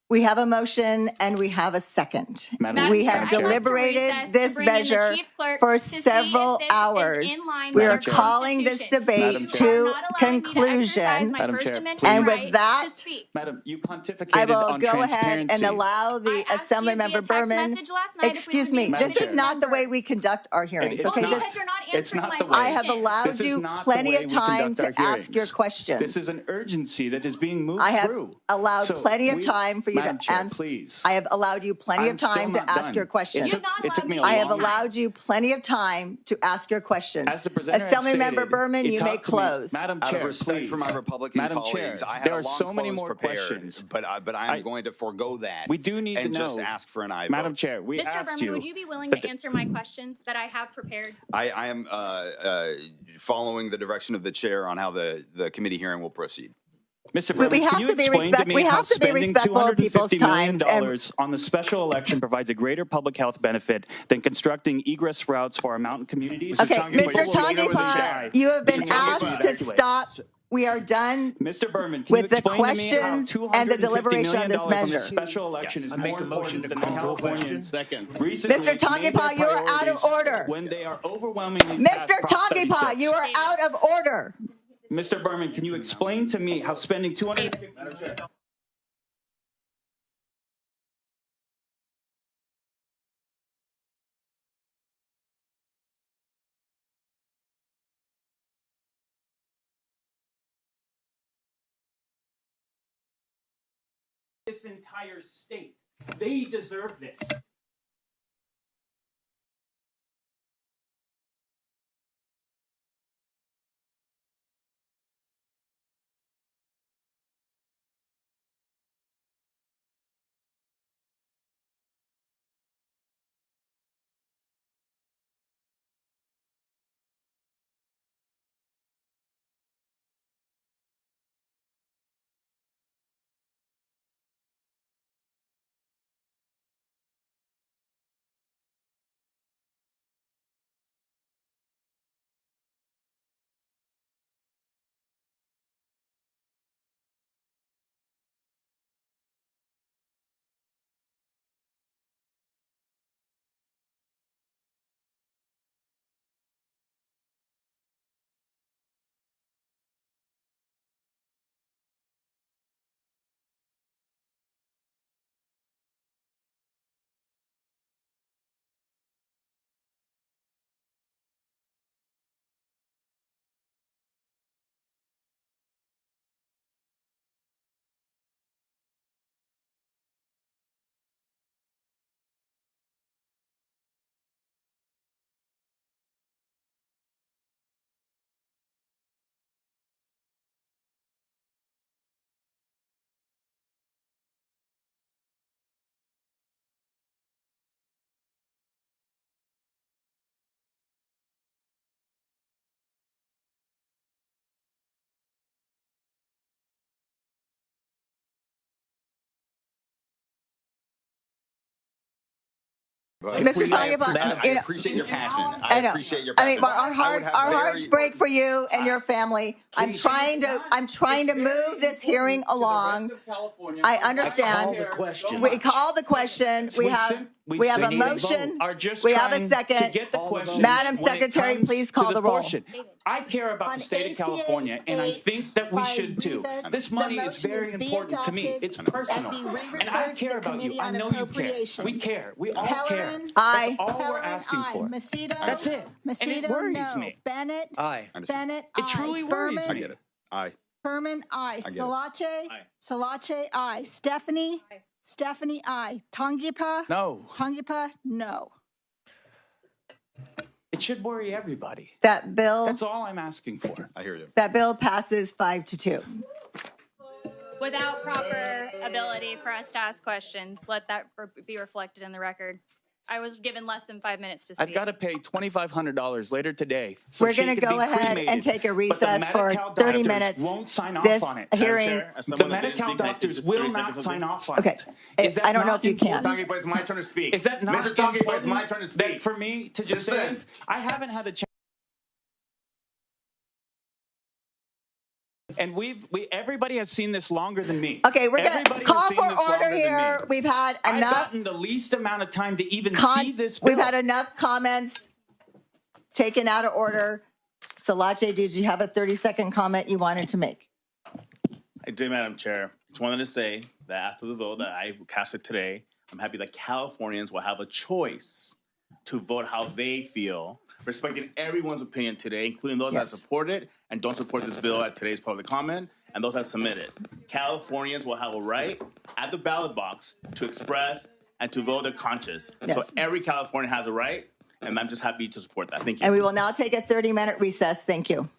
We have a motion and we have a second. Madam We Chair, have I'd like to deliberated recess to this bring in the measure chief clerk for to see if several this is hours. in line We with are our calling this Constitution. debate You to are not allowing me to exercise conclusion. my Madam First Chair, Amendment please. And right with that, to speak. Madam, you pontificated I will on go ahead and transparency. allow the I asked you via Assemblymember text Berman. message last night if we Excuse would me, be this is permitted not the way members. we conduct our hearings, It's okay? not. Because you're not It's answering not my the way. I have allowed This is you not the plenty way of we time conduct to our ask your hearings. questions. This is an urgency that is being moved I have through. allowed So plenty of we- time for you Madam to Chair, answer. please. I have allowed you plenty I'm of still time to not ask done. your questions. It took me a I have long allowed you plenty of time to ask your questions. As the presenter had Assemblymember stated, Berman, it's you may up to me. close. Madam Out Chair, of respect please. for my Republican Madam colleagues, Chair, I had there a are long so many close more prepared, questions. but I'm going to forego that. We do need and to know. just ask for an aye Madam vote. Chair, we Mr. asked Berman, you. would you be willing that to answer my questions that I have prepared? I am following the direction of the chair on how the committee hearing will proceed. Mr. Berman, We have can you to be explain to me we how have to be spending respectful of people's $250 million times. on the special election provides a greater public health benefit than constructing egress routes for our mountain communities? Okay, Mr. Tangipa, you have been asked to stop. We are done Mr. Berman, can you with the explain to me how questions and the $250 deliberation million of this on this measure. special election is I more make a motion important to than the call the Californians question. recently Mr. made their Tangipa, you are out of priorities order. when they are overwhelmingly past Mr. Prop Tangipa, 36. you are out of order. Mr. Berman, can you explain to me how spending $250 million this entire state? They deserve this. Mr. Tangipa, I appreciate your passion. I know. Appreciate your I passion. mean, our hearts break for you and your family. I'm trying to move this hearing along. I understand. I call the question. We call the question. We have a motion. We have a second. Madam Secretary, please call the roll. I care about the state of California, and I think that we should too. This money is very important to me. It's personal. And I care about you. I know you care. We care. We all care. Aye. That's all we're asking for. That's it. And it worries me. Bennett. Aye. Bennett. It truly worries I me. get it. Aye. Berman. Aye. I get it. Salache. Salache. Aye. Stephanie. Stephanie. Aye. Tangipa. No. Tangipa. No. It should worry everybody. That bill. That's all I'm asking for. I hear you. That bill passes 5-2. Without proper ability for us to ask questions, let that be reflected in the record. I was given less than 5 minutes to speak. I've got to pay $2,500 later today. So We're going to go ahead and take a recess for 30 minutes. Won't sign off This on it. hearing. The Medi-Cal doctors will not sign off on it. Okay. I don't know if you can. Tangipa, it's my turn to speak. Is that not Mr. Tangipa, it's my turn to speak. For me to just say this, I haven't had the chance. And everybody has seen this longer than me. Okay, we're going to call for order here. We've had enough. I've gotten the least amount of time to even see this bill. We've had enough comments taken out of order. So, Lache, did you have a 30-second comment you wanted to make? I did, Madam Chair. Just wanted to say that after the vote that I casted today, I'm happy that Californians will have a choice to vote how they feel, respecting everyone's opinion today, including those that support it and don't support this bill at today's public comment, and those that submitted. Californians will have a right at the ballot box to express and to vote their conscience. Yes. So every Californian has a right, and I'm just happy to support that. Thank you. And we will now take a 30-minute recess. Thank you.